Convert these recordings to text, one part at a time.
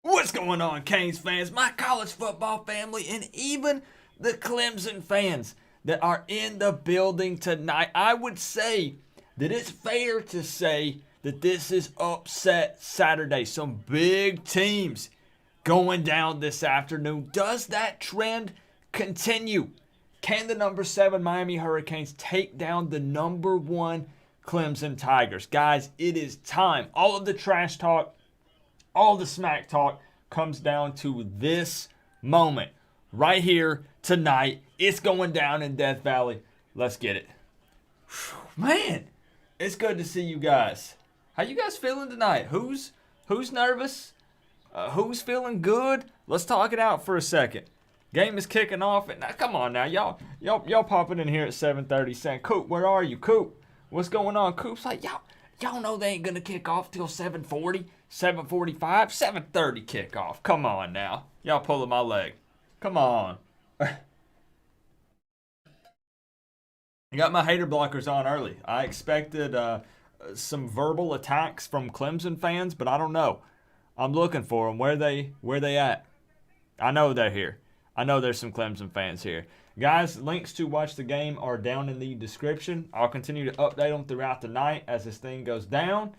What's going on, Canes fans, my college football family, and even the Clemson fans that are in the building tonight? I would say that it's fair to say that this is upset Saturday. Some big teams going down this afternoon. Does that trend continue? Can the number 7 Miami Hurricanes take down the number 1 Clemson Tigers? Guys, it is time. All of the trash talk, all the smack talk comes down to this moment right here tonight. It's going down in Death Valley. Let's get it. Man, it's good to see you guys. How you guys feeling tonight? Who's nervous? Who's feeling good? Let's talk it out for a second. Game is kicking off. Now, come on now, y'all popping in here at 7:30 saying, Coop, where are you? Coop, what's going on? Coop's like, y'all know they ain't gonna kick off till 7:40, 7:45, 7:30 kickoff. Come on now, y'all pulling my leg. Come on. I got my hater blockers on early. I expected some verbal attacks from Clemson fans, but I don't know. I'm looking for them. Where they at? I know they're here. I know there's some Clemson fans here. Guys, links to watch the game are down in the description. I'll continue to update them throughout the night as this thing goes down.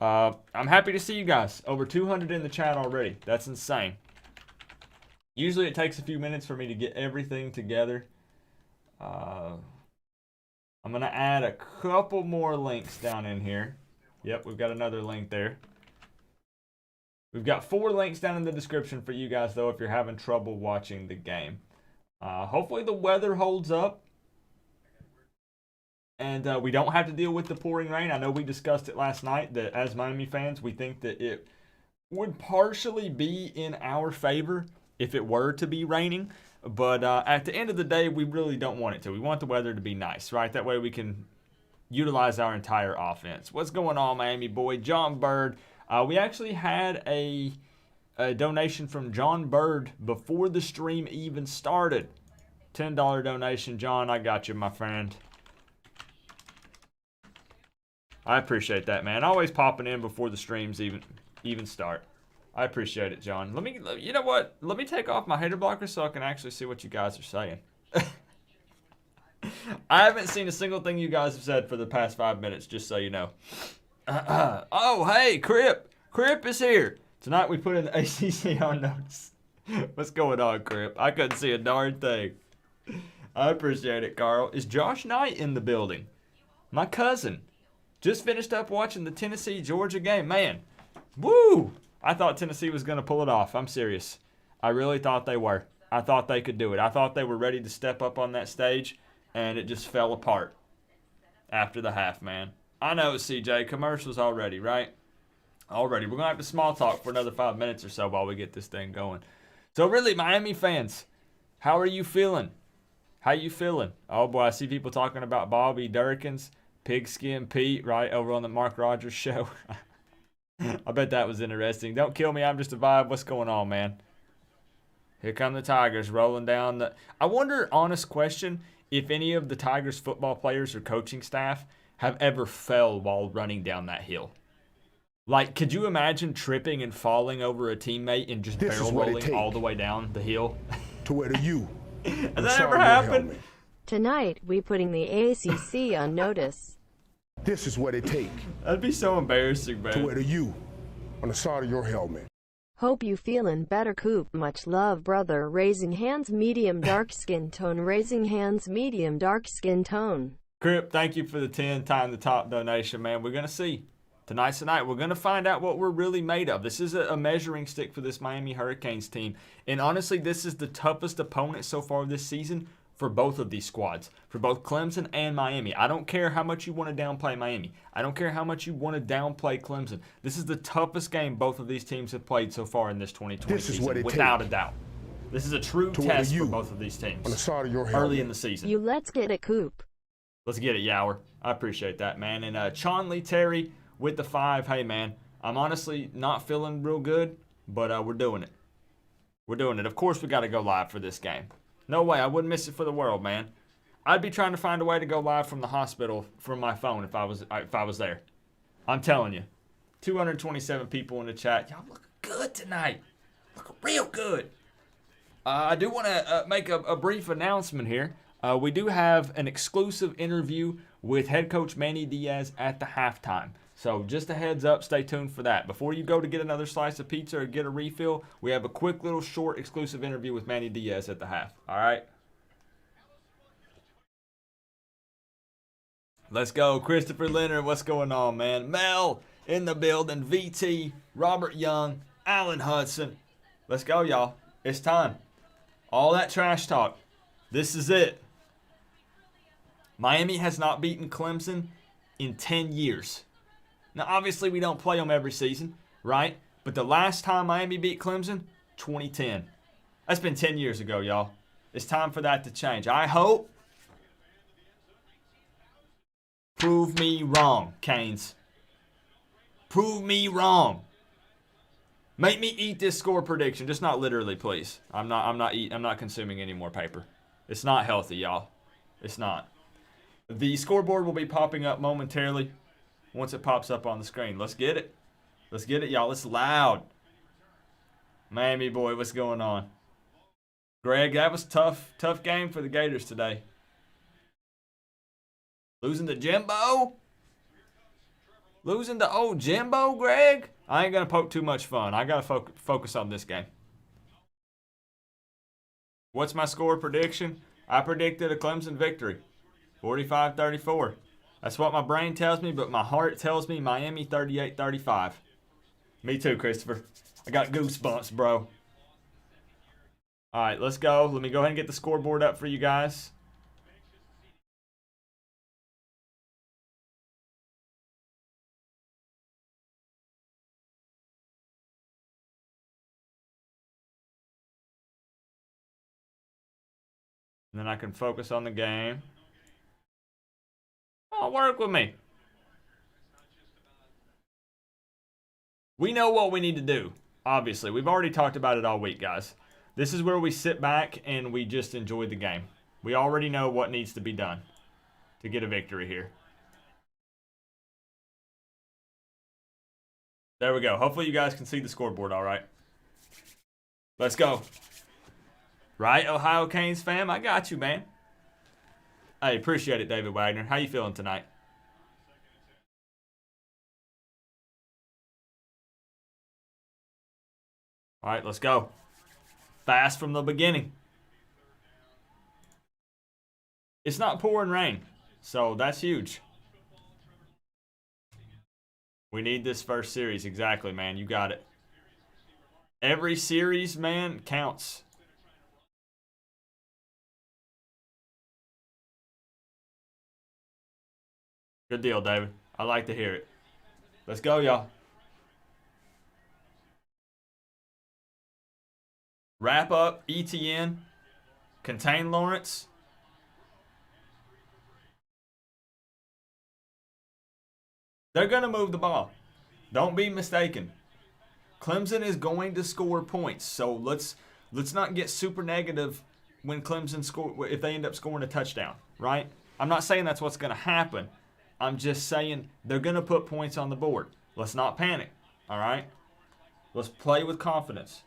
I'm happy to see you guys. Over 200 in the chat already. That's insane. Usually it takes a few minutes for me to get everything together. I'm going to add a couple more links down in here. Yep, we've got another link there. We've got 4 links down in the description for you guys, though, if you're having trouble watching the game. Hopefully the weather holds up. And we don't have to deal with the pouring rain. I know we discussed it last night that as Miami fans, we think that it would partially be in our favor if it were to be raining. But at the end of the day, we really don't want it to. We want the weather to be nice, right? That way we can utilize our entire offense. What's going on, Miami boy? John Bird. We actually had a donation from John Bird before the stream even started. $10 donation. John, I got you, my friend. I appreciate that, man. Always popping in before the streams even start. I appreciate it, John. You know what? Let me take off my hater blocker so I can actually see what you guys are saying. I haven't seen a single thing you guys have said for the past 5 minutes, just so you know. Oh, hey, Crip. Crip is here. Tonight we put in the ACC on notes. What's going on, Crip? I couldn't see a darn thing. I appreciate it, Carl. Is Josh Knight in the building? My cousin. Just finished up watching the Tennessee-Georgia game. Man, woo! I thought Tennessee was going to pull it off. I'm serious. I really thought they were. I thought they could do it. I thought they were ready to step up on that stage, and it just fell apart after the half, man. I know, CJ. Commercials already, right? Already. We're going to have to small talk for another 5 minutes or so while we get this thing going. So, really, Miami fans, how are you feeling? How you feeling? Oh, boy, I see people talking about Bobby Durkins, Pigskin Pete, right, over on the Mark Rogers show. I bet that was interesting. Don't kill me. I'm just a vibe. What's going on, man? Here come the Tigers rolling down the... I wonder, honest question, if any of the Tigers football players or coaching staff have ever fell while running down that hill. Like, could you imagine tripping and falling over a teammate and just barrel rolling all the way down the hill? To where to you? Has that ever happened? Tonight, we putting the ACC on notice. This is what it take. That'd be so embarrassing, man. To where to you? On the side of your helmet. Hope you feeling better, Coop. Much love, brother. Raising hands, medium dark skin tone. Raising hands, medium dark skin tone. Crip, thank you for the 10 times the top donation, man. We're going to see. Tonight's the night. We're going to find out what we're really made of. This is a measuring stick for this Miami Hurricanes team. And honestly, this is the toughest opponent so far this season for both of these squads, for both Clemson and Miami. I don't care how much you want to downplay Miami. I don't care how much you want to downplay Clemson. This is the toughest game both of these teams have played so far in this 2020 season, without a doubt. This is a true test for both of these teams on the side of your early in the season. You let's get it, Coop. Let's get it, Yower. I appreciate that, man. And Chonley Terry with the 5. Hey, man, I'm honestly not feeling real good, but we're doing it. We're doing it. Of course, we got to go live for this game. No way. I wouldn't miss it for the world, man. I'd be trying to find a way to go live from the hospital from my phone if I was there. I'm telling you. 227 people in the chat. Y'all look good tonight. Real good. I do want to make a brief announcement here. We do have an exclusive interview with head coach Manny Diaz at the halftime. So just a heads up, stay tuned for that. Before you go to get another slice of pizza or get a refill, we have a quick little short exclusive interview with Manny Diaz at the half. All right? Let's go. Christopher Leonard, what's going on, man? Mel in the building. VT, Robert Young, Allen Hudson. Let's go, y'all. It's time. All that trash talk. This is it. Miami has not beaten Clemson in 10 years. Now, obviously, we don't play them every season, right? But the last time Miami beat Clemson, 2010. That's been 10 years ago, y'all. It's time for that to change. I hope. Prove me wrong, Canes. Prove me wrong. Make me eat this score prediction. Just not literally, please. I'm not consuming any more paper. It's not healthy, y'all. It's not. The scoreboard will be popping up momentarily once it pops up on the screen. Let's get it. Let's get it, y'all. It's loud. Miami boy, what's going on? Greg, that was tough game for the Gators today. Losing to Jimbo? Losing to old Jimbo, Greg? I ain't going to poke too much fun. I got to focus on this game. What's my score prediction? I predicted a Clemson victory. 45-34. That's what my brain tells me, but my heart tells me Miami 38-35. Me too, Christopher. I got goosebumps, bro. All right, let's go. Let me go ahead and get the scoreboard up for you guys. And then I can focus on the game. Oh, work with me. We know what we need to do, obviously. We've already talked about it all week, guys. This is where we sit back and we just enjoy the game. We already know what needs to be done to get a victory here. There we go. Hopefully you guys can see the scoreboard all right. Let's go. Right, Ohio Canes fam? I got you, man. Hey, appreciate it, David Wagner. How you feeling tonight? All right, let's go. Fast from the beginning. It's not pouring rain, so that's huge. We need this first series. Exactly, man. You got it. Every series, man, counts. Good deal, David. I like to hear it. Let's go, y'all. Wrap up ETN. Contain Lawrence. They're going to move the ball. Don't be mistaken. Clemson is going to score points. So let's not get super negative when Clemson score if they end up scoring a touchdown, right? I'm not saying that's what's going to happen. I'm just saying they're going to put points on the board. Let's not panic, all right? Let's play with confidence.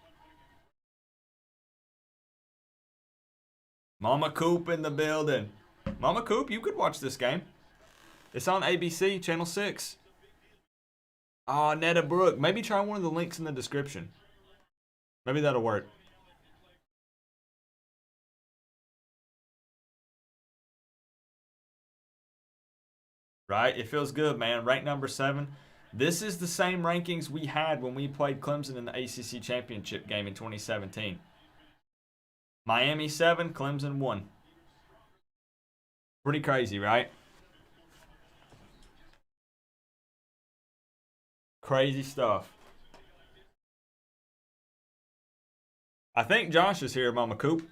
Mama Coop in the building. Mama Coop, you could watch this game. It's on ABC, Channel 6. Oh, Netta Brooke. Maybe try one of the links in the description. Maybe that'll work. Right? It feels good, man. Rank number 7. This is the same rankings we had when we played Clemson in the ACC Championship game in 2017. Miami 7, Clemson 1. Pretty crazy, right? Crazy stuff. I think Josh is here, Mama Coop.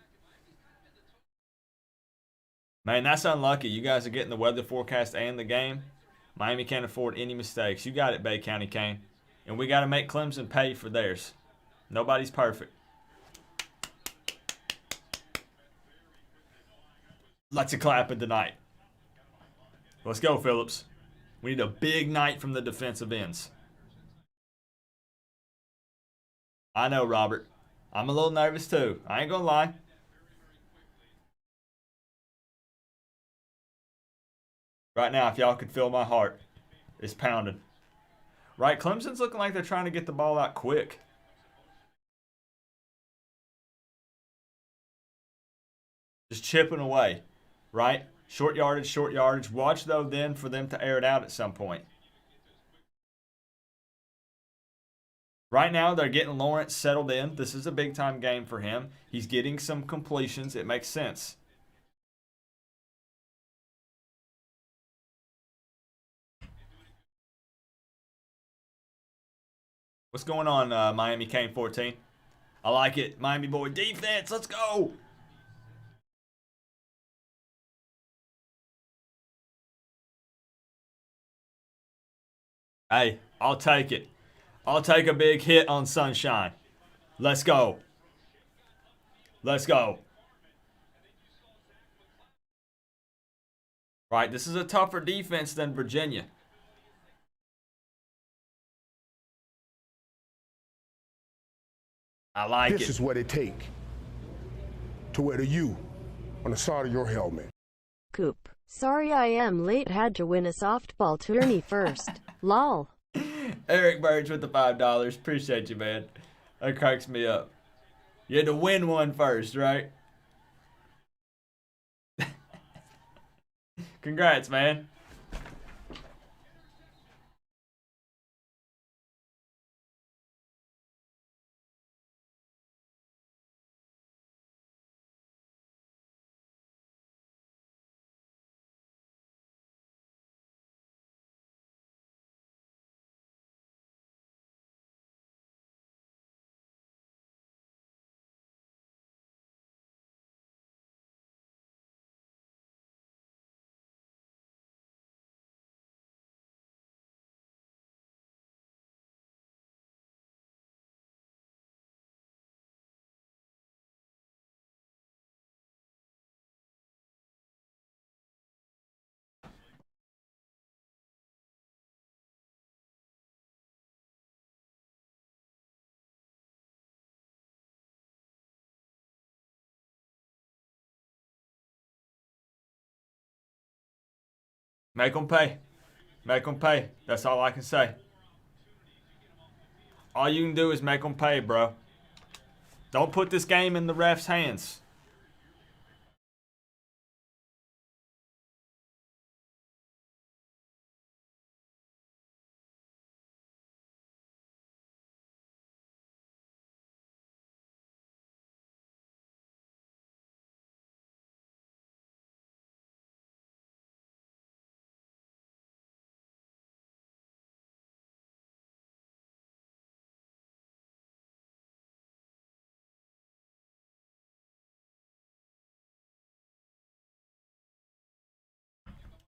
Man, that's unlucky. You guys are getting the weather forecast and the game. Miami can't afford any mistakes. You got it, Bay County Kane. And we got to make Clemson pay for theirs. Nobody's perfect. Lots of clapping tonight. Let's go, Phillips. We need a big night from the defensive ends. I know, Robert. I'm a little nervous too. I ain't gonna lie. Right now, if y'all could feel my heart, it's pounding. Right, Clemson's looking like they're trying to get the ball out quick. Just chipping away, right? Short yardage, short yardage. Watch, though, then for them to air it out at some point. Right now, they're getting Lawrence settled in. This is a big-time game for him. He's getting some completions. It makes sense. What's going on, Miami Kane 14? I like it. Miami boy defense. Let's go. Hey, I'll take it. I'll take a big hit on Sunshine. Let's go. Let's go. Right, this is a tougher defense than Virginia. I like it. This is what it takes to wear the U on the side of your helmet. Coop. Sorry I am late, had to win a softball tourney first. Lol. Eric Birch with the $5. Appreciate you, man. That cracks me up. You had to win one first, right? Congrats, man. Make them pay. Make them pay. That's all I can say. All you can do is make them pay, bro. Don't put this game in the ref's hands.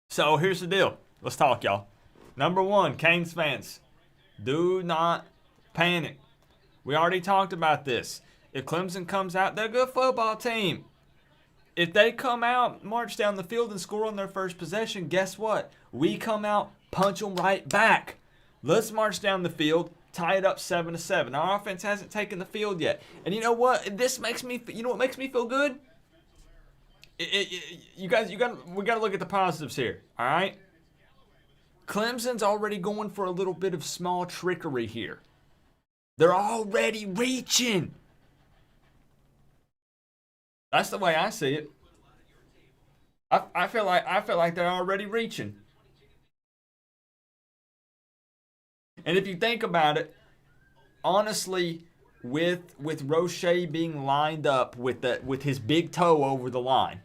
So here's the deal. Let's talk, y'all. Number one, Canes fans, do not panic. We already talked about this. If Clemson comes out, they're a good football team. If they come out, march down the field, and score on their first possession, guess what? We come out, punch them right back. Let's march down the field, tie it up 7-7. Our offense hasn't taken the field yet. And you know what? This makes me, you know what makes me feel good? We got to look at the positives here, all right? Clemson's already going for a little bit of small trickery here. They're already reaching. That's the way I see it. I feel like they're already reaching. And if you think about it, honestly, with Roche being lined up with his big toe over the line,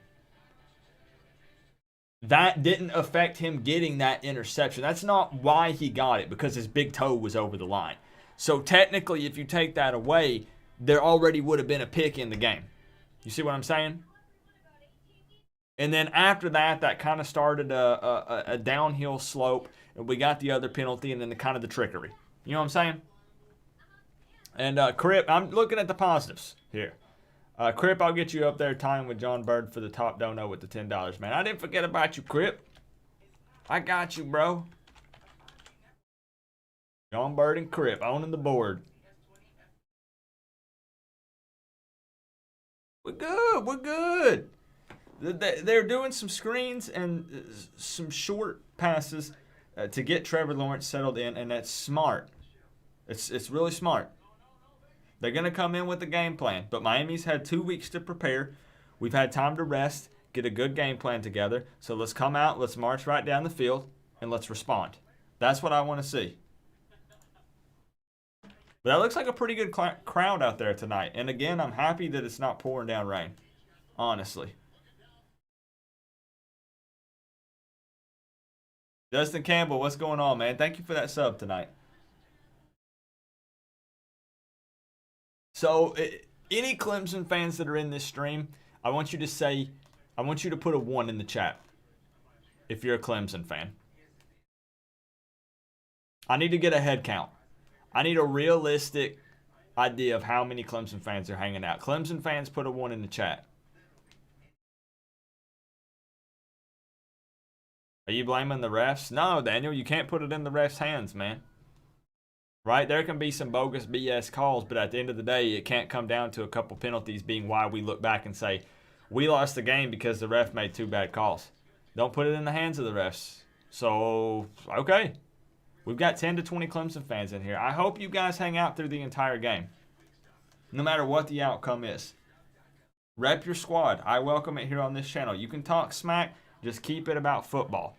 that didn't affect him getting that interception. That's not why he got it, because his big toe was over the line. So technically, if you take that away, there already would have been a pick in the game. You see what I'm saying? And then after that, that kind of started a downhill slope, and we got the other penalty, and then the trickery. You know what I'm saying? And Crip, I'm looking at the positives here. Crip, I'll get you up there tying with John Bird for the top dono with the $10, man. I didn't forget about you, Crip. I got you, bro. John Bird and Crip owning the board. We're good. We're good. They're doing some screens and some short passes to get Trevor Lawrence settled in, and that's smart. It's really smart. They're going to come in with a game plan, but Miami's had 2 weeks to prepare. We've had time to rest, get a good game plan together. So let's come out, let's march right down the field, and let's respond. That's what I want to see. But that looks like a pretty good crowd out there tonight. And again, I'm happy that it's not pouring down rain. Honestly. Justin Campbell, what's going on, man? Thank you for that sub tonight. So, any Clemson fans that are in this stream, I want you to put a 1 in the chat if you're a Clemson fan. I need to get a head count. I need a realistic idea of how many Clemson fans are hanging out. Clemson fans, put a 1 in the chat. Are you blaming the refs? No, Daniel, you can't put it in the refs' hands, man. Right? There can be some bogus BS calls, but at the end of the day, it can't come down to a couple penalties being why we look back and say, we lost the game because the ref made 2 bad calls. Don't put it in the hands of the refs. So, okay. We've got 10 to 20 Clemson fans in here. I hope you guys hang out through the entire game, no matter what the outcome is. Rep your squad. I welcome it here on this channel. You can talk smack. Just keep it about football.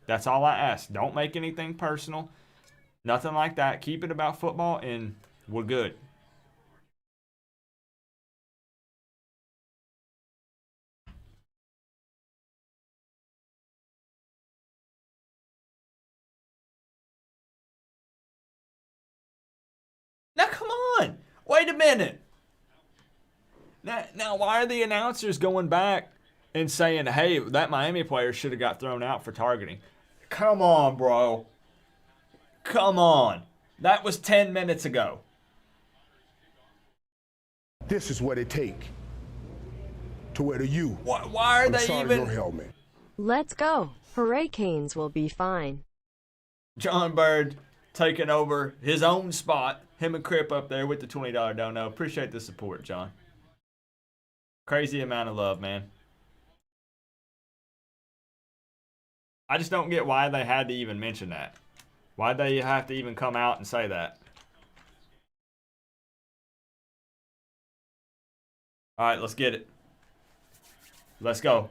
That's all I ask. Don't make anything personal. Nothing like that. Keep it about football, and we're good. Now, come on. Wait a minute. Now, why are the announcers going back and saying, hey, that Miami player should have got thrown out for targeting? Come on, bro. Come on. That was 10 minutes ago. This is what it take to wear the U. Why are on the they side of even... your helmet. Let's go. Hurricanes will be fine. John Bird taking over his own spot. Him and Crip up there with the $20 dono. Appreciate the support, John. Crazy amount of love, man. I just don't get why they had to even mention that. Why'd they have to even come out and say that? All right, let's get it. Let's go.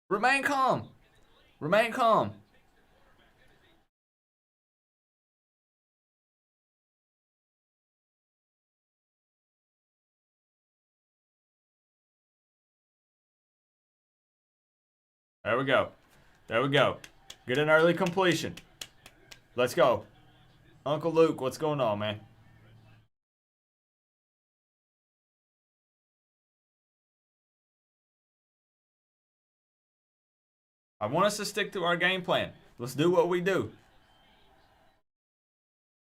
Remain calm. Remain calm. There we go. There we go. Get an early completion. Let's go. Uncle Luke, what's going on, man? I want us to stick to our game plan. Let's do what we do.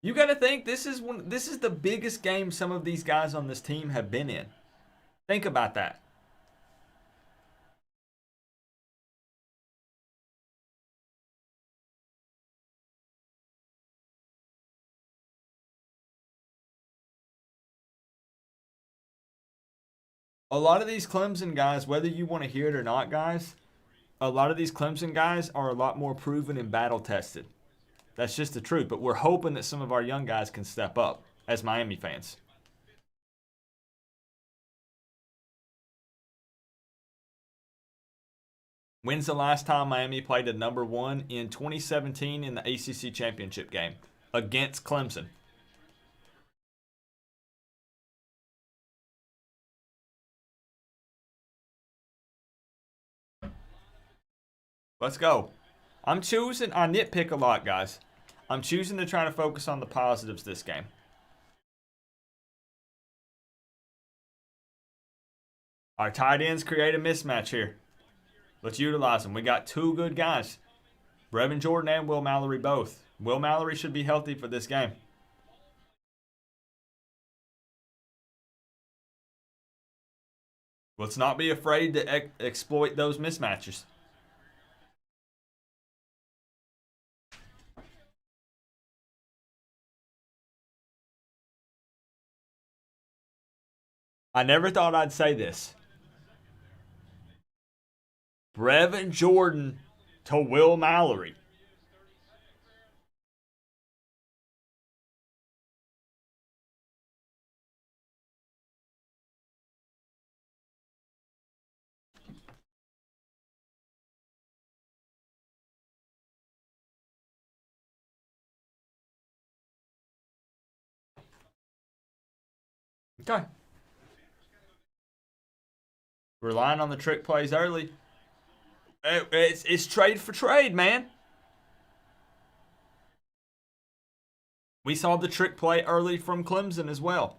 You got to think this is the biggest game some of these guys on this team have been in. Think about that. A lot of these Clemson guys, whether you want to hear it or not, guys, a lot of these Clemson guys are a lot more proven and battle tested. That's just the truth. But we're hoping that some of our young guys can step up as Miami fans. When's the last time Miami played a number 1? In 2017 in the ACC championship game against Clemson. Let's go. I nitpick a lot, guys. I'm choosing to try to focus on the positives this game. Our tight ends create a mismatch here. Let's utilize them. We got 2 good guys. Brevin Jordan and Will Mallory both. Will Mallory should be healthy for this game. Let's not be afraid to exploit those mismatches. I never thought I'd say this. Brevin Jordan to Will Mallory. Okay. Relying on the trick plays early. It's trade for trade, man. We saw the trick play early from Clemson as well.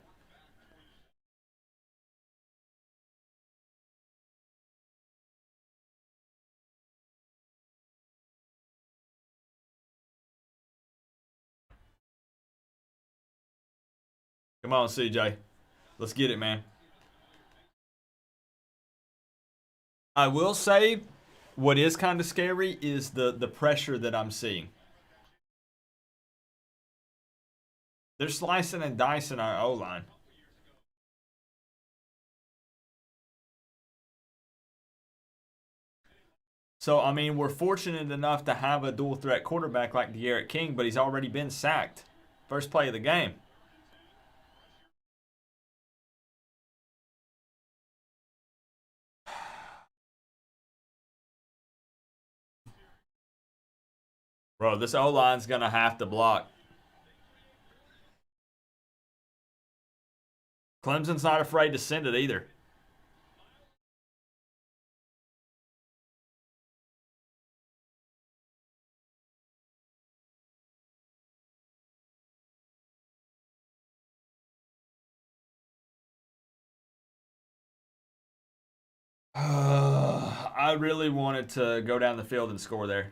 Come on, CJ. Let's get it, man. I will say what is kind of scary is the pressure that I'm seeing. They're slicing and dicing our O-line. So, I mean, we're fortunate enough to have a dual threat quarterback like De'Aaron King, but he's already been sacked. First play of the game. Bro, this O-line's going to have to block. Clemson's not afraid to send it either. I really wanted to go down the field and score there.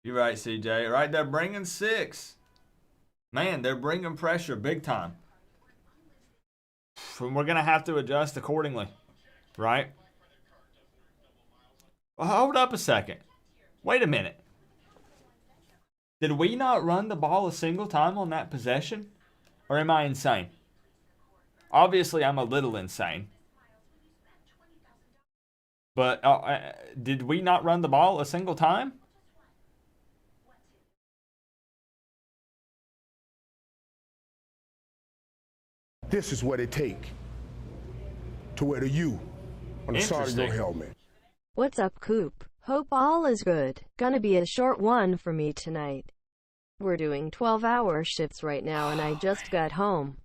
You're right, CJ. Right, they're bringing 6. Man, they're bringing pressure big time. And we're going to have to adjust accordingly, right? Well, hold up a second. Wait a minute. Did we not run the ball a single time on that possession? Or am I insane? Obviously, I'm a little insane. But did we not run the ball a single time? This is what it take to wear the U on the side of your helmet. What's up, Coop? Hope all is good. Gonna be a short one for me tonight. We're doing 12-hour shifts right now and I just got home.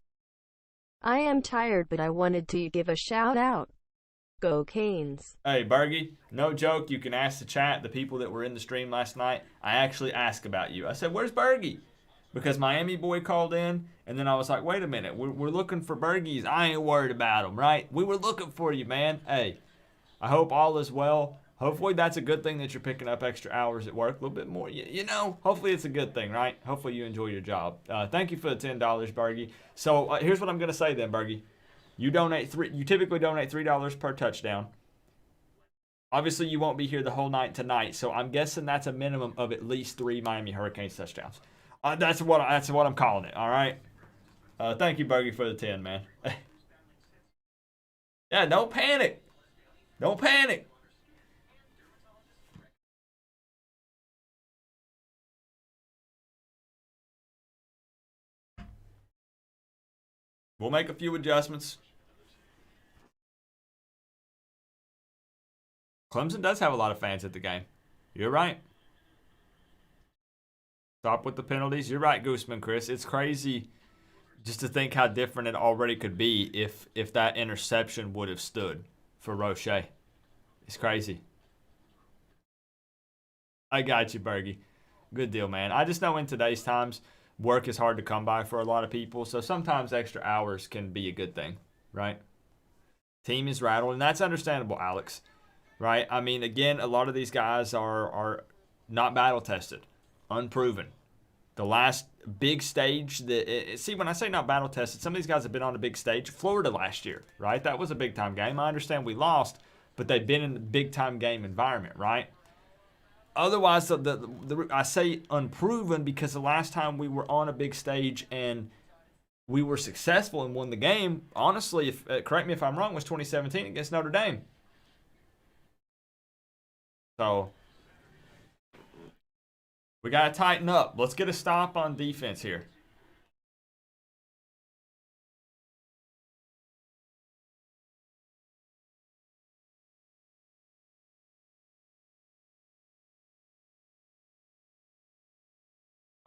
I am tired, but I wanted to give a shout out. Go Canes. Hey, Bergie, no joke. You can ask the chat, the people that were in the stream last night. I actually asked about you. I said, where's Bergie? Because Miami boy called in, and then I was like, wait a minute. We're looking for Bergies. I ain't worried about them, right? We were looking for you, man. Hey, I hope all is well. Hopefully that's a good thing that you're picking up extra hours at work, a little bit more. You know, hopefully it's a good thing, right? Hopefully you enjoy your job. Thank you for the $10, Bergie. So here's what I'm going to say then, Bergie. You typically donate $3 per touchdown. Obviously, you won't be here the whole night tonight, so I'm guessing that's a minimum of at least 3 Miami Hurricanes touchdowns. That's what I'm calling it. All right. Thank you, Bergie, for the 10, man. Yeah, don't panic. Don't panic. We'll make a few adjustments. Clemson does have a lot of fans at the game. You're right. Stop with the penalties. You're right, Gooseman Chris. It's crazy just to think how different it already could be if that interception would have stood for Roche. It's crazy. I got you, Bergie. Good deal, man. I just know in today's times, work is hard to come by for a lot of people. So sometimes extra hours can be a good thing, right? Team is rattled, and that's understandable, Alex, right? I mean, again, a lot of these guys are not battle tested, unproven. The last big stage see, when I say not battle tested, some of these guys have been on a big stage. Florida last year, right? That was a big time game. I understand we lost, but they've been in the big time game environment, right? Otherwise, I say unproven because the last time we were on a big stage and we were successful and won the game, honestly, correct me if I'm wrong, was 2017 against Notre Dame. So we got to tighten up. Let's get a stop on defense here.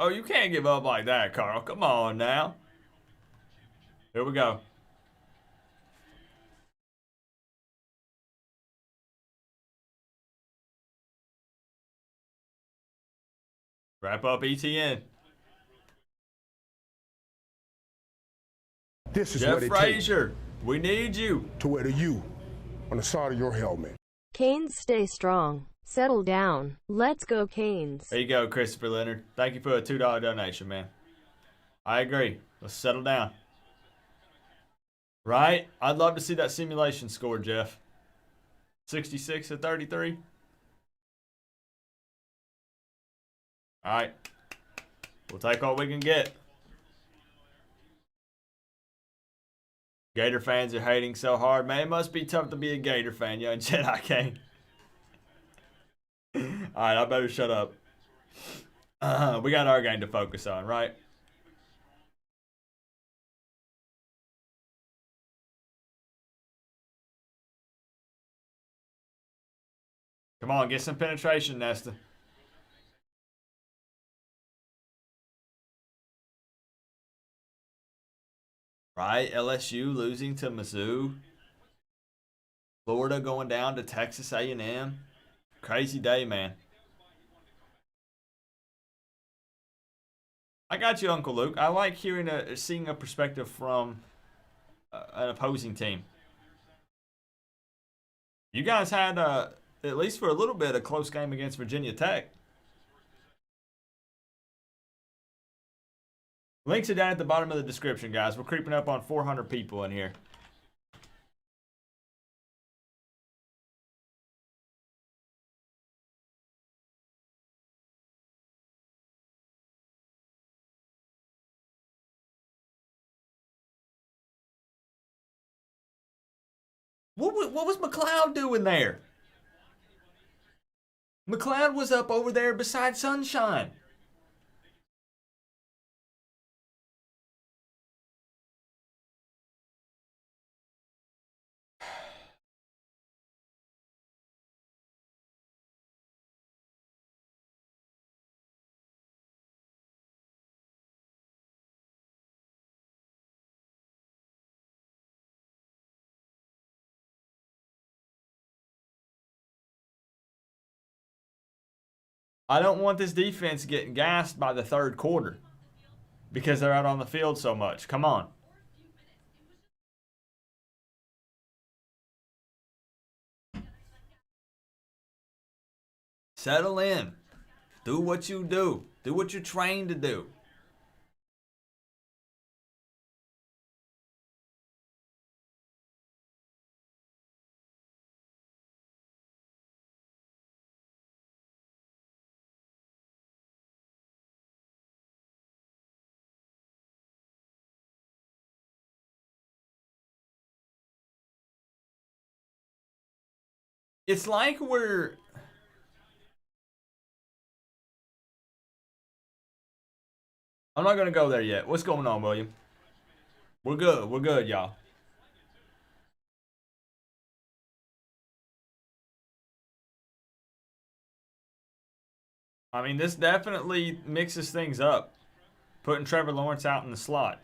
Oh, you can't give up like that, Carl. Come on now. Here we go. Wrap up ETN. This is Jeff what it Frazier, takes we need you. to wear the U on the side of your helmet. Canes, stay strong. Settle down. Let's go, Canes. There you go, Christopher Leonard. Thank you for a $2 donation, man. I agree. Let's settle down. Right? I'd love to see that simulation score, Jeff. 66-33. All right. We'll take what we can get. Gator fans are hating so hard. Man, it must be tough to be a Gator fan, young Jedi King. All right, I better shut up. We got our game to focus on, right? Come on, get some penetration, Nesta. Right? LSU losing to Mizzou. Florida going down to Texas A&M. Crazy day, man. I got you, Uncle Luke. I like seeing a perspective from an opposing team. You guys had, at least for a little bit, a close game against Virginia Tech. Links are down at the bottom of the description, guys. We're creeping up on 400 people in here. What was McLeod doing there? McLeod was up over there beside Sunshine. I don't want this defense getting gassed by the third quarter because they're out on the field so much. Come on. Settle in. Do what you do. Do what you're trained to do. It's like I'm not going to go there yet. What's going on, William? We're good. We're good, y'all. I mean, this definitely mixes things up. Putting Trevor Lawrence out in the slot.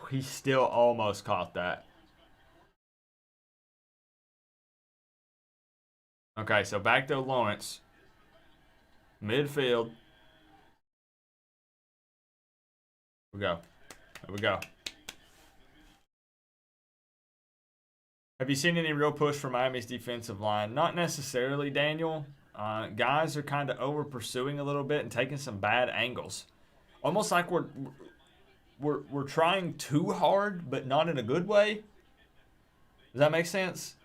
He still almost caught that. Okay, so back to Lawrence. Midfield. Here we go. Here we go. Have you seen any real push from Miami's defensive line? Not necessarily, Daniel. Guys are kind of over pursuing a little bit and taking some bad angles. Almost like we're trying too hard, but not in a good way. Does that make sense?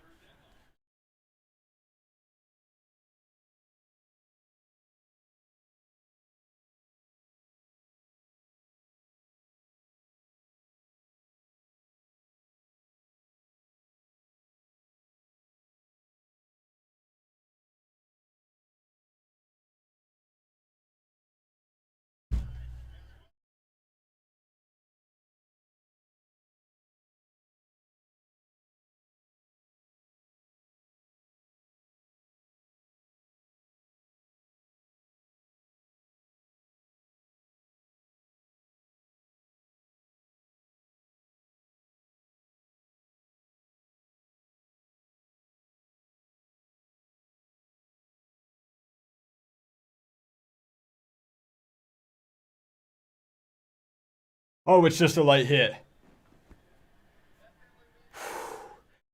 Oh, it's just a light hit.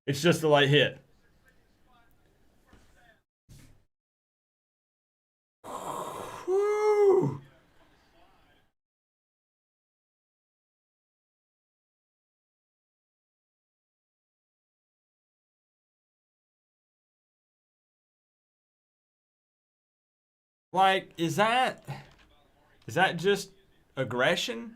It's just a light hit. Whew. Like, is that just aggression?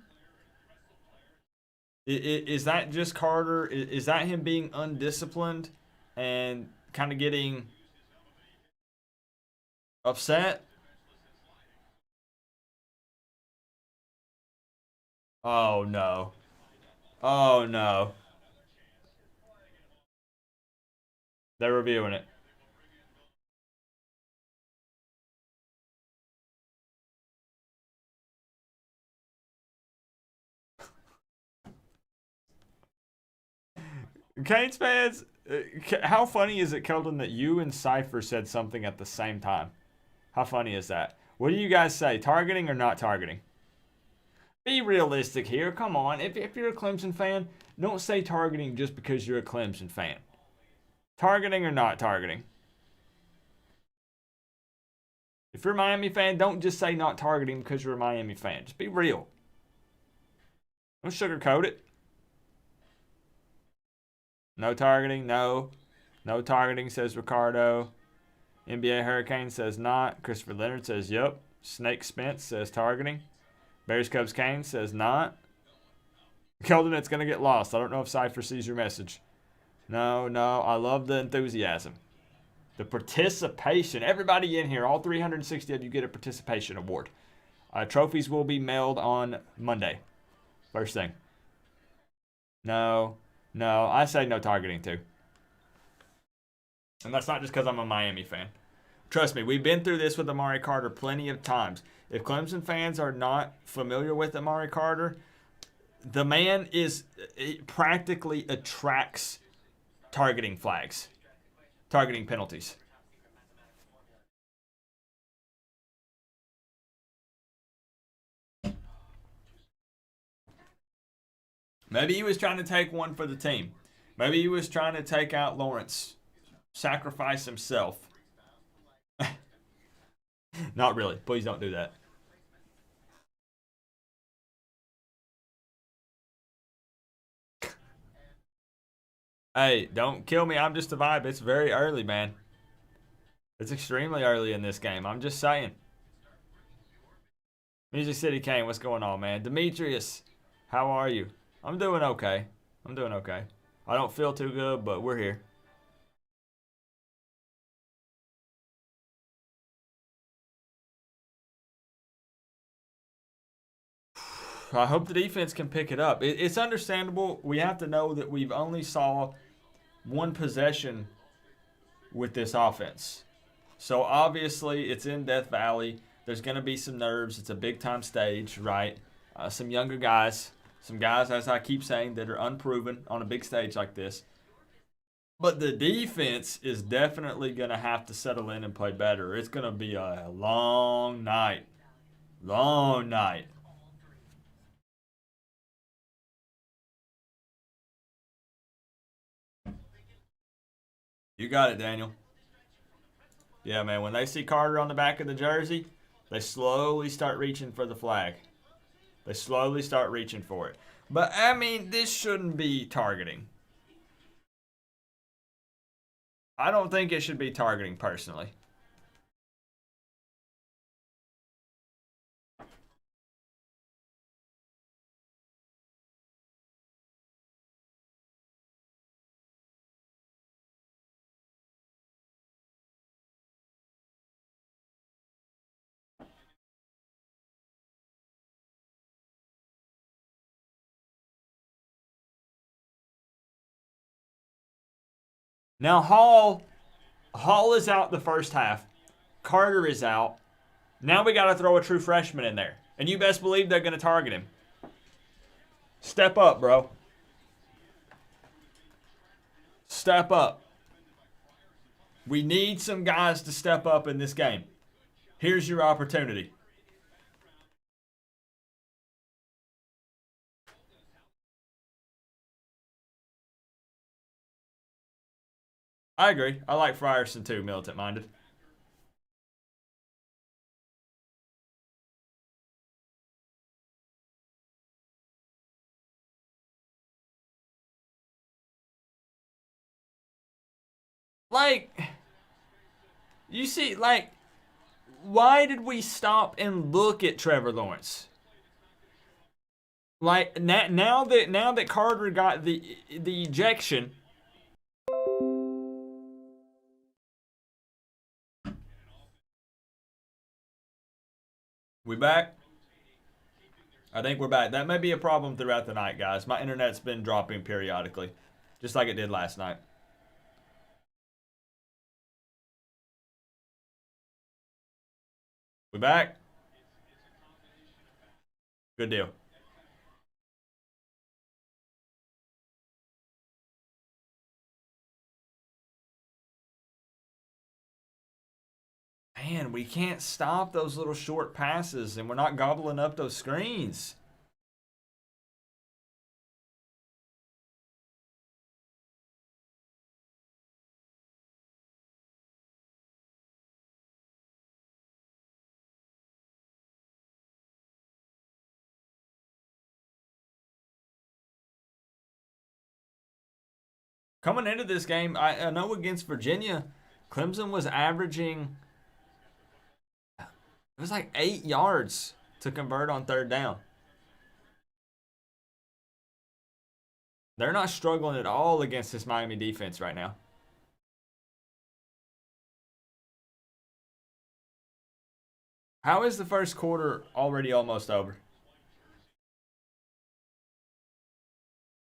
Is that just Carter? Is that him being undisciplined and kind of getting upset? Oh no. Oh no. They're reviewing it. Canes fans, how funny is it, Keldon, that you and Cypher said something at the same time? How funny is that? What do you guys say? Targeting or not targeting? Be realistic here. Come on. If you're a Clemson fan, don't say targeting just because you're a Clemson fan. Targeting or not targeting? If you're a Miami fan, don't just say not targeting because you're a Miami fan. Just be real. Don't sugarcoat it. No targeting, no. No targeting, says Ricardo. NBA Hurricane says not. Christopher Leonard says yep. Snake Spence says targeting. Bears Cubs Kane says not. Keldon, it's going to get lost. I don't know if Cypher sees your message. No. I love the enthusiasm. The participation. Everybody in here, all 360 of you get a participation award. Trophies will be mailed on Monday. First thing. No. I say no targeting too. And that's not just because I'm a Miami fan. Trust me, we've been through this with Amari Carter plenty of times. If Clemson fans are not familiar with Amari Carter, the man practically attracts targeting flags, targeting penalties. Maybe he was trying to take one for the team. Maybe he was trying to take out Lawrence, sacrifice himself. Not really. Please don't do that. Hey, don't kill me. I'm just a vibe. It's very early, man. It's extremely early in this game. I'm just saying. Music City Kane, what's going on, man? Demetrius, how are you? I'm doing okay. I don't feel too good, but we're here. I hope the defense can pick it up. It's understandable. We have to know that we've only saw one possession with this offense. So obviously it's in Death Valley. There's going to be some nerves. It's a big-time stage, right? Some younger guys. Some guys, as I keep saying, that are unproven on a big stage like this. But the defense is definitely going to have to settle in and play better. It's going to be a long night. Long night. You got it, Daniel. Yeah, man, when they see Carter on the back of the jersey, they slowly start reaching for the flag. They slowly start reaching for it. But, I mean, this shouldn't be targeting. I don't think it should be targeting, personally. Now, Hall is out the first half. Carter is out. Now we got to throw a true freshman in there. And you best believe they're going to target him. Step up, bro. Step up. We need some guys to step up in this game. Here's your opportunity. I agree. I like Frierson too, militant-minded. Like, you see, like, why did we stop and look at Trevor Lawrence? Like, now that Carter got the ejection. We back? I think we're back. That may be a problem throughout the night, guys. My internet's been dropping periodically, just like it did last night. We back? Good deal. Man, we can't stop those little short passes, and we're not gobbling up those screens. Coming into this game, I know against Virginia, Clemson was averaging, it was like 8 yards to convert on third down. They're not struggling at all against this Miami defense right now. How is the first quarter already almost over?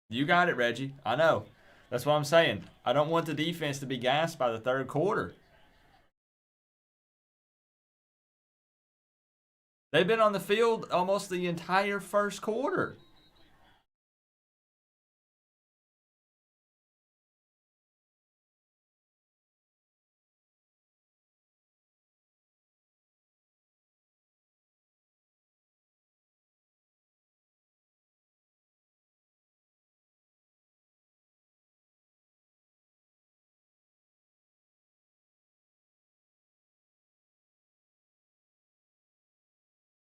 You got it, Reggie. I know. That's what I'm saying. I don't want the defense to be gassed by the third quarter. They've been on the field almost the entire first quarter.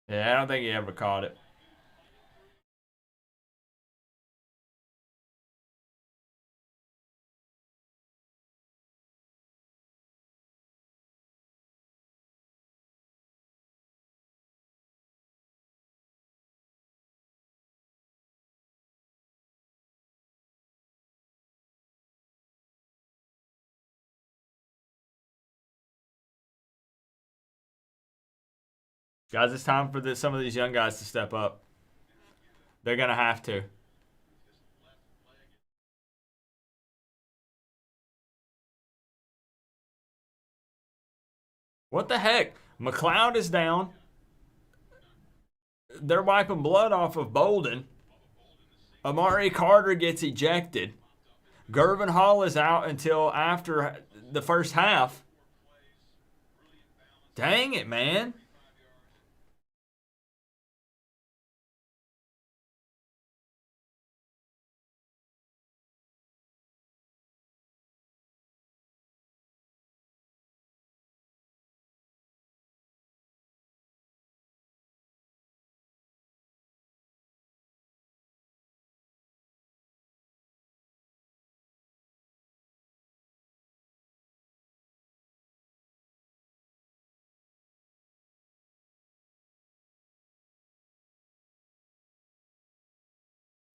Yeah, I don't think he ever caught it. Guys, it's time for some of these young guys to step up. They're going to have to. What the heck? McLeod is down. They're wiping blood off of Bolden. Amari Carter gets ejected. Gervin Hall is out until after the first half. Dang it, man.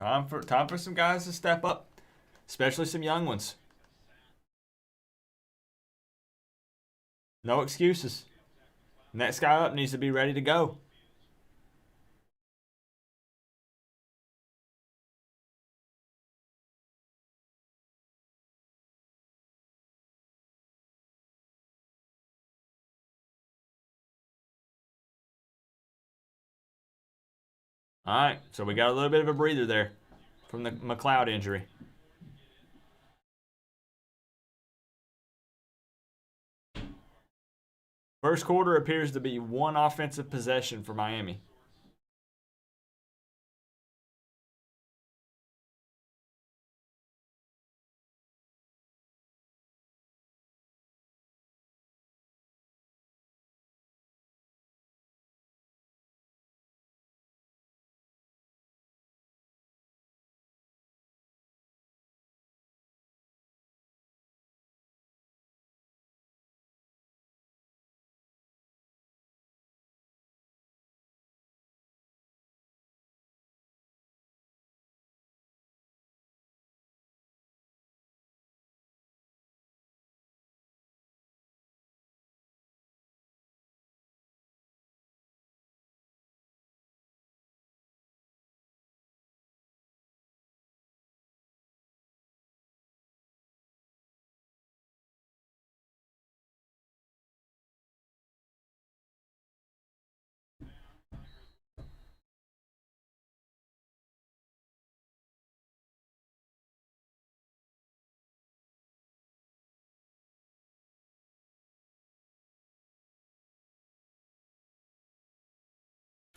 Time for some guys to step up, especially some young ones. No excuses. Next guy up needs to be ready to go. All right, so we got a little bit of a breather there from the McLeod injury. First quarter appears to be one offensive possession for Miami.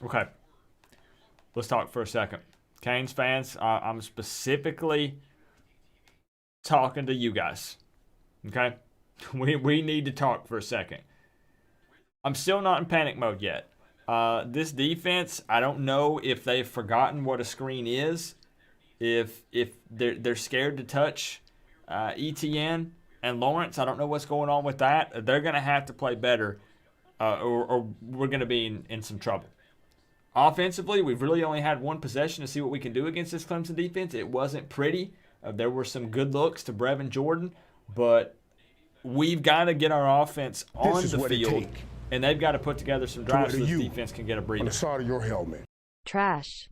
Okay, let's talk for a second. Canes fans, I'm specifically talking to you guys. Okay, we need to talk for a second. I'm still not in panic mode yet. This defense, I don't know if they've forgotten what a screen is, if they're scared to touch ETN and Lawrence. I don't know what's going on with that. They're going to have to play better, or we're going to be in some trouble. Offensively, we've really only had one possession to see what we can do against this Clemson defense. It wasn't pretty. There were some good looks to Brevin Jordan, but we've got to get our offense on the field, and they've got to put together some drives so this defense can get a breather. On the side of your helmet. Trash.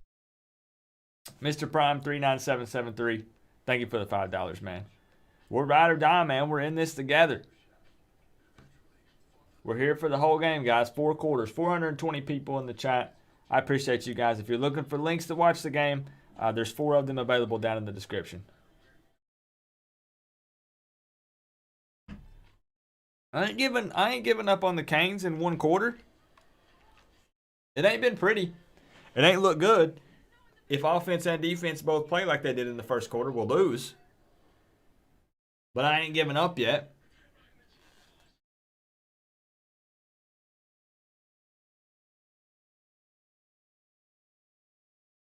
Mr. Prime 39773, thank you for the $5, man. We're ride or die, man. We're in this together. We're here for the whole game, guys. 4 quarters, 420 people in the chat. I appreciate you guys. If you're looking for links to watch the game, there's 4 of them available down in the description. I ain't giving up on the Canes in 1 quarter. It ain't been pretty. It ain't looked good. If offense and defense both play like they did in the first quarter, we'll lose. But I ain't giving up yet.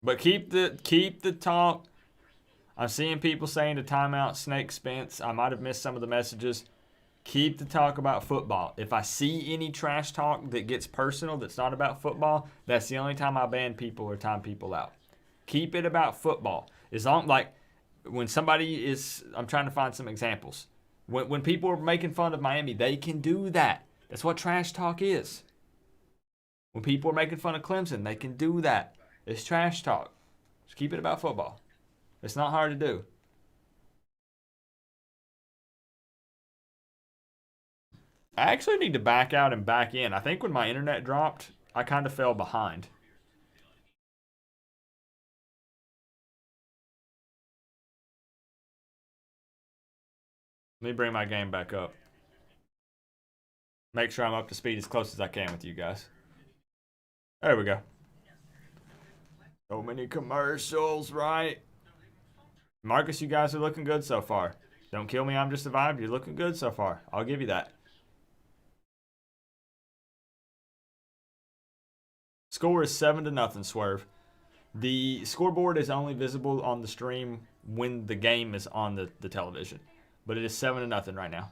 But keep the talk. I'm seeing people saying to timeout Snake Spence. I might have missed some of the messages. Keep the talk about football. If I see any trash talk that gets personal that's not about football, that's the only time I ban people or time people out. Keep it about football. As long, like, when somebody is, I'm trying to find some examples. When people are making fun of Miami, they can do that. That's what trash talk is. When people are making fun of Clemson, they can do that. It's trash talk. Just keep it about football. It's not hard to do. I actually need to back out and back in. I think when my internet dropped, I kind of fell behind. Let me bring my game back up. Make sure I'm up to speed as close as I can with you guys. There we go. So many commercials, right? Marcus, you guys are looking good so far. Don't kill me, I'm just a vibe. You're looking good so far. I'll give you that. Score is 7-0, Swerve. The scoreboard is only visible on the stream when the game is on the television. But it is 7-0 right now.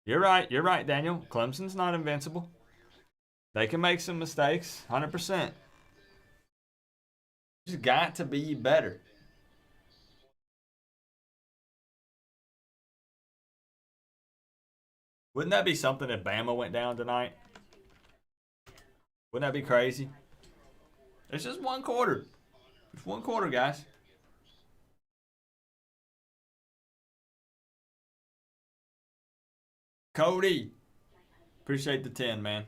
You're right, Daniel. Clemson's not invincible. They can make some mistakes, 100%. Just got to be better. Wouldn't that be something if Bama went down tonight? Wouldn't that be crazy? It's just one quarter. It's one quarter, guys. Cody. Appreciate the 10, man.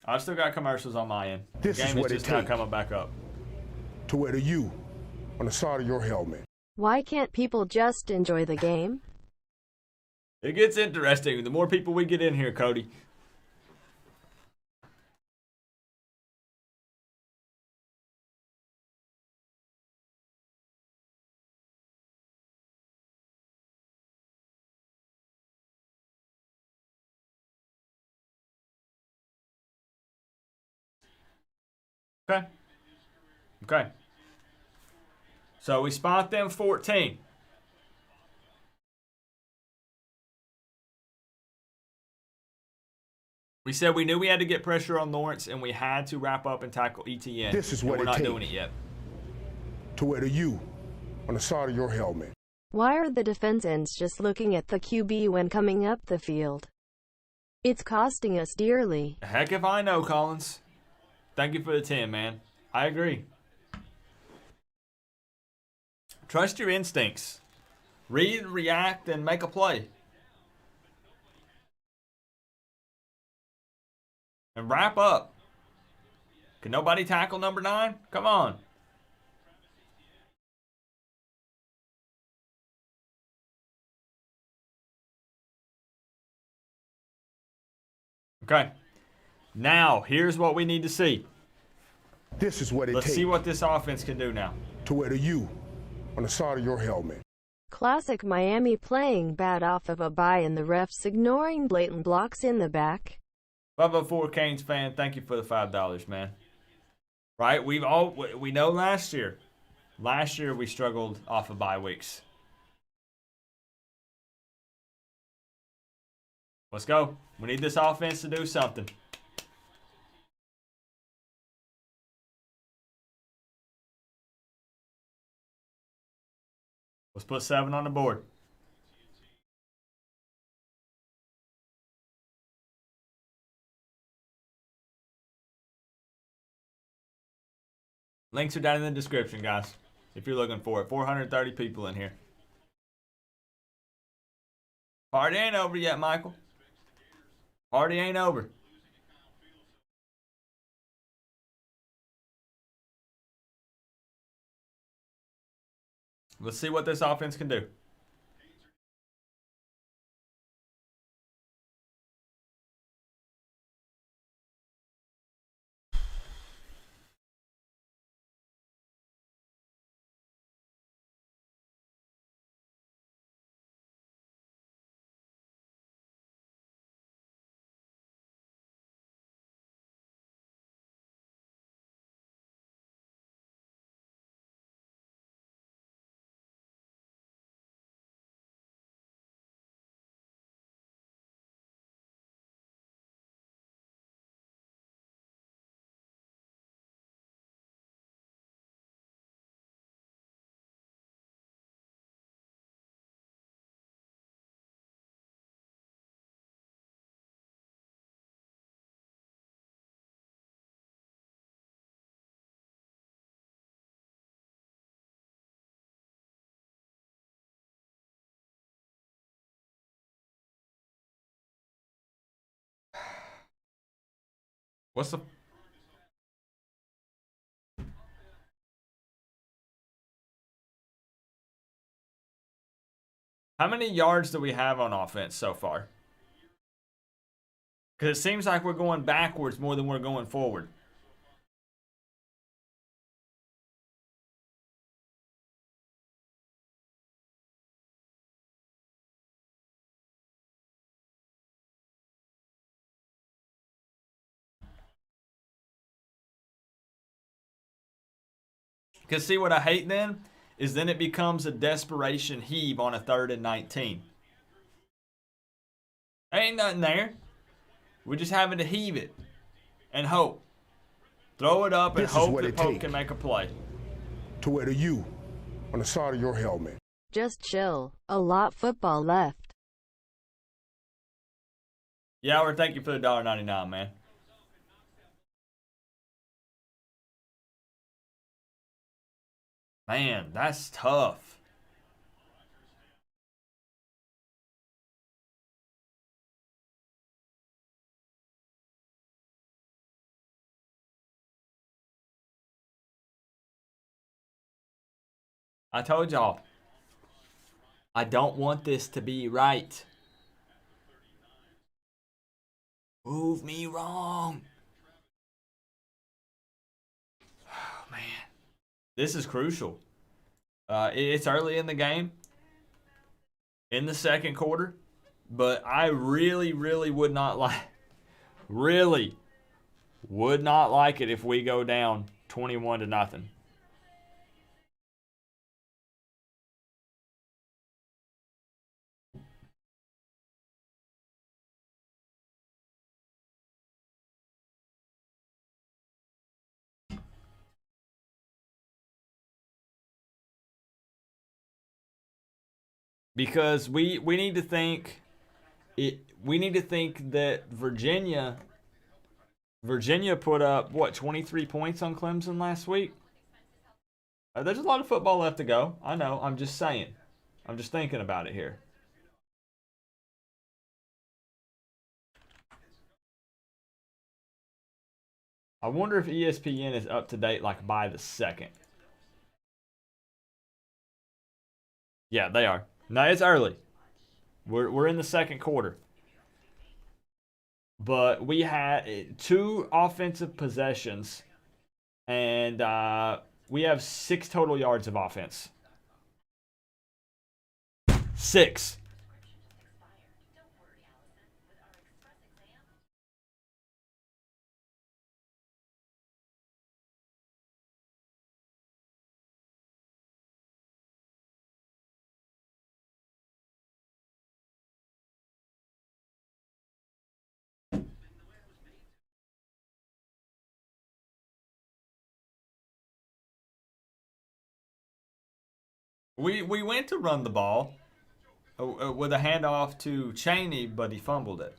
I've still got commercials on my end. This the game is what is just it now takes coming back up. to wear the U on the side of your helmet. Why can't people just enjoy the game? It gets interesting. The more people we get in here, Cody. Okay. Okay. So we spot them 14. We said we knew we had to get pressure on Lawrence and we had to wrap up and tackle ETN. This is what we're it not takes doing it yet. to wear the U on the side of your helmet. Why are the defense ends just looking at the QB when coming up the field? It's costing us dearly. Heck if I know, Collins. Thank you for the 10, man. I agree. Trust your instincts. Read, react, and make a play. And wrap up. Can nobody tackle number 9? Come on. Okay. Now, here's what we need to see. This is what it Let's takes see what this offense can do now. to wear the U on the side of your helmet. Classic Miami playing bad off of a bye and the refs ignoring blatant blocks in the back. 504 Canes fan, thank you for the $5, man. Right? We know last year. Last year we struggled off of bye weeks. Let's go. We need this offense to do something. Let's put 7 on the board. Links are down in the description, guys, if you're looking for it. 430 people in here. Party ain't over yet, Michael. Party ain't over. Let's see what this offense can do. What's the... How many yards do we have on offense so far? Because it seems like we're going backwards more than we're going forward. Because see what I hate then? Is then it becomes a desperation heave on a 3rd and 19. Ain't nothing there. We're just having to heave it and hope. Throw it up and hope that Pope can make a play. To wear the U on the side of your helmet. Just chill. A lot football left. Yeah, or thank you for the $1.99, man. Man, that's tough. I told y'all, I don't want this to be right. Move me wrong. Oh, man. This is crucial. It's early in the game, in the second quarter, but I really would not like it if we go down 21-0. Because we need to think that Virginia put up what 23 points on Clemson last week. There's a lot of football left to go. I know. I'm just saying. I'm just thinking about it here. I wonder if ESPN is up to date like by the second. Yeah, they are. No, it's early. We're in the second quarter. But we had 2 offensive possessions, and we have 6 total yards of offense. 6. We went to run the ball with a handoff to Chaney, but he fumbled it.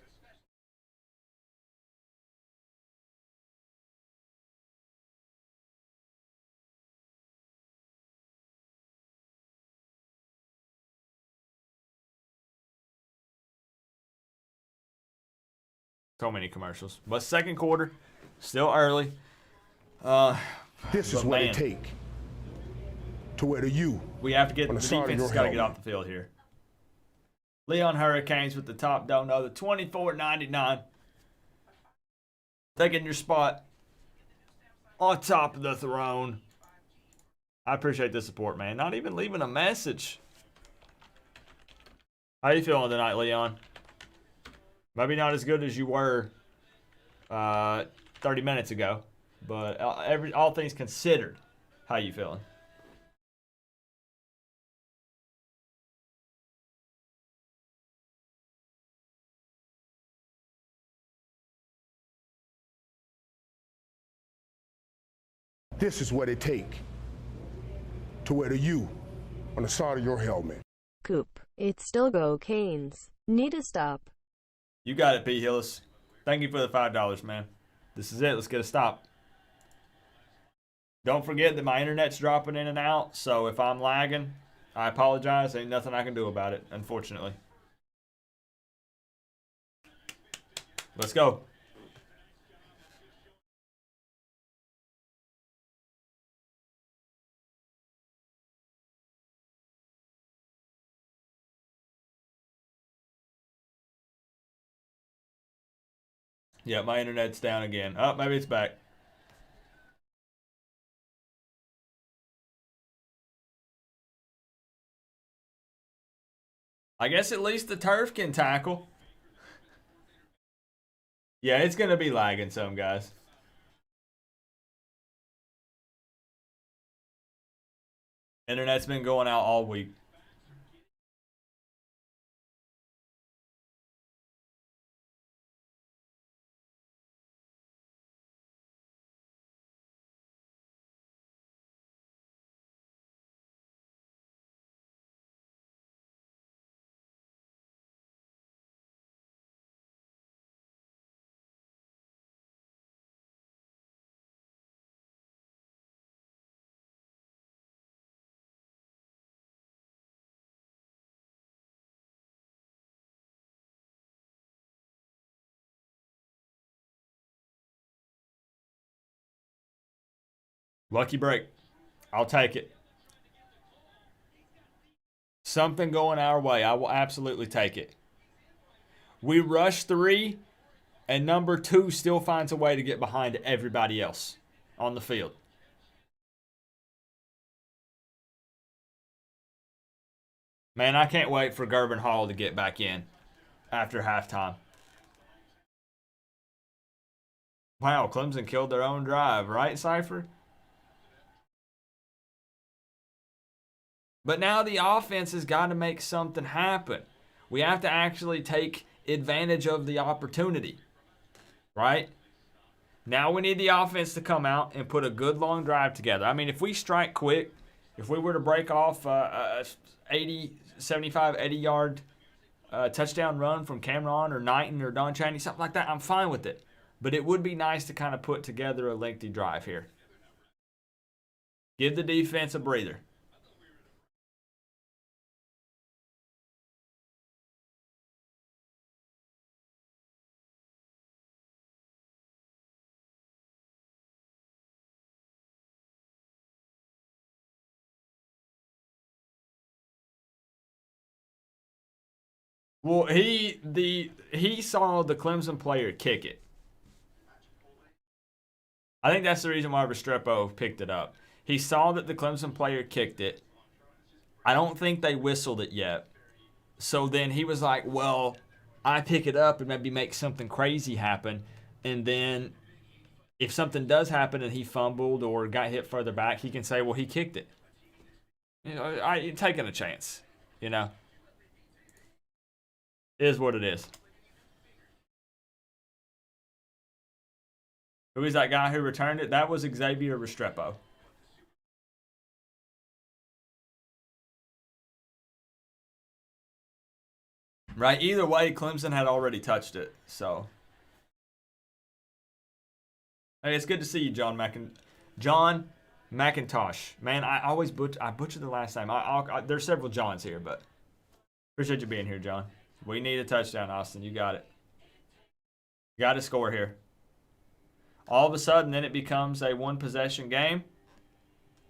So many commercials. But second quarter, still early. This is what it take to wear the U. We have to get the defense has got to get off the field here. Leon Hurricanes with the top dono, the 24.99. Taking your spot on top of the throne. I appreciate the support, man. Not even leaving a message. How you feeling tonight, Leon? Maybe not as good as you were 30 minutes ago, but all things considered, how you feeling? This is what it take to wear the U on the side of your helmet. Coop, it's still go Canes. Need to stop. You got it, P. Hillis. Thank you for the $5, man. This is it. Let's get a stop. Don't forget that my internet's dropping in and out, so if I'm lagging, I apologize. Ain't nothing I can do about it, unfortunately. Let's go. Yeah, my internet's down again. Oh, maybe it's back. I guess at least the turf can tackle. Yeah, it's going to be lagging some, guys. Internet's been going out all week. Lucky break. I'll take it. Something going our way. I will absolutely take it. We rush 3, and number 2 still finds a way to get behind everybody else on the field. Man, I can't wait for Gerben Hall to get back in after halftime. Wow, Clemson killed their own drive, right, Cypher? But now the offense has got to make something happen. We have to actually take advantage of the opportunity, right? Now we need the offense to come out and put a good long drive together. I mean, if we strike quick, if we were to break off a 75, 80-yard touchdown run from Cameron or Knighton or Don Chaney, something like that, I'm fine with it. But it would be nice to kind of put together a lengthy drive here. Give the defense a breather. Well, he saw the Clemson player kick it. I think that's the reason why Restrepo picked it up. He saw that the Clemson player kicked it. I don't think they whistled it yet. So then he was like, well, I pick it up and maybe make something crazy happen. And then if something does happen and he fumbled or got hit further back, he can say, well, he kicked it. You know, taking a chance, you know. It is what it is. Who is that guy who returned it? That was Xavier Restrepo. Right? Either way, Clemson had already touched it. So, hey, it's good to see you, John McIntosh. Man, I always butcher the last name. There's several Johns here, but appreciate you being here, John. We need a touchdown, Austin. You got it. You got to score here. All of a sudden, then it becomes a one-possession game,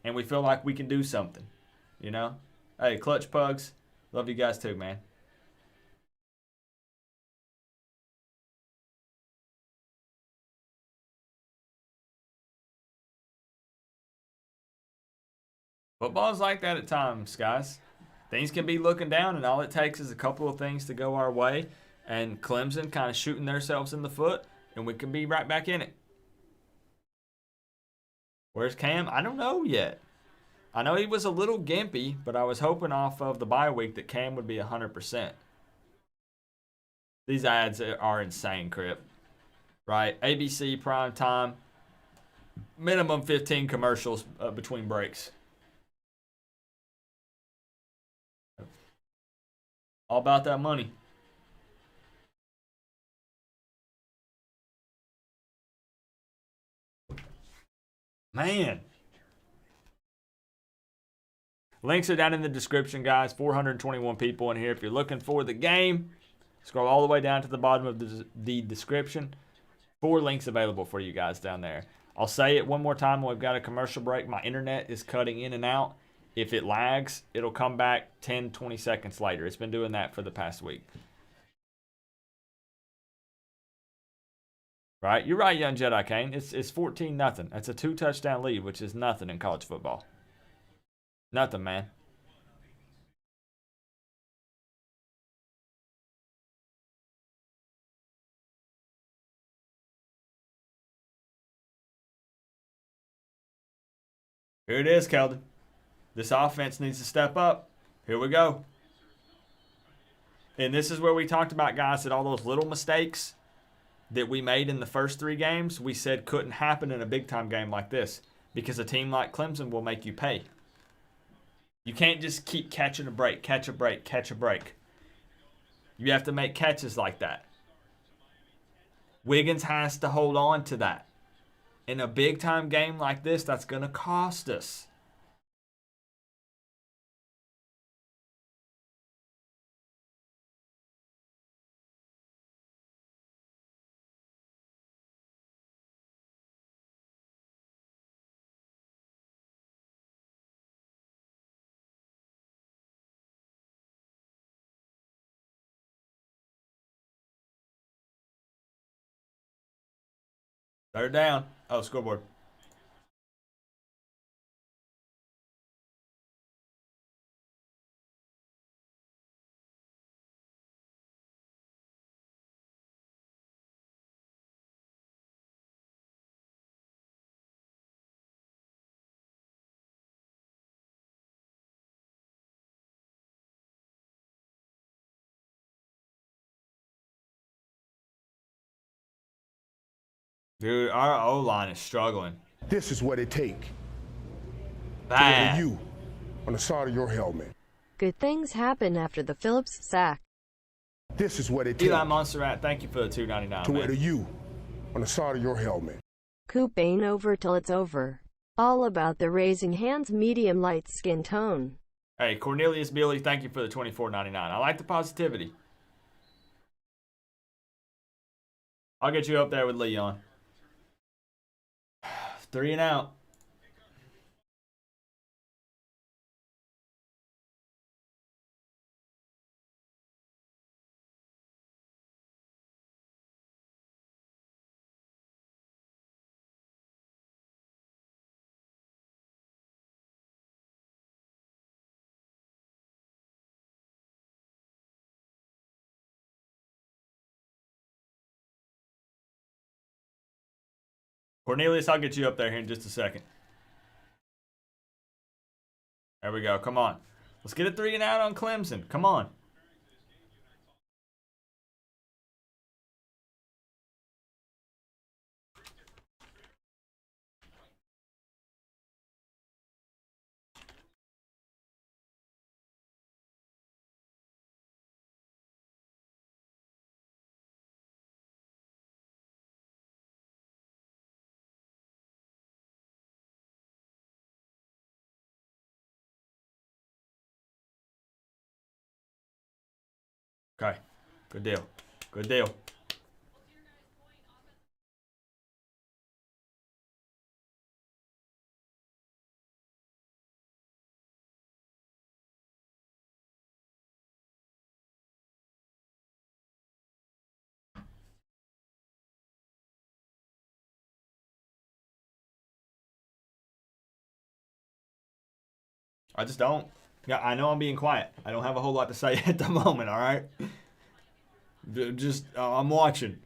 and we feel like we can do something, you know? Hey, Clutch Pugs, love you guys too, man. Football's like that at times, guys. Things can be looking down, and all it takes is a couple of things to go our way, and Clemson kind of shooting themselves in the foot, and we can be right back in it. Where's Cam? I don't know yet. I know he was a little gimpy, but I was hoping off of the bye week that Cam would be 100%. These ads are insane, Crip. Right? ABC, prime time, minimum 15 commercials between breaks. All about that money. Man. Links are down in the description, guys. 421 people in here. If you're looking for the game, scroll all the way down to the bottom of the description. 4 links available for you guys down there. I'll say it one more time when we've got a commercial break. My internet is cutting in and out. If it lags, it'll come back 10, 20 seconds later. It's been doing that for the past week. Right? You're right, young Jedi Kane. It's 14-0. That's a 2-touchdown lead, which is nothing in college football. Nothing, man. Here it is, Keldon. This offense needs to step up. Here we go. And this is where we talked about, guys, that all those little mistakes that we made in the first 3 games, we said couldn't happen in a big-time game like this because a team like Clemson will make you pay. You can't just keep catching a break, catch a break, catch a break. You have to make catches like that. Wiggins has to hold on to that. In a big-time game like this, that's going to cost us. Third down. Oh, scoreboard. Dude, our O-line is struggling. This is what it take to wear Bad. you on the side of your helmet. Good things happen after the Phillips sack. This is what it takes Eli Montserrat, thank you for the $2.99, to wear man. you on the side of your helmet. Coop ain't over till it's over. All about the raising hands medium light skin tone. Hey, Cornelius Billy, thank you for the $24.99. I like the positivity. I'll get you up there with Leon. 3 and out. Cornelius, I'll get you up there here in just a second. There we go. Come on. Let's get a 3 and out on Clemson. Come on. Okay. Good deal. Good deal. I just don't. Yeah, I know I'm being quiet. I don't have a whole lot to say at the moment, all right? Just, I'm watching.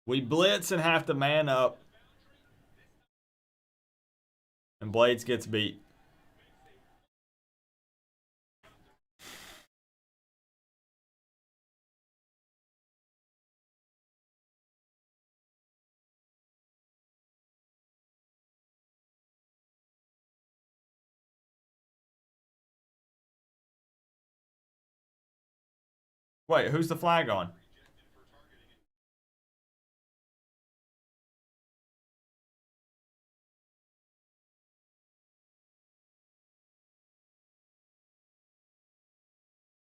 We blitz and have to man up. And Blades gets beat. Wait, who's the flag on?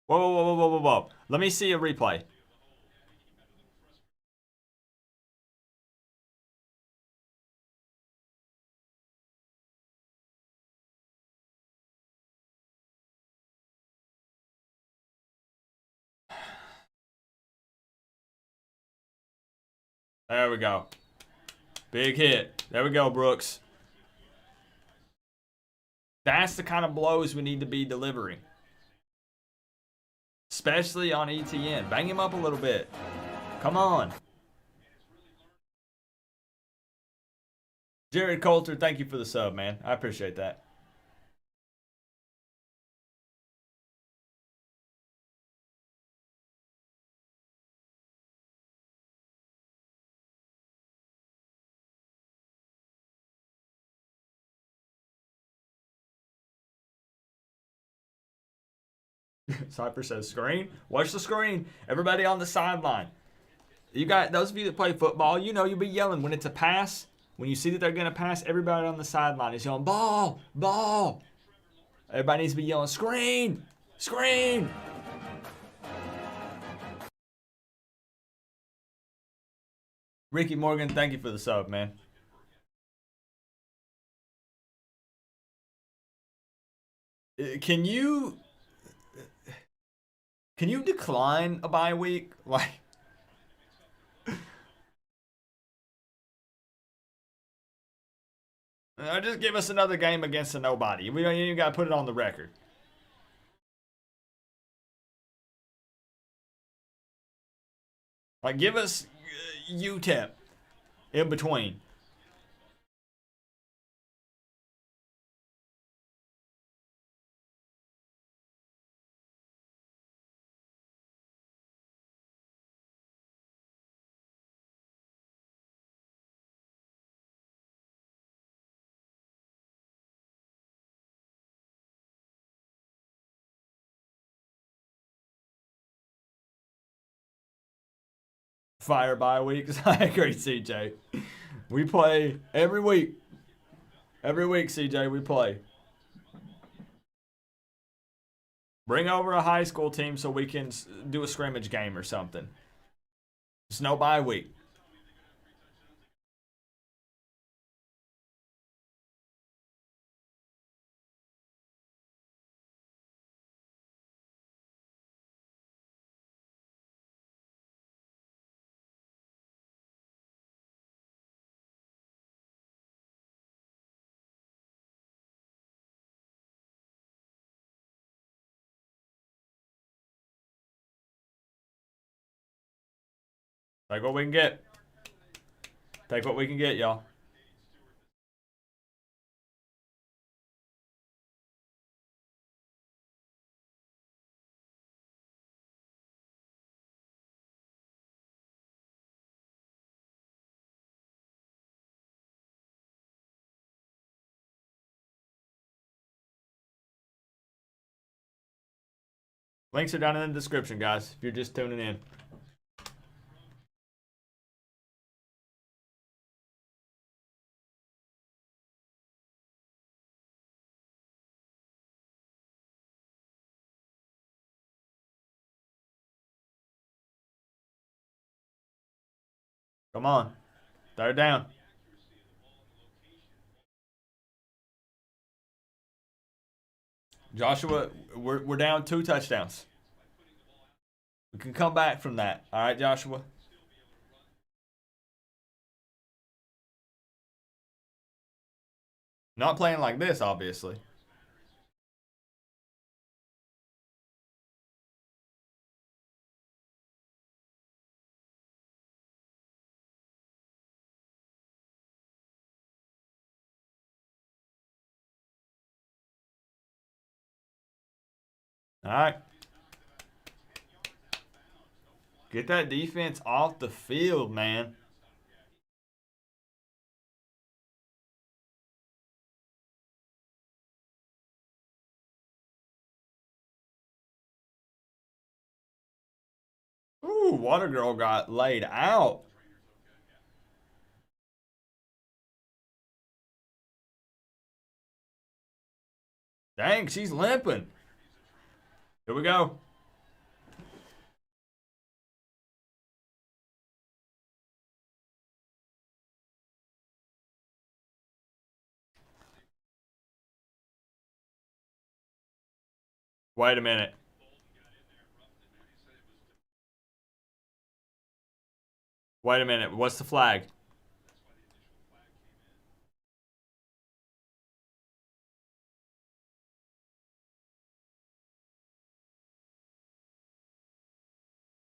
Whoa, whoa, whoa, whoa, whoa, whoa. Let me see a replay. There we go. Big hit. There we go, Brooks. That's the kind of blows we need to be delivering. Especially on ETN. Bang him up a little bit. Come on. Jared Coulter, thank you for the sub, man. I appreciate that. Cypher says screen. Watch the screen. Everybody on the sideline. You got those of you that play football, you know you'll be yelling when it's a pass. When you see that they're gonna pass, everybody on the sideline is yelling, ball, ball. Everybody needs to be yelling, screen, screen. Ricky Morgan, thank you for the sub, man. Can you decline a bye week? Like, just give us another game against a nobody. We don't even got to put it on the record. Like, give us UTEP in between. Fire bye weeks. I agree, CJ. We play every week. Every week, CJ, we play. Bring over a high school team so we can do a scrimmage game or something. It's no bye week. Take what we can get. Take what we can get, y'all. Links are down in the description, guys, if you're just tuning in. Come on. Third down. Joshua, we're down 2 touchdowns. We can come back from that. All right, Joshua? Not playing like this, obviously. All right. Get that defense off the field, man. Ooh, Water Girl got laid out. Dang, she's limping. Here we go. Wait a minute. Wait a minute. What's the flag?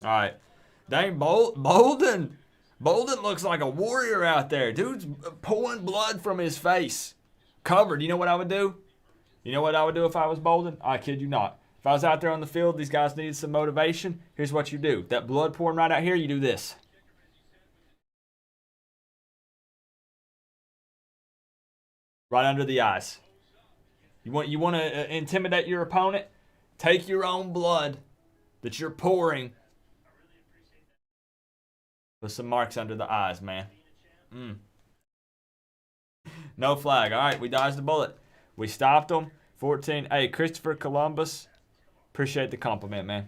All right. Dang, Bolden. Bolden looks like a warrior out there. Dude's pulling blood from his face. Covered. You know what I would do? You know what I would do if I was Bolden? I kid you not. If I was out there on the field, these guys needed some motivation. Here's what you do. That blood pouring right out here, you do this. Right under the eyes. You want to intimidate your opponent? Take your own blood that you're pouring. Put some marks under the eyes, man. No flag. All right, we dodged the bullet. We stopped them. 14. Hey, Christopher Columbus. Appreciate the compliment, man.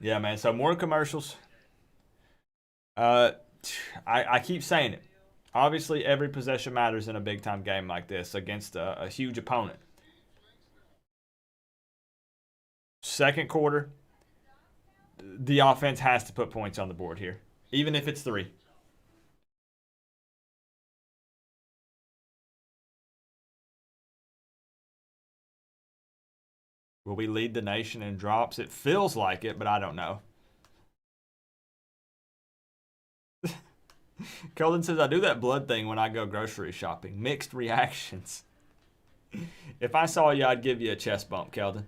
Yeah, man. So more commercials. I keep saying it. Obviously, every possession matters in a big-time game like this against a huge opponent. Second quarter, the offense has to put points on the board here, even if it's 3. Will we lead the nation in drops? It feels like it, but I don't know. Keldon says, I do that blood thing when I go grocery shopping. Mixed reactions. If I saw you, I'd give you a chest bump, Keldon.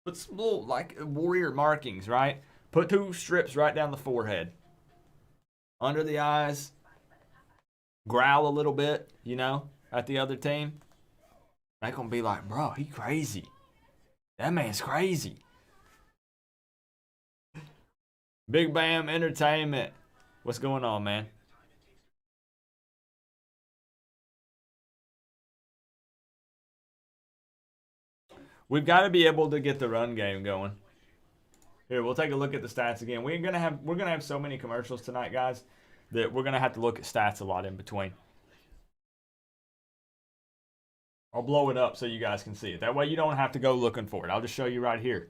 Put some little, like, warrior markings, right? Put 2 strips right down the forehead. Under the eyes. Growl a little bit, you know, at the other team. They're going to be like, bro, he crazy. That man's crazy. Big Bam Entertainment. What's going on, man? We've got to be able to get the run game going. Here, we'll take a look at the stats again. We're gonna have so many commercials tonight, guys, that we're gonna have to look at stats a lot in between. I'll blow it up so you guys can see it. That way you don't have to go looking for it. I'll just show you right here.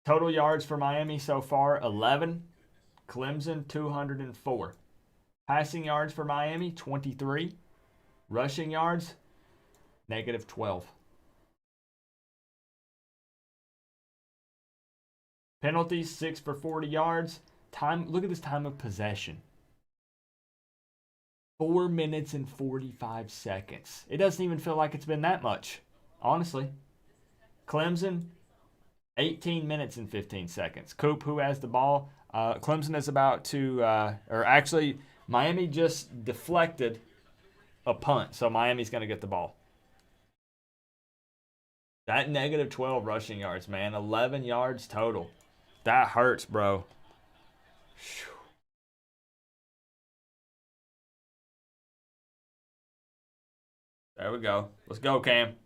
Total yards for Miami so far, 11. Clemson, 204. Passing yards for Miami, 23. Rushing yards, -12. Penalties, 6 for 40 yards. Time. Look at this time of possession. 4 minutes and 45 seconds. It doesn't even feel like it's been that much, honestly. Clemson, 18 minutes and 15 seconds. Coop, who has the ball? Clemson is about to, or actually, Miami just deflected a punt, so Miami's going to get the ball. That -12 rushing yards, man. 11 yards total. That hurts, bro. Whew. There we go. Let's go, Cam.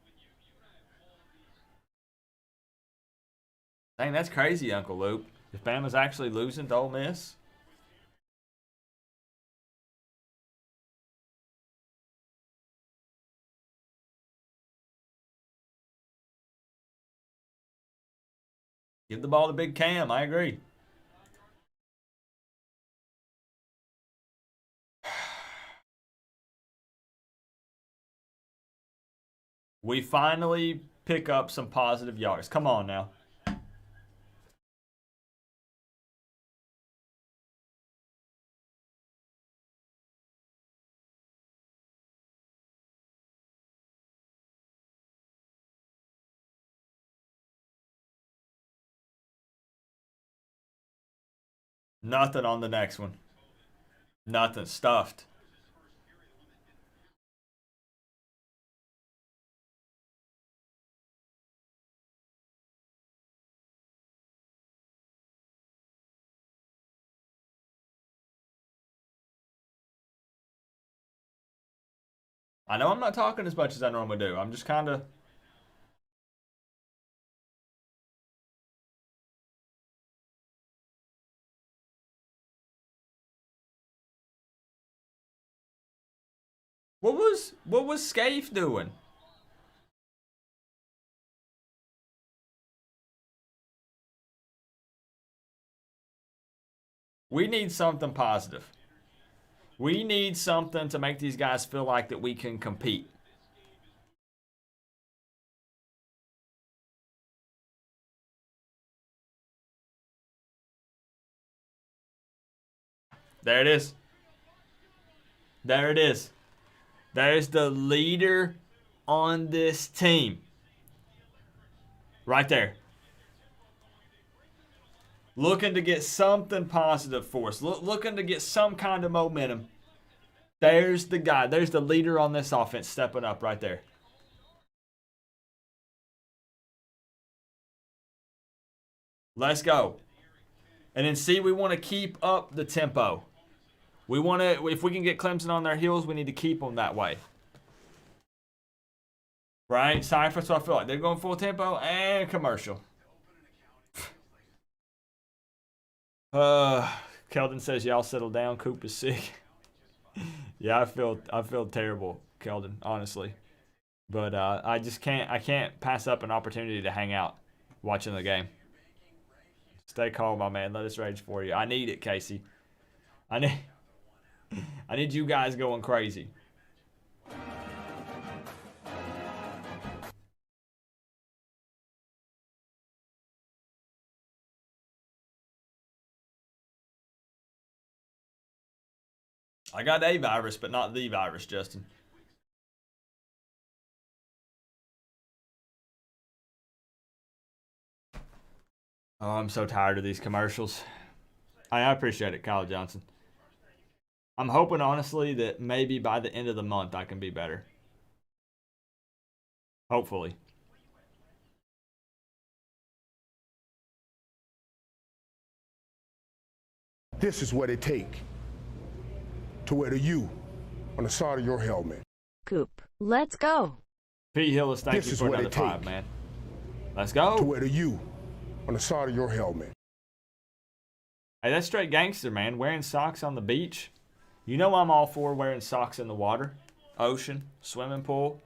Dang, that's crazy, Uncle Luke. If Bama's actually losing to Ole Miss. Give the ball to Big Cam. I agree. We finally pick up some positive yards. Come on now. Nothing on the next one. Nothing. Stuffed. I know I'm not talking as much as I normally do. I'm just kind of... What was Scaife doing? We need something positive. We need something to make these guys feel like that we can compete. There it is. There it is. There's the leader on this team. Right there. Looking to get something positive for us. Looking to get some kind of momentum. There's the guy. There's the leader on this offense stepping up right there. Let's go. And then see, we want to keep up the tempo. We want to, if we can get Clemson on their heels, we need to keep them that way. Right? Cypher, so I feel like they're going full tempo and commercial. Keldon says y'all settle down. Coop is sick. Yeah, I feel terrible, Keldon, honestly. But I can't pass up an opportunity to hang out watching the game. Stay calm, my man. Let us rage for you. I need it, Casey. I need you guys going crazy. I got a virus, but not the virus, Justin. Oh, I'm so tired of these commercials. I appreciate it, Kyle Johnson. I'm hoping, honestly, that maybe by the end of the month I can be better. Hopefully. This is what it takes to wear the U on the side of your helmet. Coop, let's go. P. Hillis, thank you for another 5, man. Let's go. To wear the U on the side of your helmet. Hey, that's straight gangster, man. Wearing socks on the beach. You know I'm all for wearing socks in the water. Ocean, swimming pool,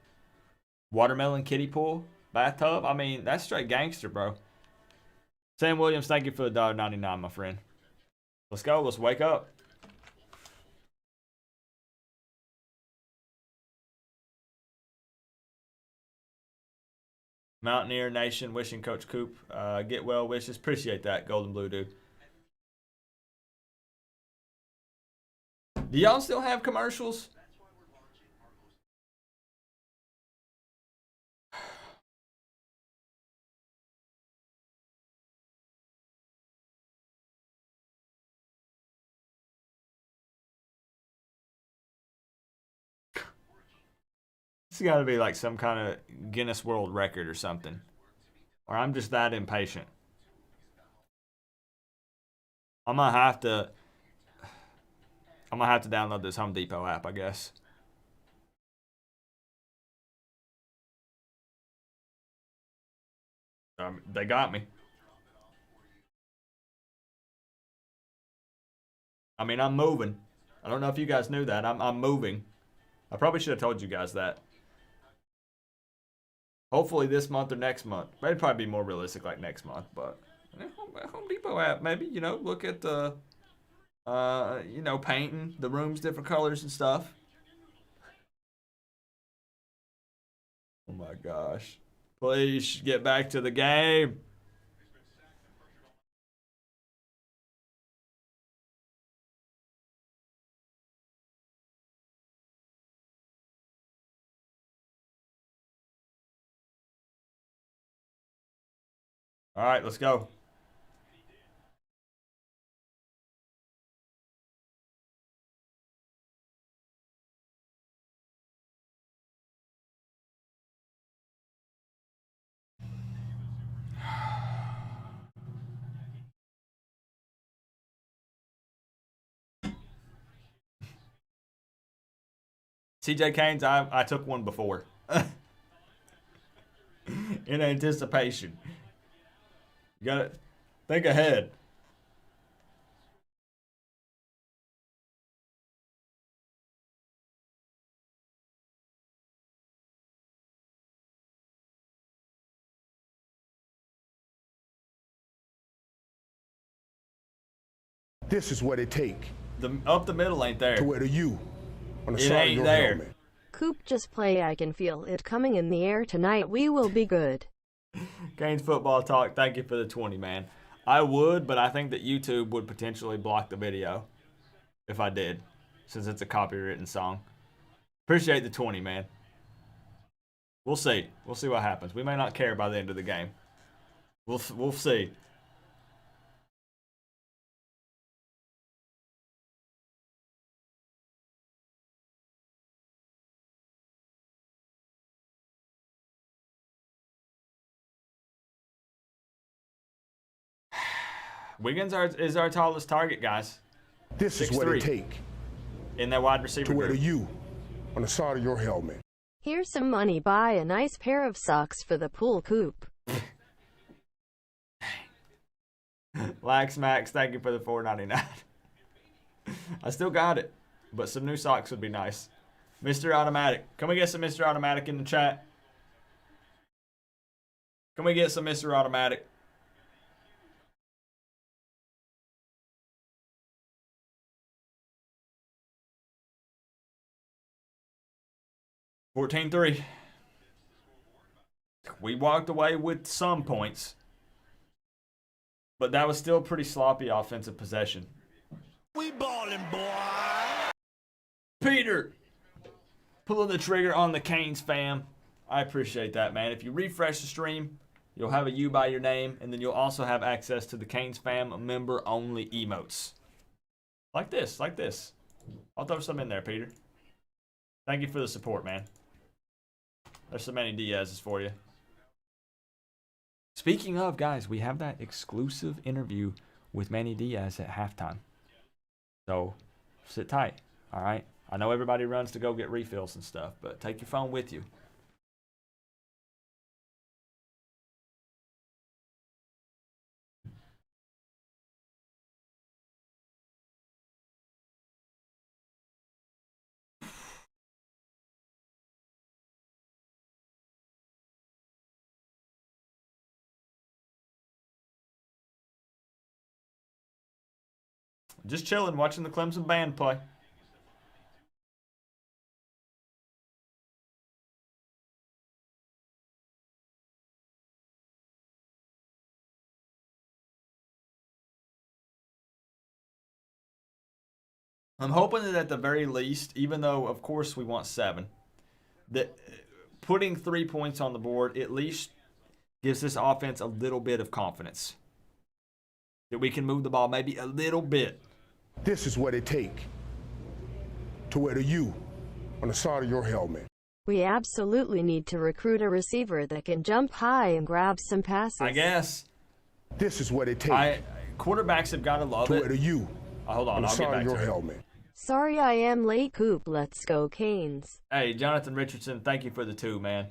watermelon kiddie pool, bathtub. I mean, that's straight gangster, bro. Sam Williams, thank you for the $1.99, my friend. Let's go. Let's wake up. Mountaineer Nation wishing Coach Coop get well wishes. Appreciate that, Golden Blue dude. Do y'all still have commercials? It's got to be like some kind of Guinness World Record or something. Or I'm just that impatient. I'm gonna have to download this Home Depot app, I guess. They got me. I mean, I'm moving. I don't know if you guys knew that. I'm moving. I probably should have told you guys that. Hopefully this month or next month. It'd probably be more realistic like next month, but Home Depot app, maybe, you know, look at the, you know, painting the rooms different colors and stuff. Oh my gosh. Please get back to the game. All right, let's go. CJ Canes, I took one before. In anticipation. You gotta think ahead. This is what it take The up the middle ain't there. to wear the U on the It side of ain't your there. helmet. Coop, just play. I can feel it coming in the air tonight. We will be good. Canes Football Talk, thank you for the 20, man. I would, but I think that YouTube would potentially block the video if I did, since it's a copywritten song. Appreciate the 20, man. We'll see. We'll see what happens. We may not care by the end of the game. We'll see. Wiggins is our tallest target, guys. This is what 6'3". it take In that wide receiver to wear the group. U on the side of your helmet. Here's some money. Buy a nice pair of socks for the pool, Coop. Lax Max, thank you for the $4.99. I still got it, but some new socks would be nice. Mr. Automatic. Can we get some Mr. Automatic in the chat? Can we get some Mr. Automatic? $14-3. We walked away with some points, but that was still pretty sloppy offensive possession. We ballin', boy. Peter, pulling the trigger on the Canes fam. I appreciate that, man. If you refresh the stream, you'll have a U by your name, and then you'll also have access to the Canes fam member-only emotes. Like this, like this. I'll throw some in there, Peter. Thank you for the support, man. There's some Manny Diaz's for you. Speaking of, guys, we have that exclusive interview with Manny Diaz at halftime. So, sit tight, all right? I know everybody runs to go get refills and stuff, but take your phone with you. Just chilling, watching the Clemson band play. I'm hoping that at the very least, even though, of course, we want 7, that putting 3 points on the board at least gives this offense a little bit of confidence. That we can move the ball maybe a little bit. This is what it take to wear the U on the side of your helmet. We absolutely need to recruit a receiver that can jump high and grab some passes. I guess. This is what it take Quarterbacks have got to love to it. wear the U Hold on, on the I'll get side back of your to it. helmet. Sorry I am late, Coop. Let's go, Canes. Hey, Jonathan Richardson, thank you for the 2, man.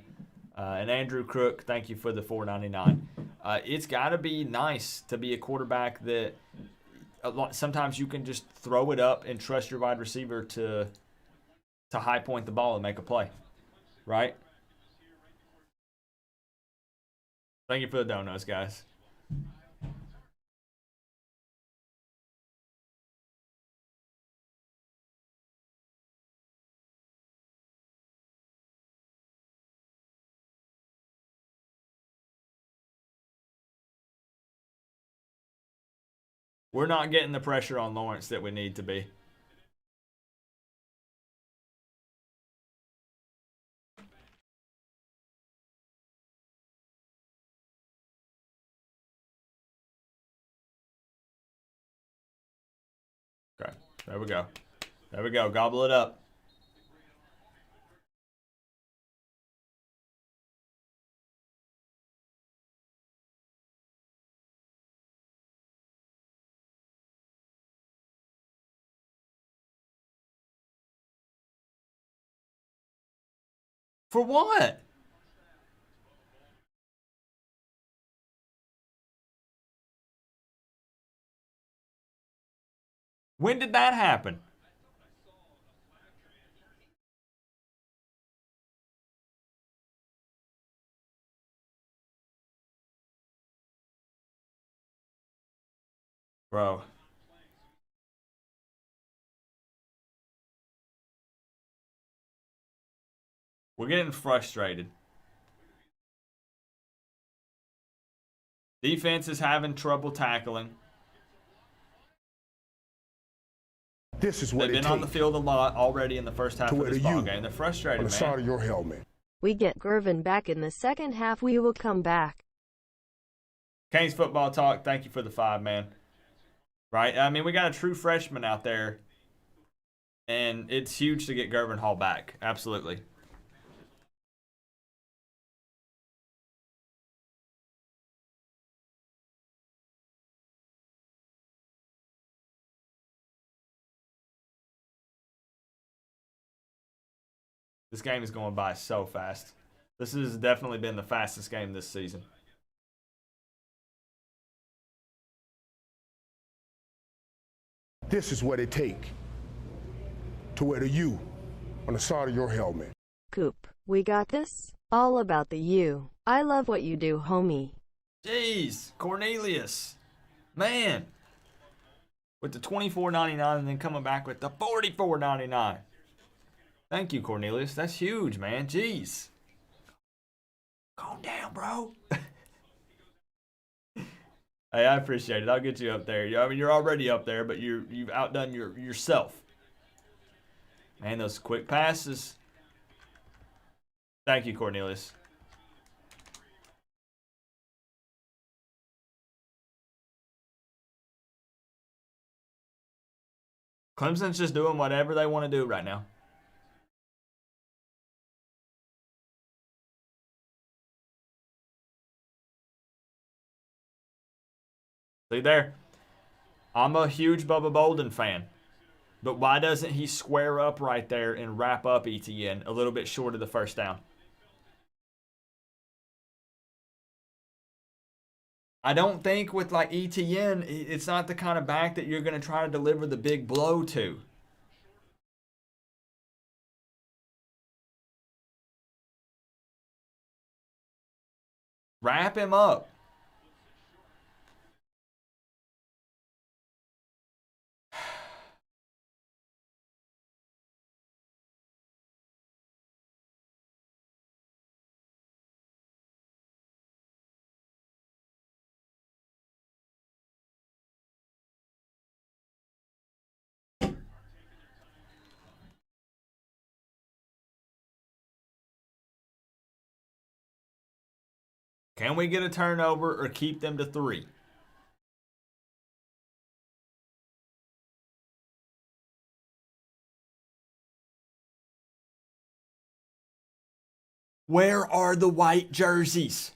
And Andrew Crook, thank you for the $4.99. It's got to be nice to be a quarterback that sometimes you can just throw it up and trust your wide receiver to high point the ball and make a play, right? Thank you for the donuts, guys. We're not getting the pressure on Lawrence that we need to be. Okay, there we go. There we go. Gobble it up. For what? When did that happen? Bro. We're getting frustrated. Defense is having trouble tackling. This is what They've it been on the takes field a lot already in the first half to of wear this the ball U game. They're on frustrated, the side man. of your helmet. We get Gervin back in the second half. We will come back. Canes football talk. Thank you for the 5, man. Right? I mean, we got a true freshman out there, and it's huge to get Gervin Hall back. Absolutely. This game is going by so fast. This has definitely been the fastest game this season. This is what it takes to wear the U on the side of your helmet. Coop, we got this. All about the U. I love what you do, homie. Jeez, Cornelius. Man. With the $24.99 and then coming back with the $44.99. Thank you, Cornelius. That's huge, man. Jeez. Calm down, bro. Hey, I appreciate it. I'll get you up there. I mean, you're already up there, but you've outdone yourself. Man, those quick passes. Thank you, Cornelius. Clemson's just doing whatever they want to do right now. See there? I'm a huge Bubba Bolden fan. But why doesn't he square up right there and wrap up ETN a little bit short of the first down? I don't think with like ETN, it's not the kind of back that you're going to try to deliver the big blow to. Wrap him up. Can we get a turnover or keep them to 3? Where are the white jerseys?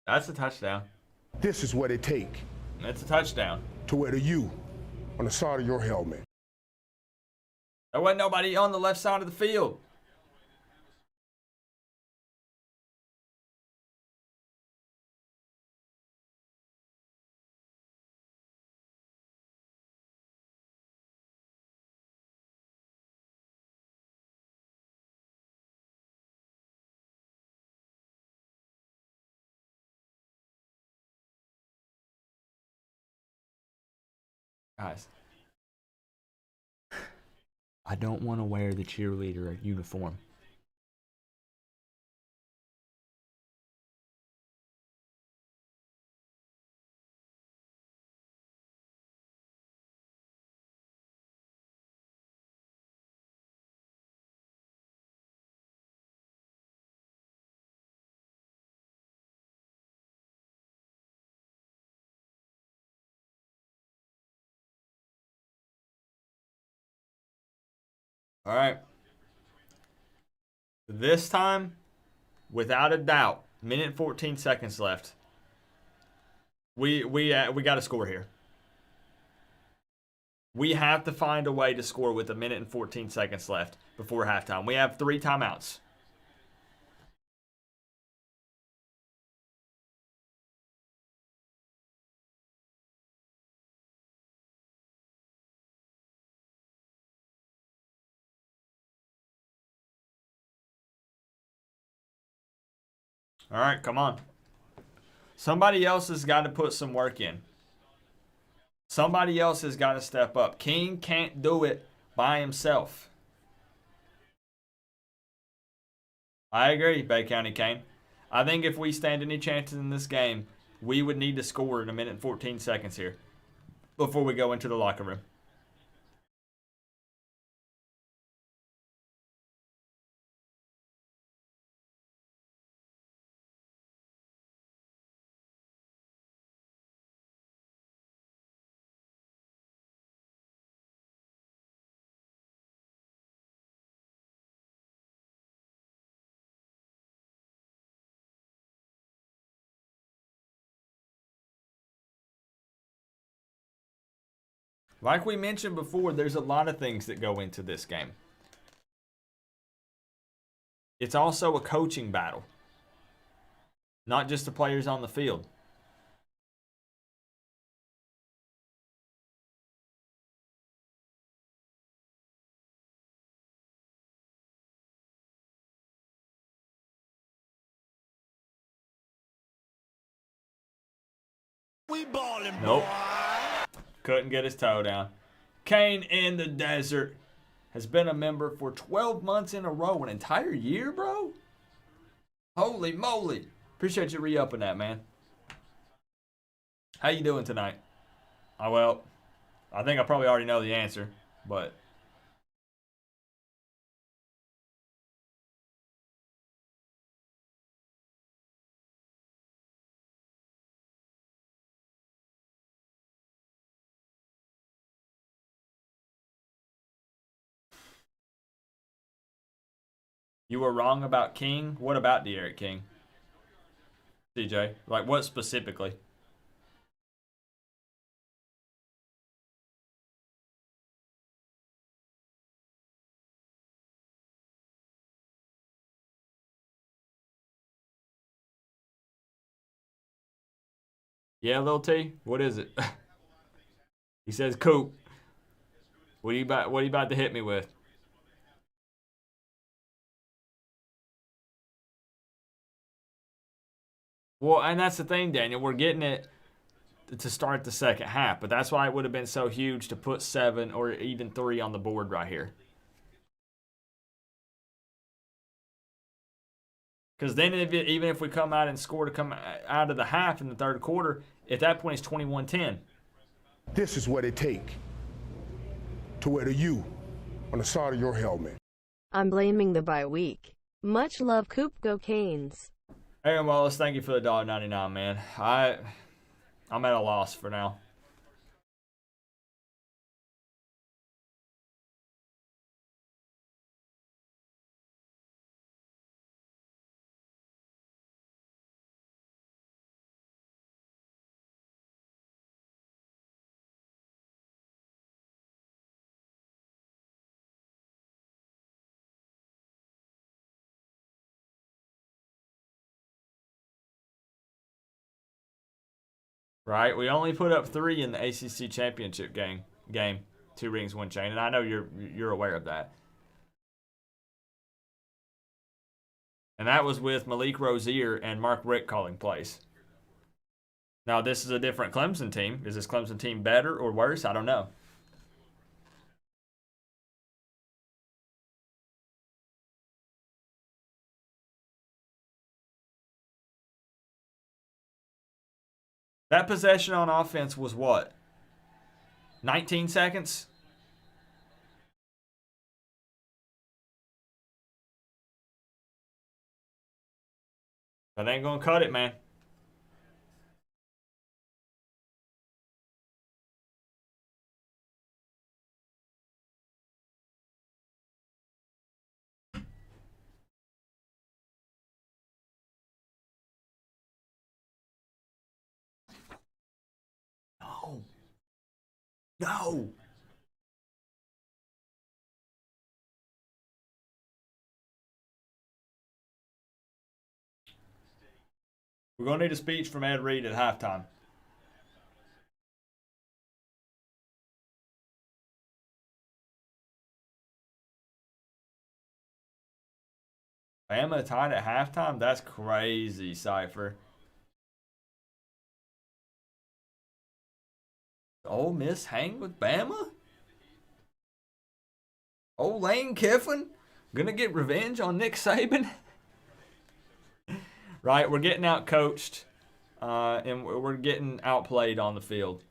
That's a touchdown. This is what it takes That's a touchdown. to wear the U on the side of your helmet. There wasn't nobody on the left side of the field. Guys, I don't want to wear the cheerleader uniform. All right. This time, without a doubt, minute and 14 seconds left. We got to score here. We have to find a way to score with a minute and 14 seconds left before halftime. We have 3 timeouts. All right, come on. Somebody else has got to put some work in. Somebody else has got to step up. King can't do it by himself. I agree, Bay County Kane. I think if we stand any chances in this game, we would need to score in a minute and 14 seconds here before we go into the locker room. Like we mentioned before, there's a lot of things that go into this game. It's also a coaching battle, not just the players on the field. We ballin', Nope. boy. Couldn't get his toe down. Kane in the desert has been a member for 12 months in a row. An entire year, bro? Holy moly. Appreciate you re-upping that, man. How you doing tonight? Well, I think I probably already know the answer, but... You were wrong about King? What about De'Aaron King? CJ, like what specifically? Yeah, Lil T, what is it? He says Coop. What are you about to hit me with? Well, and that's the thing, Daniel. We're getting it to start the second half, but that's why it would have been so huge to put 7 or even 3 on the board right here. Because then even if we come out and score to come out of the half in the third quarter, at that point it's 21-10. This is what it take to wear the U on the side of your helmet. I'm blaming the bye week. Much love, Coop. Go Canes. Aaron Wallace, thank you for the $1.99, man. I'm at a loss for now. Right? We only put up 3 in the ACC championship game. 2 rings, 1 chain, and I know you're aware of that. And that was with Malik Rozier and Mark Richt calling plays. Now, this is a different Clemson team. Is this Clemson team better or worse? I don't know. That possession on offense was what? 19 seconds? That ain't going to cut it, man. No. We're going to need a speech from Ed Reed at halftime. Bama tied at halftime? That's crazy, Cypher. Ole Miss hang with Bama? Old Lane Kiffin gonna get revenge on Nick Saban? Right, we're getting out coached, and we're getting outplayed on the field.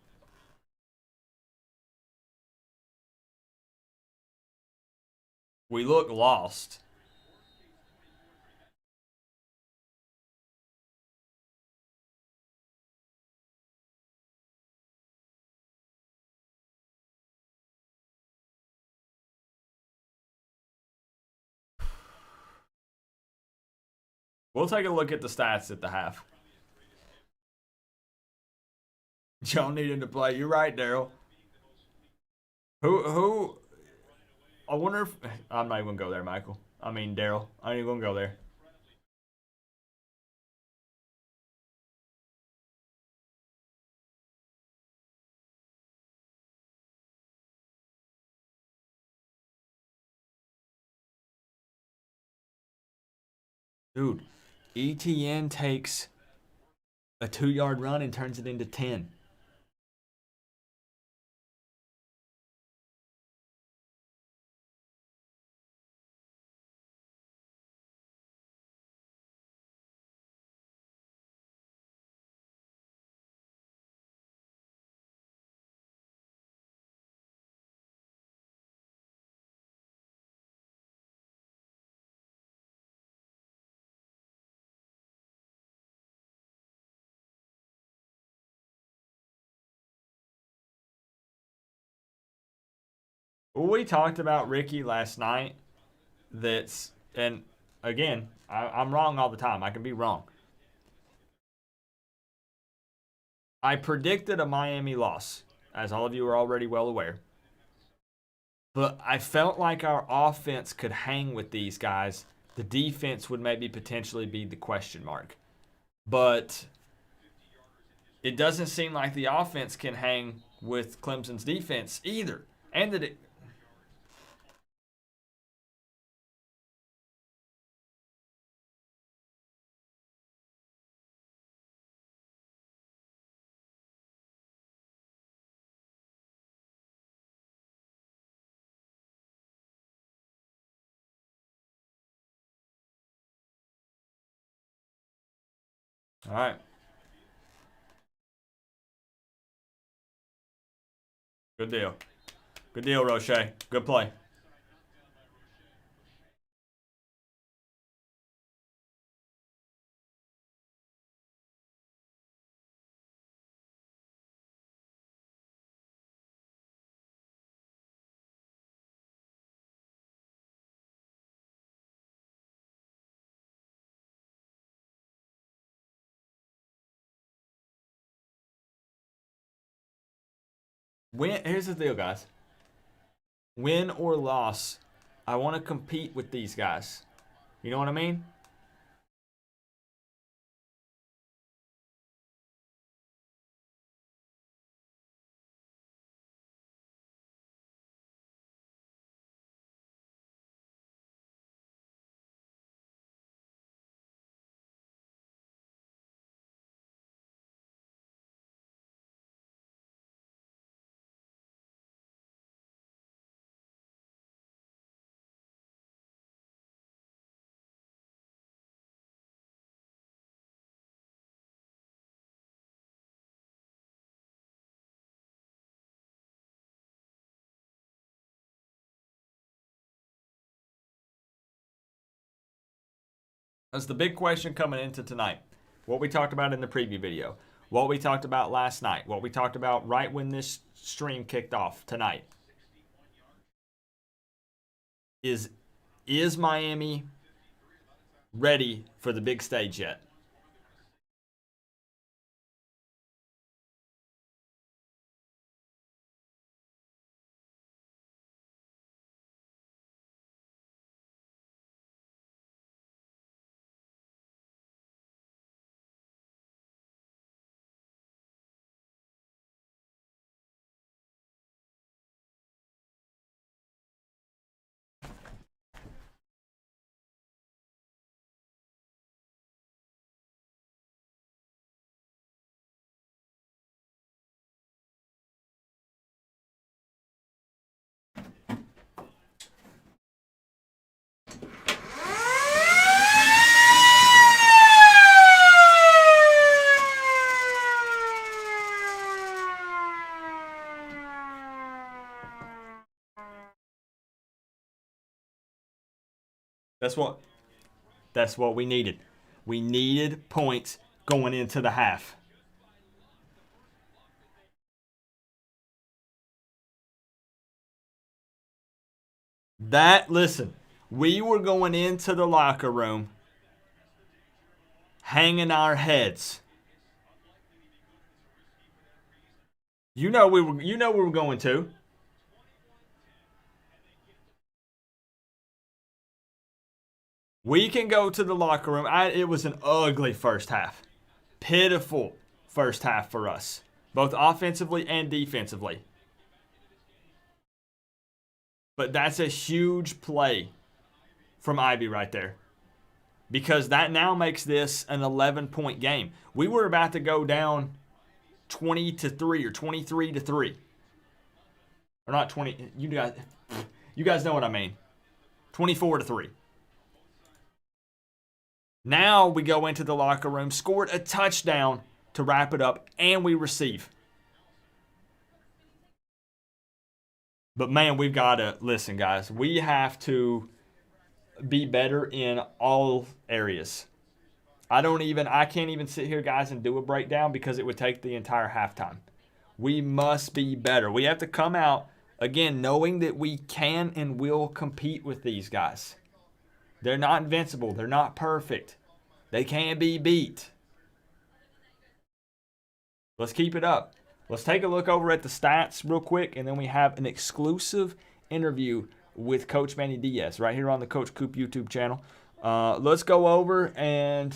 We look lost. We'll take a look at the stats at the half. Joe needing to play. You're right, Daryl. Who? I wonder if I'm not even gonna go there, Michael. I mean, Daryl. I ain't even gonna go there. Dude, ETN takes a 2-yard run and turns it into 10. Well, we talked about Ricky last night. And again, I'm wrong all the time. I can be wrong. I predicted a Miami loss, as all of you are already well aware. But I felt like our offense could hang with these guys. The defense would maybe potentially be the question mark. But it doesn't seem like the offense can hang with Clemson's defense either. And that it. All right. Good deal. Good deal, Roche. Good play. Here's the deal, guys. Win or loss, I want to compete with these guys. You know what I mean? That's the big question coming into tonight. What we talked about in the preview video. What we talked about last night. What we talked about right when this stream kicked off tonight. Is Miami ready for the big stage yet? That's what we needed. We needed points going into the half. Listen, we were going into the locker room hanging our heads. You know we were going to. We can go to the locker room. It was an ugly first half. Pitiful first half for us, both offensively and defensively. But that's a huge play from Ivy right there, because that now makes this an 11-point game. We were about to go down 20-3 or 23-3. Or not 20. You guys know what I mean. 24-3. Now we go into the locker room, scored a touchdown to wrap it up, and we receive. But man, we've got to listen, guys. We have to be better in all areas. I can't even sit here, guys, and do a breakdown because it would take the entire halftime. We must be better. We have to come out, again, knowing that we can and will compete with these guys. They're not invincible. They're not perfect. They can be beat. Let's keep it up. Let's take a look over at the stats real quick, and then we have an exclusive interview with Coach Manny Diaz right here on the Coach Coop YouTube channel. Let's go over and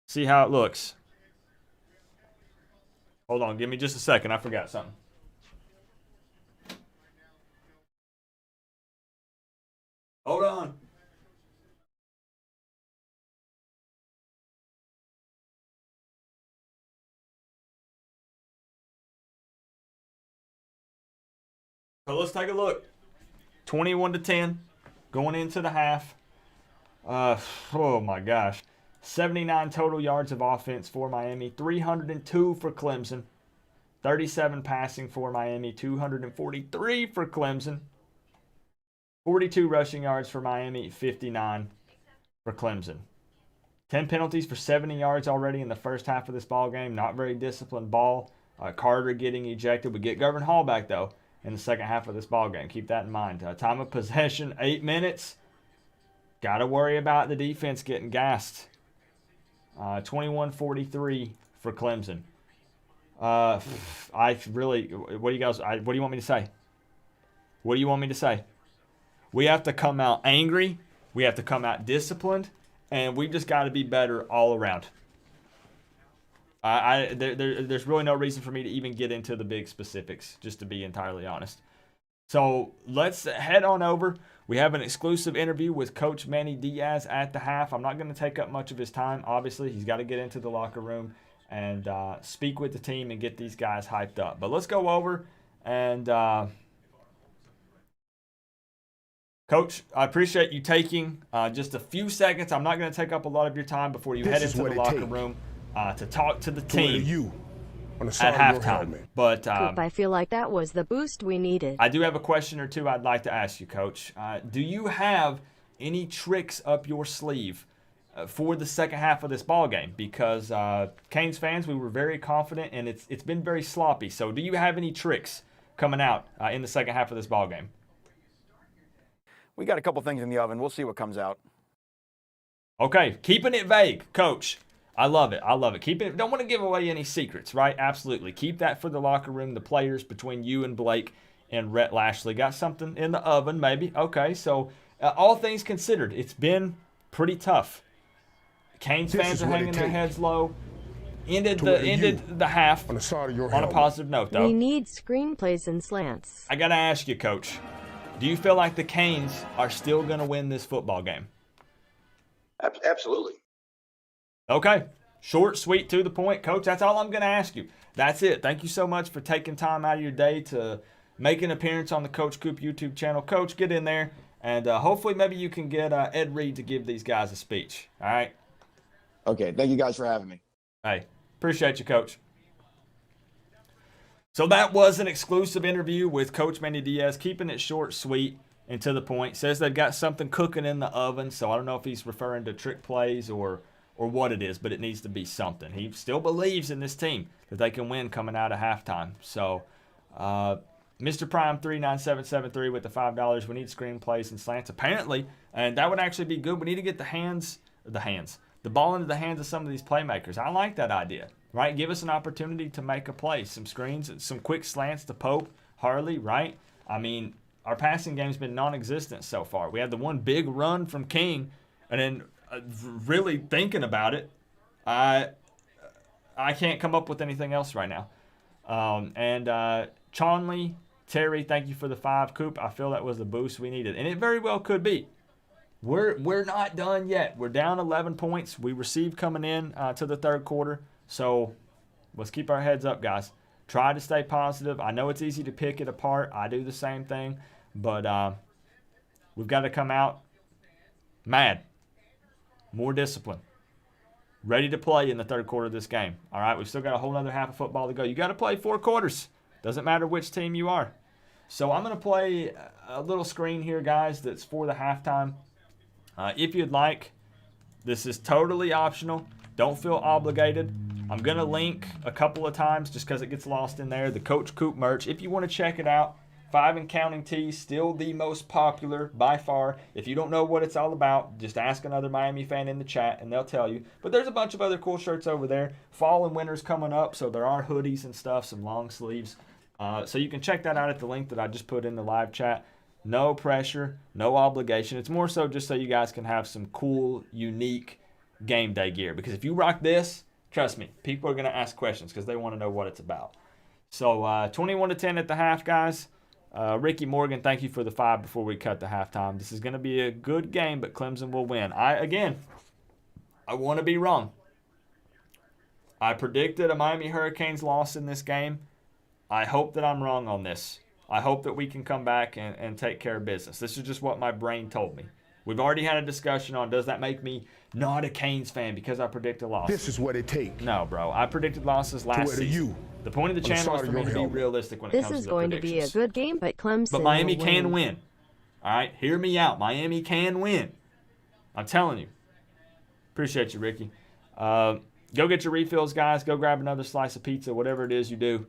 see how it looks. Hold on, give me just a second. I forgot something. Hold on. So let's take a look. 21-10 going into the half. Oh my gosh. 79 total yards of offense for Miami, 302 for Clemson, 37 passing for Miami, 243 for Clemson, 42 rushing yards for Miami, 59 for Clemson. 10 penalties for 70 yards already in the first half of this ball game. Not very disciplined ball. Carter getting ejected. We get Gervin Hall back though in the second half of this ball game. Keep that in mind. Time of possession, 8 minutes. Got to worry about the defense getting gassed. 21-43 for Clemson. What do you want me to say? What do you want me to say? We have to come out angry. We have to come out disciplined. And we've just got to be better all around. There's really no reason for me to even get into the big specifics, just to be entirely honest. So let's head on over. We have an exclusive interview with Coach Manny Diaz at the half. I'm not going to take up much of his time. Obviously, he's got to get into the locker room and speak with the team and get these guys hyped up. But let's go over and Coach, I appreciate you taking just a few seconds. I'm not going to take up a lot of your time before you head into the locker room to talk to the team at halftime. But Coop, I feel like that was the boost we needed. I do have a question or two I'd like to ask you, Coach. Do you have any tricks up your sleeve for the second half of this ball game? Because Canes fans, we were very confident, and it's been very sloppy. So do you have any tricks coming out in the second half of this ball game? We got a couple things in the oven. We'll see what comes out. Okay, keeping it vague, Coach. I love it. I love it. Don't want to give away any secrets, right? Absolutely. Keep that for the locker room, the players, between you and Blake and Rhett Lashley. Got something in the oven, maybe. Okay, so all things considered, it's been pretty tough. Canes fans are hanging their heads low. Ended the half on a positive note, though. We need screenplays and slants. I got to ask you, Coach. Do you feel like the Canes are still going to win this football game? Absolutely. Okay. Short, sweet, to the point. Coach, that's all I'm going to ask you. That's it. Thank you so much for taking time out of your day to make an appearance on the Coach Coop YouTube channel. Coach, get in there, and hopefully maybe you can get Ed Reed to give these guys a speech. All right? Okay. Thank you guys for having me. Hey, appreciate you, Coach. So that was an exclusive interview with Coach Manny Diaz, keeping it short, sweet, and to the point. Says they've got something cooking in the oven, so I don't know if he's referring to trick plays or what it is, but it needs to be something. He still believes in this team that they can win coming out of halftime. So Mr. Prime 39773 with the $5. We need screenplays and slants apparently, and that would actually be good. We need to get the ball into the hands of some of these playmakers. I like that idea, right? Give us an opportunity to make a play, some screens, some quick slants to Pope, Harley, right? I mean, our passing game's been non-existent so far. We had the one big run from King, and then really thinking about it, I can't come up with anything else right now. Chonley, Terry, thank you for the 5. Coop, I feel that was the boost we needed, and it very well could be. We're not done yet. We're down 11 points. We received coming in to the third quarter, so let's keep our heads up, guys. Try to stay positive. I know it's easy to pick it apart. I do the same thing, but we've got to come out mad, more discipline, ready to play in the third quarter of this game. All right, we've still got a whole other half of football to go. You got to play 4 quarters. Doesn't matter which team you are. So I'm going to play a little screen here, guys, that's for the halftime. If you'd like, this is totally optional. Don't feel obligated. I'm going to link a couple of times just because it gets lost in there. The Coach Coop merch. If you want to check it out, 5 and counting tees, still the most popular by far. If you don't know what it's all about, just ask another Miami fan in the chat and they'll tell you. But there's a bunch of other cool shirts over there. Fall and winter's coming up, so there are hoodies and stuff, some long sleeves. So you can check that out at the link that I just put in the live chat. No pressure, no obligation. It's more so just so you guys can have some cool, unique game day gear. Because if you rock this, trust me, people are going to ask questions because they want to know what it's about. So 21-10 at the half, guys. Ricky Morgan, thank you for the 5 before we cut the halftime. This is going to be a good game, but Clemson will win. I want to be wrong. I predicted a Miami Hurricanes loss in this game. I hope that I'm wrong on this. I hope that we can come back and take care of business. This is just what my brain told me. We've already had a discussion on, does that make me not a Canes fan because I predict a loss? This is what it takes. No, bro. I predicted losses last season. The point of the channel is for me to be realistic when it comes to This is the going to be a good game, but Clemson But Miami will can win. win. All right? Hear me out. Miami can win. I'm telling you. Appreciate you, Ricky. Go get your refills, guys. Go grab another slice of pizza, whatever it is you do.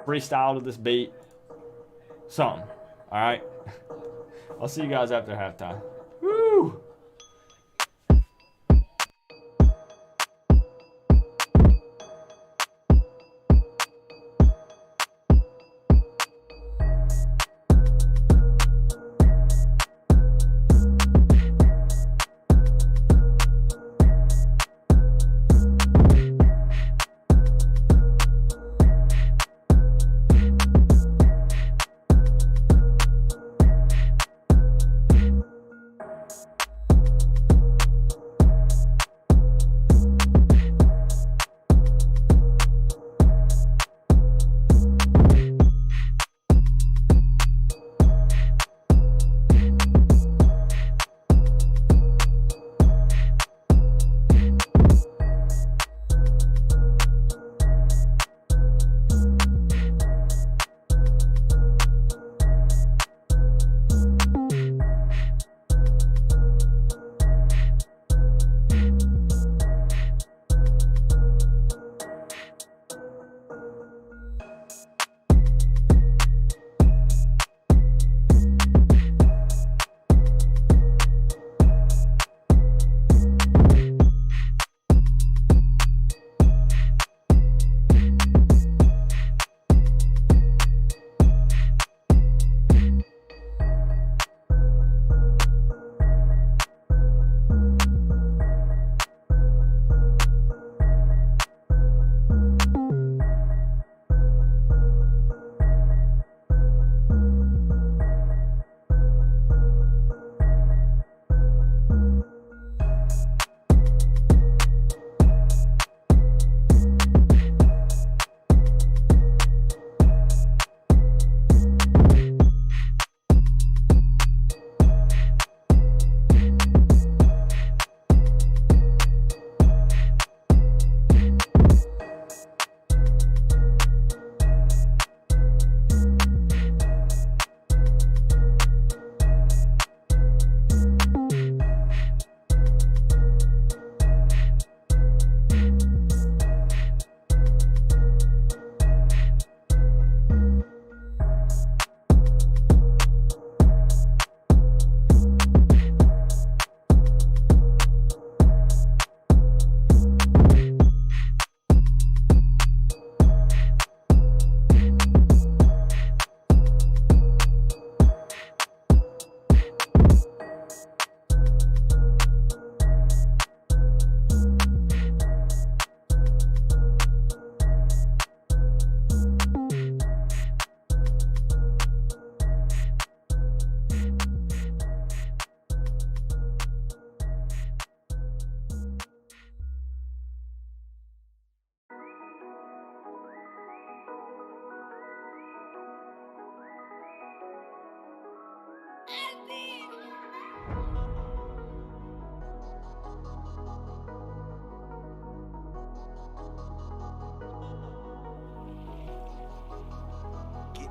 Freestyle to this beat. Something. All right? I'll see you guys after halftime. Woo!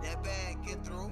Get that bag, get through.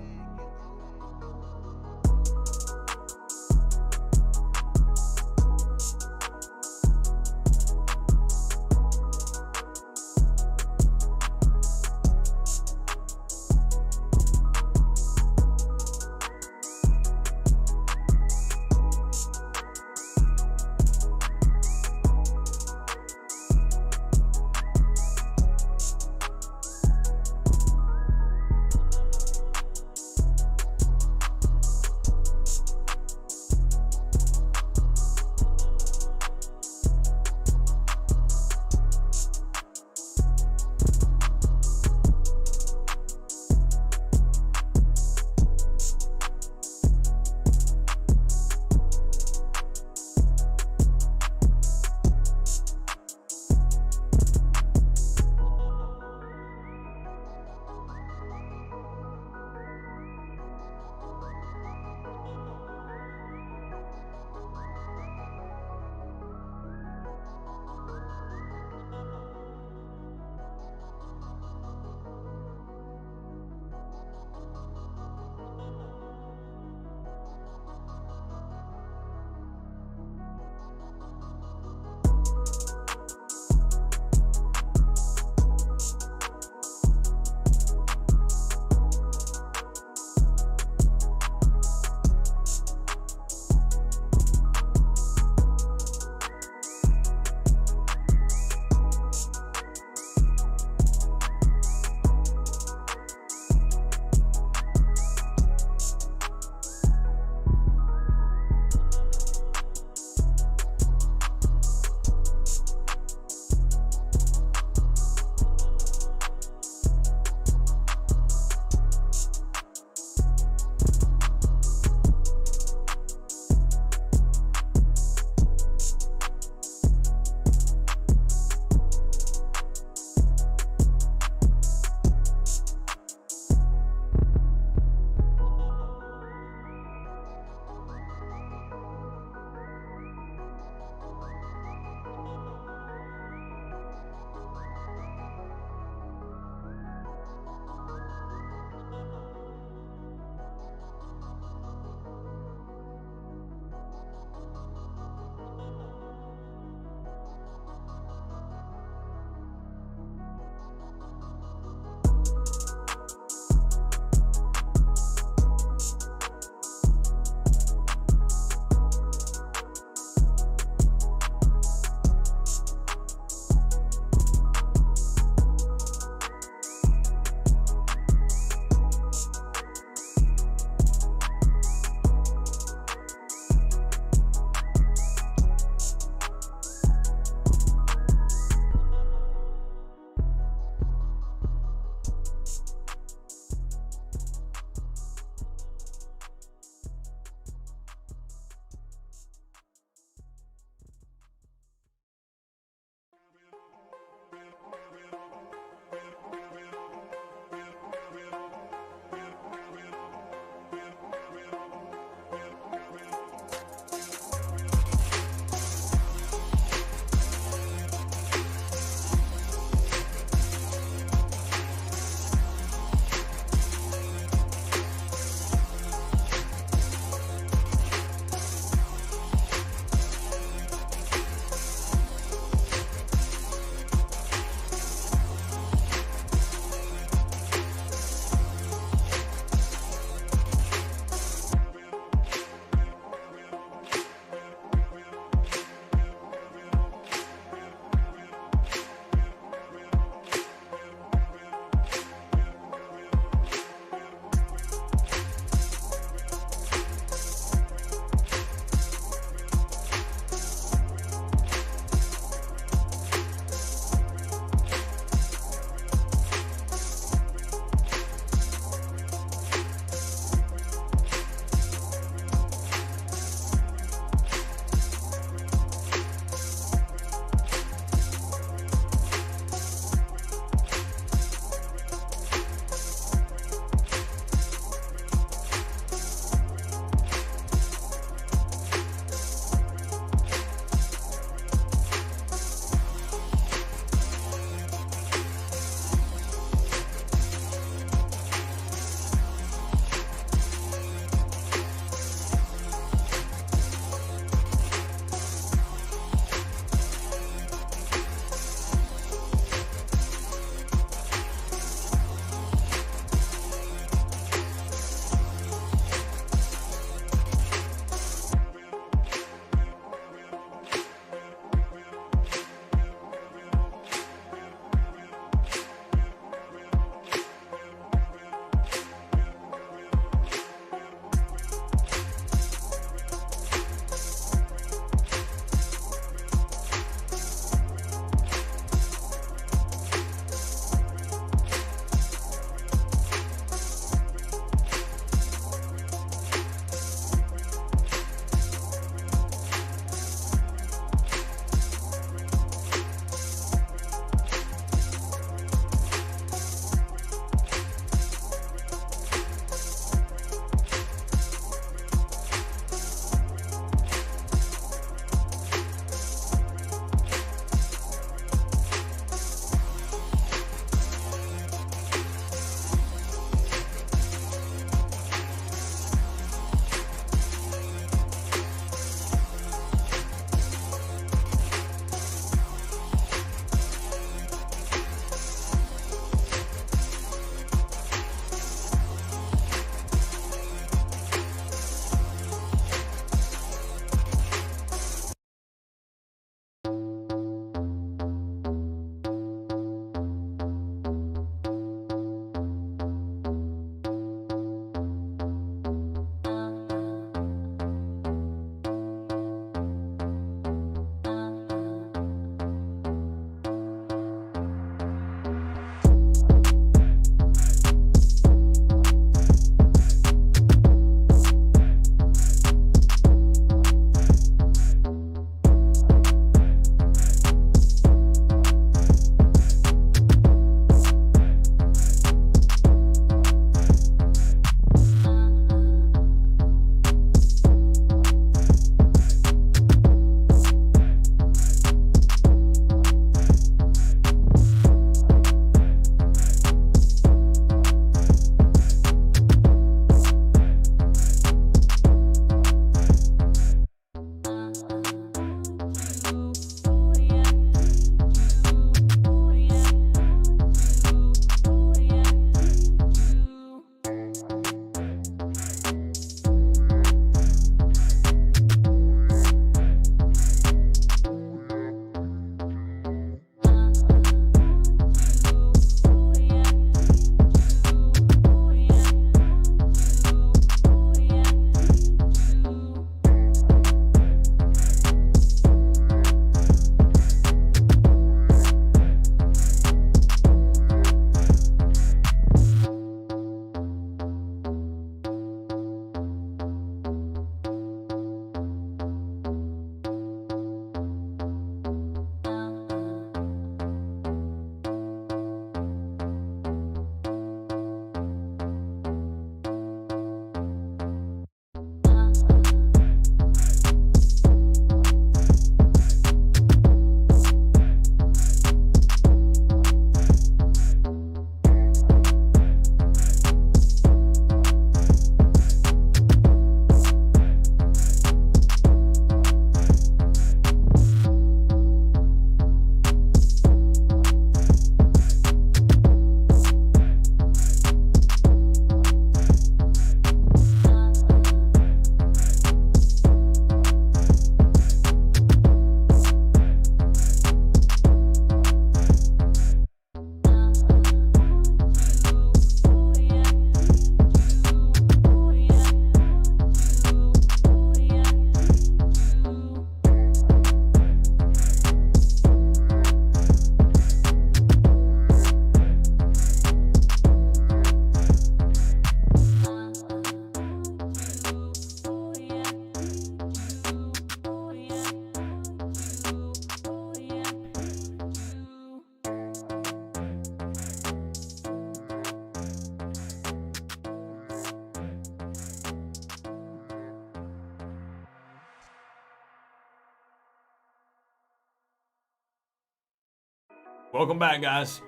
Welcome back, guys.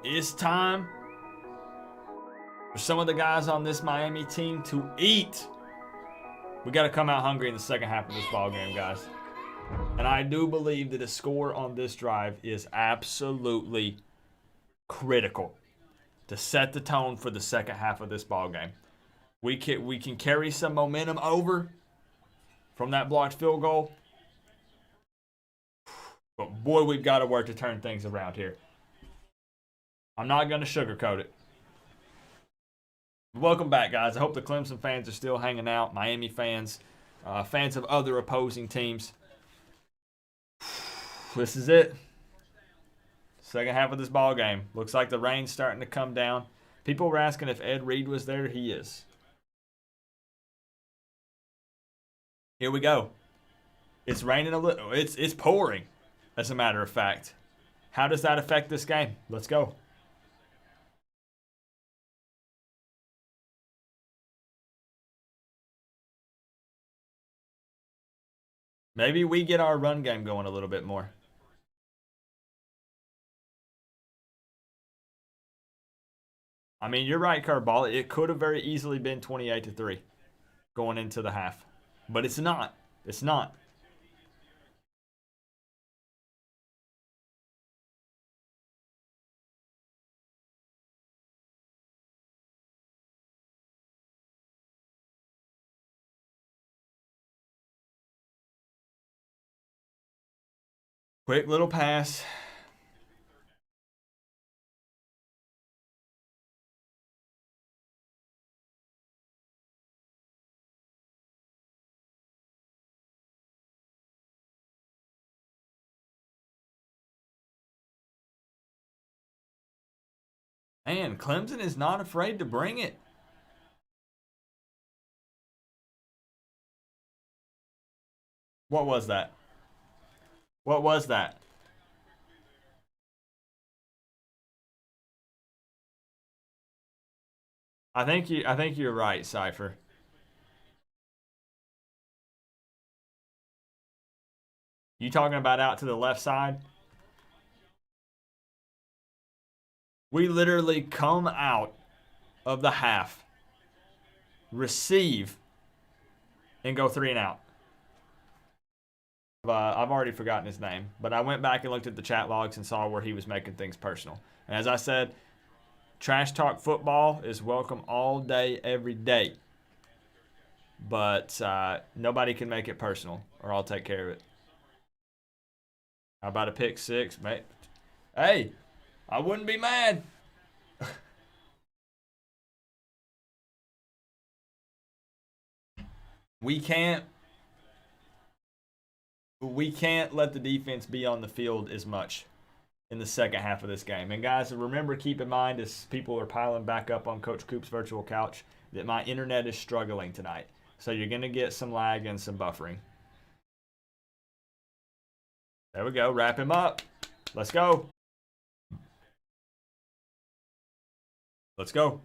It's time for some of the guys on this Miami team to eat. We got to come out hungry in the second half of this ball game, guys. And I do believe that a score on this drive is absolutely critical to set the tone for the second half of this ball game. We can carry some momentum over from that blocked field goal. But boy, we've got to work to turn things around here. I'm not going to sugarcoat it. Welcome back, guys. I hope the Clemson fans are still hanging out. Miami fans, fans of other opposing teams. This is it. Second half of this ball game. Looks like the rain's starting to come down. People were asking if Ed Reed was there. He is. Here we go. It's raining a little. It's pouring, as a matter of fact. How does that affect this game? Let's go. Maybe we get our run game going a little bit more. I mean, you're right, Curveball. It could have very easily been 28-3 going into the half. But it's not. It's not. Quick little pass. Man, Clemson is not afraid to bring it. What was that? What was that? I think you're right, Cypher. You talking about out to the left side? We literally come out of the half, receive, and go 3 and out. I've already forgotten his name, but I went back and looked at the chat logs and saw where he was making things personal. And as I said, trash talk football is welcome all day, every day. But nobody can make it personal, or I'll take care of it. How about a pick 6, mate? Hey, I wouldn't be mad. We can't let the defense be on the field as much in the second half of this game. And guys, remember, keep in mind, as people are piling back up on Coach Coop's virtual couch, that my internet is struggling tonight. So you're going to get some lag and some buffering. There we go. Wrap him up. Let's go. Let's go.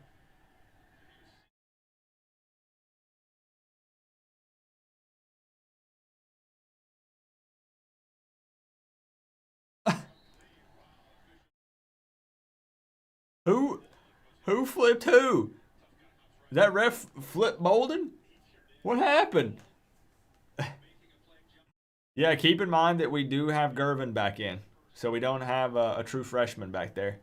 Who flipped who? Did that ref flip Bolden? What happened? Yeah, keep in mind that we do have Gervin back in. So we don't have a true freshman back there.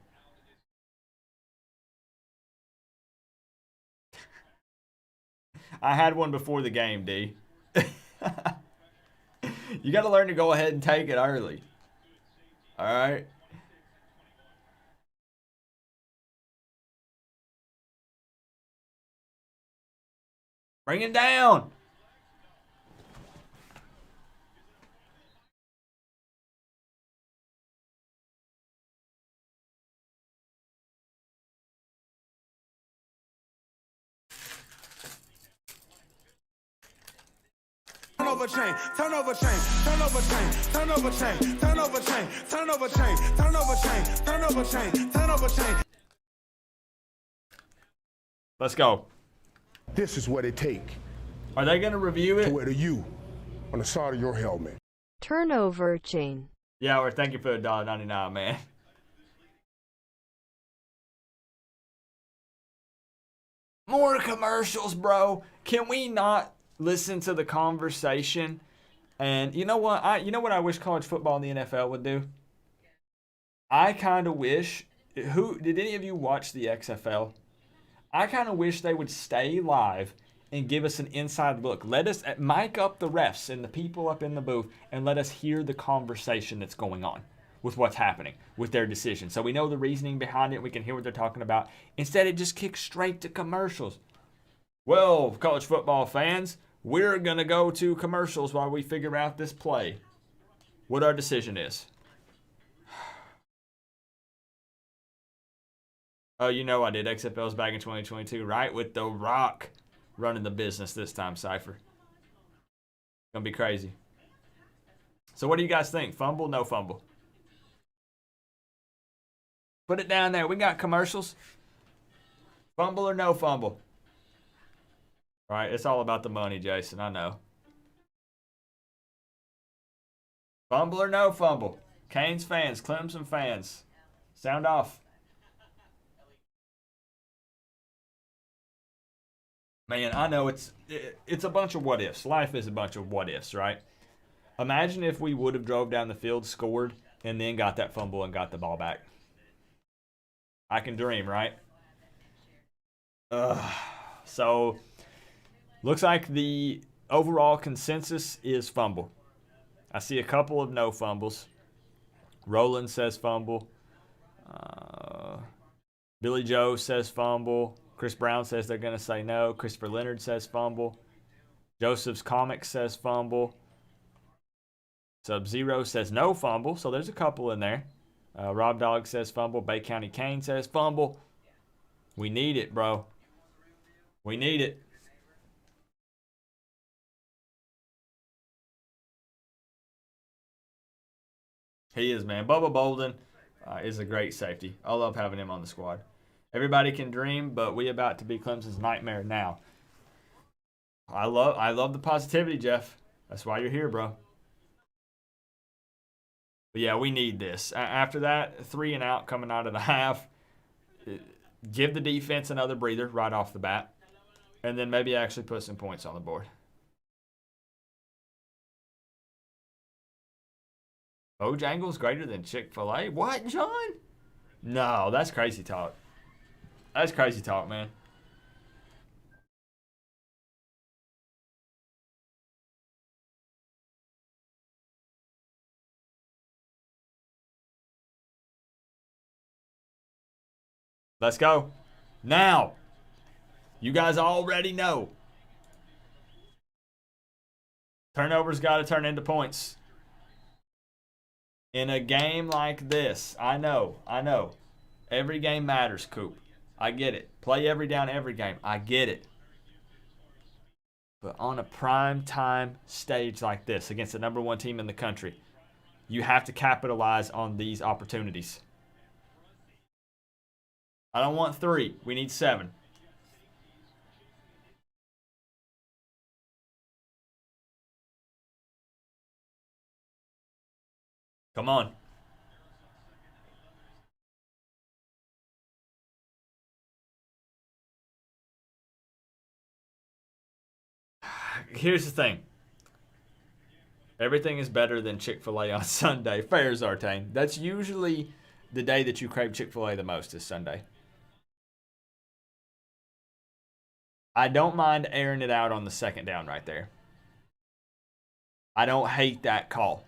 I had one before the game, D. You got to learn to go ahead and take it early. All right? Bring it down. Turnover chain, turnover chain, turnover chain, turnover chain, turnover chain, turnover chain, turnover chain, turnover chain, turnover chain. Let's go. This is what it take Are they going to review to it? wear the U on the side of your helmet. Turnover chain. Yeah, or thank you for the $1.99, man. More commercials, bro. Can we not listen to the conversation? And you know what? I wish college football and the NFL would do? I kind of wish. Who did any of you watch the XFL? I kind of wish they would stay live and give us an inside look. Let us mic up the refs and the people up in the booth and let us hear the conversation that's going on with what's happening with their decision. So we know the reasoning behind it. We can hear what they're talking about. Instead, it just kicks straight to commercials. Well, college football fans, we're going to go to commercials while we figure out this play. What our decision is. Oh, you know I did. XFL's back in 2022, right? With The Rock running the business this time, Cypher. Gonna be crazy. So what do you guys think? Fumble, no fumble? Put it down there. We got commercials. Fumble or no fumble? All right, it's all about the money, Jason. I know. Fumble or no fumble? Canes fans, Clemson fans, sound off. Man, I know it's a bunch of what ifs. Life is a bunch of what ifs, right? Imagine if we would have drove down the field, scored, and then got that fumble and got the ball back. I can dream, right? So, looks like the overall consensus is fumble. I see a couple of no fumbles. Roland says fumble. Billy Joe says fumble. Chris Brown says they're going to say no. Christopher Leonard says fumble. Joseph's Comics says fumble. Sub-Zero says no fumble, so there's a couple in there. Rob Dog says fumble. Bay County Kane says fumble. We need it, bro. We need it. He is, man. Bubba Bolden is a great safety. I love having him on the squad. Everybody can dream, but we about to be Clemson's nightmare now. I love the positivity, Jeff. That's why you're here, bro. But yeah, we need this. After that, 3 and out coming out of the half. Give the defense another breather right off the bat. And then maybe actually put some points on the board. Bojangles greater than Chick-fil-A? What, John? No, that's crazy talk. That's crazy talk, man. Let's go. Now, you guys already know. Turnovers got to turn into points. In a game like this, I know. Every game matters, Coop. I get it. Play every down, every game. I get it. But on a prime time stage like this, against the number 1 team in the country, you have to capitalize on these opportunities. I don't want 3. We need 7. Come on. Here's the thing. Everything is better than Chick-fil-A on Sunday. Fair, Zartane. That's usually the day that you crave Chick-fil-A the most is Sunday. I don't mind airing it out on the second down right there. I don't hate that call.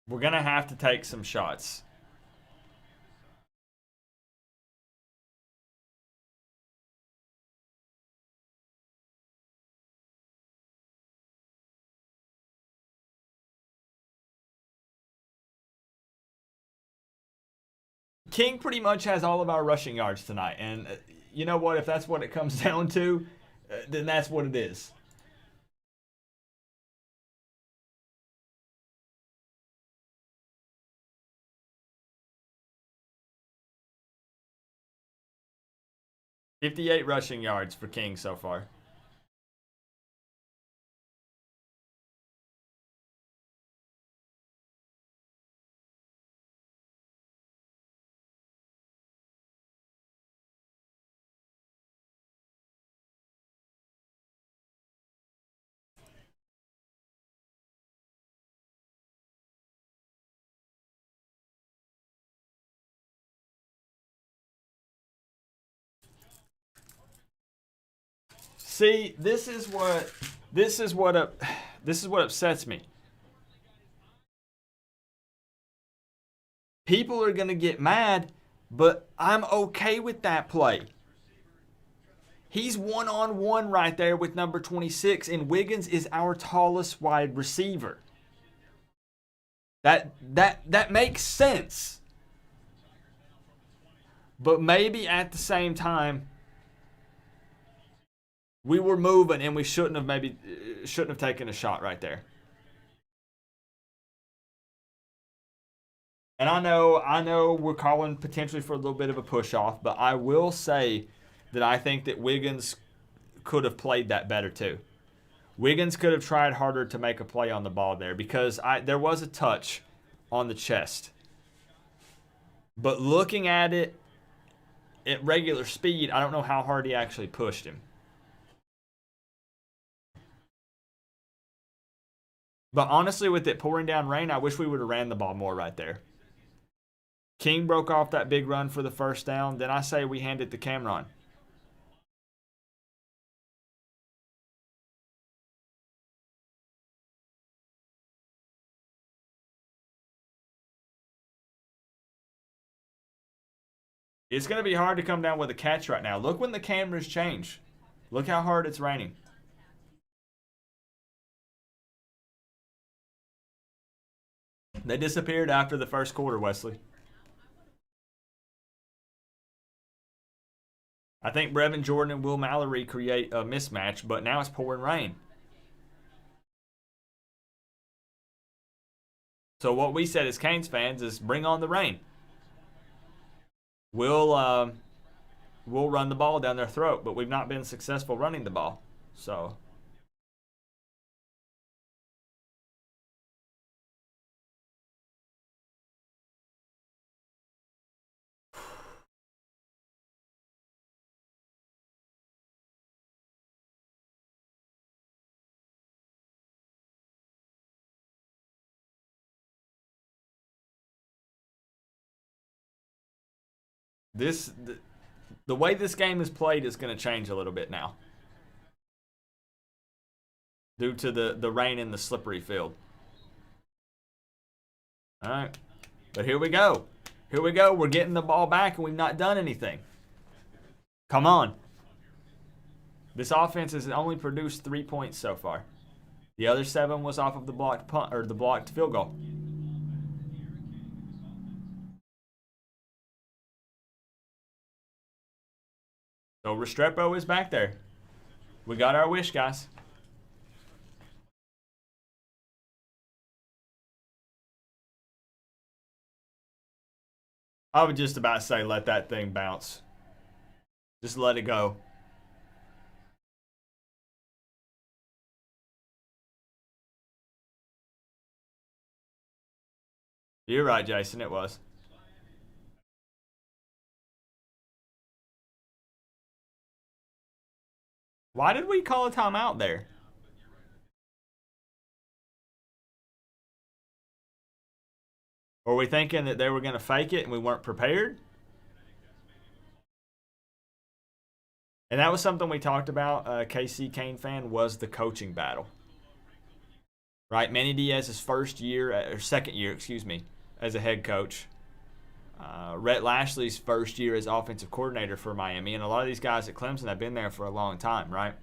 We're going to have to take some shots. King pretty much has all of our rushing yards tonight. And you know what? If that's what it comes down to, then that's what it is. $58 rushing yards for King so far. See, this is what upsets me. People are going to get mad, but I'm okay with that play. He's one-on-one right there with number 26, and Wiggins is our tallest wide receiver. That makes sense. But maybe at the same time, we were moving and we shouldn't have taken a shot right there. And I know we're calling potentially for a little bit of a push-off, but I will say that I think that Wiggins could have played that better too. Wiggins could have tried harder to make a play on the ball there because there was a touch on the chest. But looking at it at regular speed, I don't know how hard he actually pushed him. But honestly, with it pouring down rain, I wish we would have ran the ball more right there. King broke off that big run for the first down. Then I say we hand it to Cameron. It's going to be hard to come down with a catch right now. Look when the cameras change. Look how hard it's raining. They disappeared after the first quarter, Wesley. I think Brevin Jordan and Will Mallory create a mismatch, but now it's pouring rain. So what we said as Canes fans is bring on the rain. We'll run the ball down their throat, but we've not been successful running the ball. So the way this game is played is going to change a little bit now due to the rain and the slippery field. All right, but here we go. Here we go. We're getting the ball back, and we've not done anything. Come on. This offense has only produced 3 points so far. The other 7 was off of the blocked punt or the blocked field goal. So Restrepo is back there. We got our wish, guys. I would just about say let that thing bounce. Just let it go. You're right, Jason. It was. Why did we call a timeout there? Were we thinking that they were going to fake it and we weren't prepared? And that was something we talked about, KC Kane fan, was the coaching battle. Right? Manny Diaz's second year, as a head coach. Rhett Lashley's first year as offensive coordinator for Miami. And a lot of these guys at Clemson have been there for a long time, right?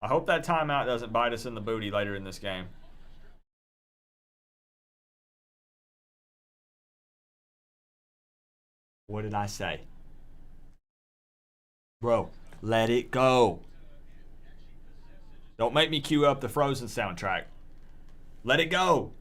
I hope that timeout doesn't bite us in the booty later in this game. What did I say? Bro, let it go. Don't make me cue up the Frozen soundtrack. Let it go.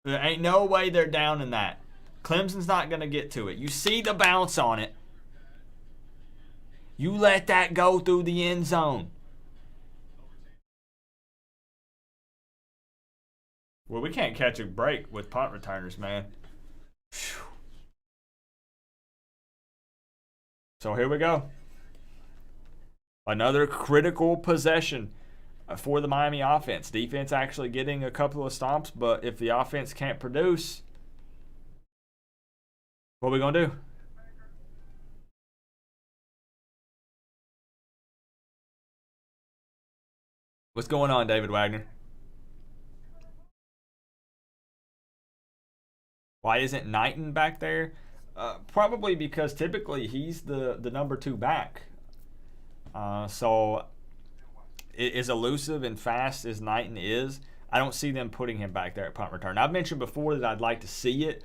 There ain't no way they're down in that. Clemson's not going to get to it. You see the bounce on it. You let that go through the end zone. Well, we can't catch a break with punt returners, man. Whew. So here we go. Another critical possession for the Miami offense. Defense actually getting a couple of stomps, but if the offense can't produce, what are we going to do? What's going on, David Wagner? Why isn't Knighton back there? Probably because typically he's the number 2 back. So as elusive and fast as Knighton is, I don't see them putting him back there at punt return. I've mentioned before that I'd like to see it,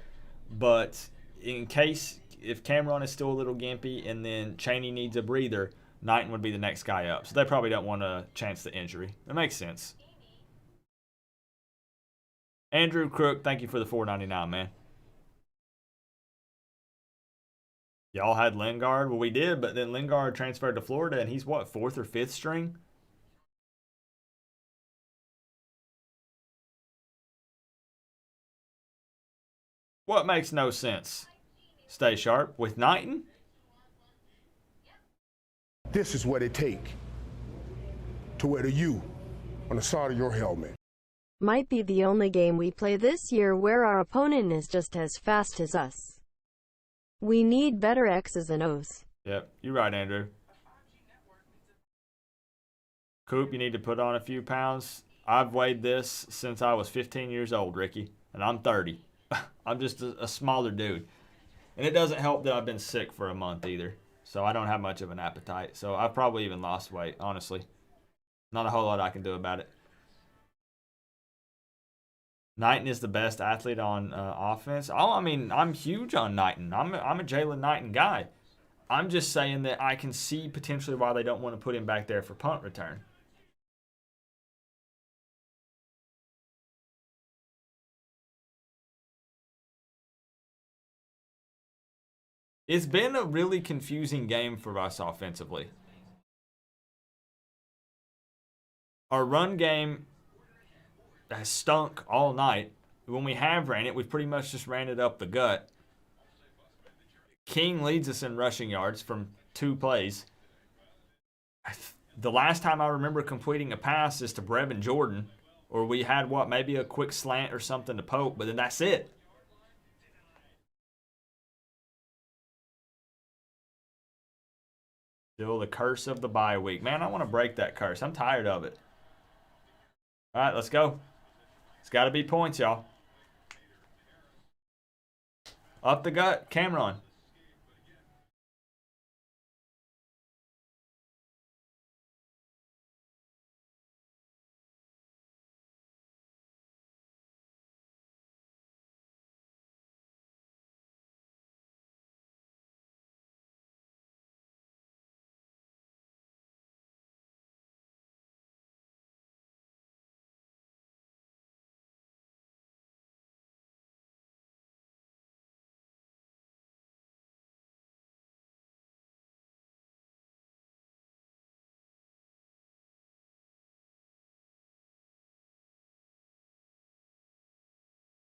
but in case if Cameron is still a little gimpy and then Chaney needs a breather, Knighton would be the next guy up. So they probably don't want to chance the injury. That makes sense. Andrew Crook, thank you for the $4.99, man. Y'all had Lingard? Well, we did, but then Lingard transferred to Florida, and he's what, 4th or 5th string? What makes no sense? Stay sharp with Knighton? This is what it take to wear the U on the side of your helmet. Might be the only game we play this year where our opponent is just as fast as us. We need better X's and O's. Yep, you're right, Andrew. Coop, you need to put on a few pounds. I've weighed this since I was 15 years old, Ricky, and I'm 30. I'm just a smaller dude. And it doesn't help that I've been sick for a month either. So I don't have much of an appetite. So I've probably even lost weight, honestly. Not a whole lot I can do about it. Knighton is the best athlete on offense. Oh, I mean, I'm huge on Knighton. I'm a Jalen Knighton guy. I'm just saying that I can see potentially why they don't want to put him back there for punt return. It's been a really confusing game for us offensively. Our run game has stunk all night. When we have ran it, we've pretty much just ran it up the gut. King leads us in rushing yards from 2 plays. The last time I remember completing a pass is to Brevin Jordan, or we had what, maybe a quick slant or something to Pope, but then that's it. Still the curse of the bye week. Man, I want to break that curse. I'm tired of it. All right, let's go. It's got to be points, y'all. Up the gut, Cameron.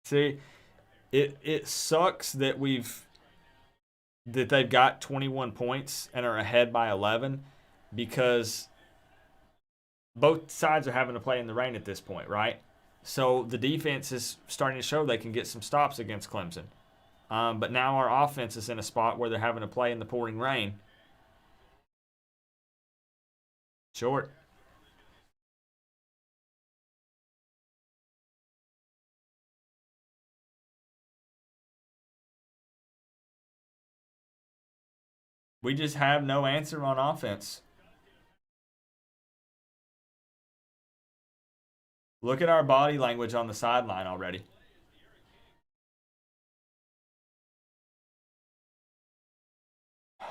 See, it sucks that they've got 21 points and are ahead by 11 because both sides are having to play in the rain at this point, right? So the defense is starting to show they can get some stops against Clemson. But now our offense is in a spot where they're having to play in the pouring rain. Short. We just have no answer on offense. Look at our body language on the sideline already.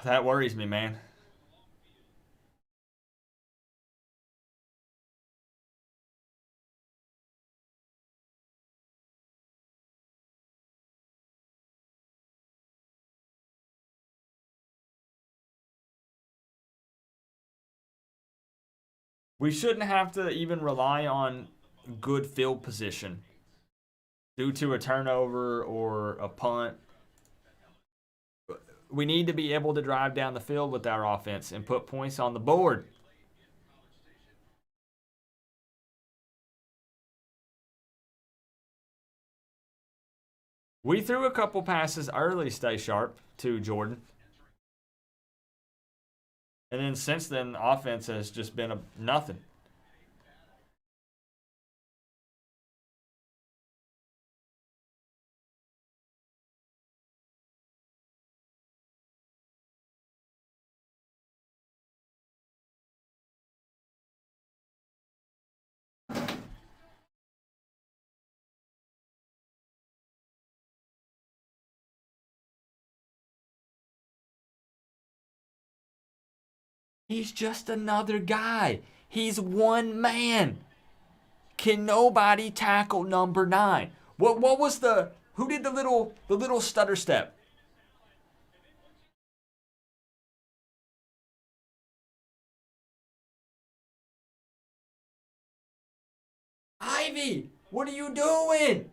That worries me, man. We shouldn't have to even rely on good field position due to a turnover or a punt. We need to be able to drive down the field with our offense and put points on the board. We threw a couple passes early, stay sharp, to Jordan. And then since then, the offense has just been nothing. He's just another guy. He's one man. Can nobody tackle number 9? What was who did the little stutter step? Ivy, what are you doing?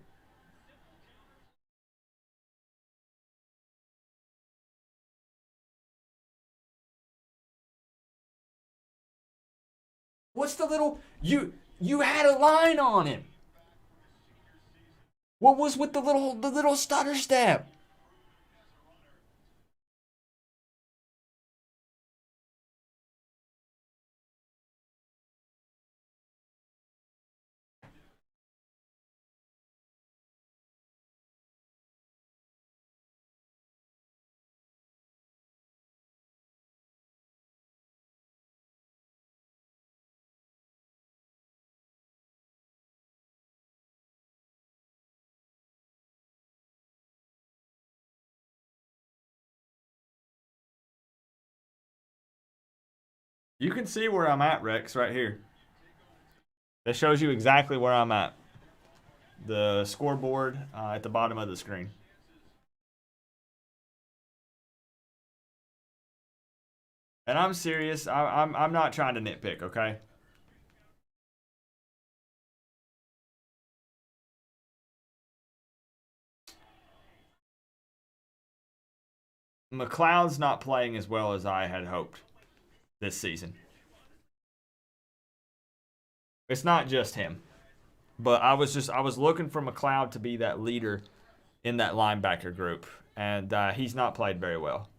What's the little you had a line on him? What was with the little stutter step? You can see where I'm at, Rex, right here. That shows you exactly where I'm at. The scoreboard at the bottom of the screen. And I'm serious. I'm not trying to nitpick, okay? McLeod's not playing as well as I had hoped this season. It's not just him. But I was looking for McLeod to be that leader in that linebacker group. And he's not played very well.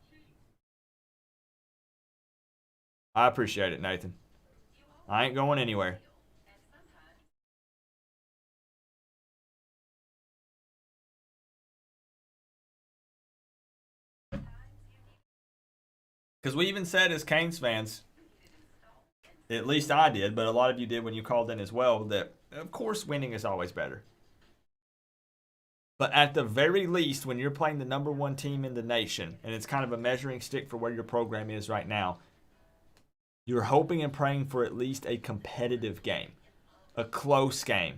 I appreciate it, Nathan. I ain't going anywhere. Because we even said as Canes fans, at least I did, but a lot of you did when you called in as well, that of course winning is always better. But at the very least, when you're playing the number 1 team in the nation, and it's kind of a measuring stick for where your program is right now, you're hoping and praying for at least a competitive game, a close game.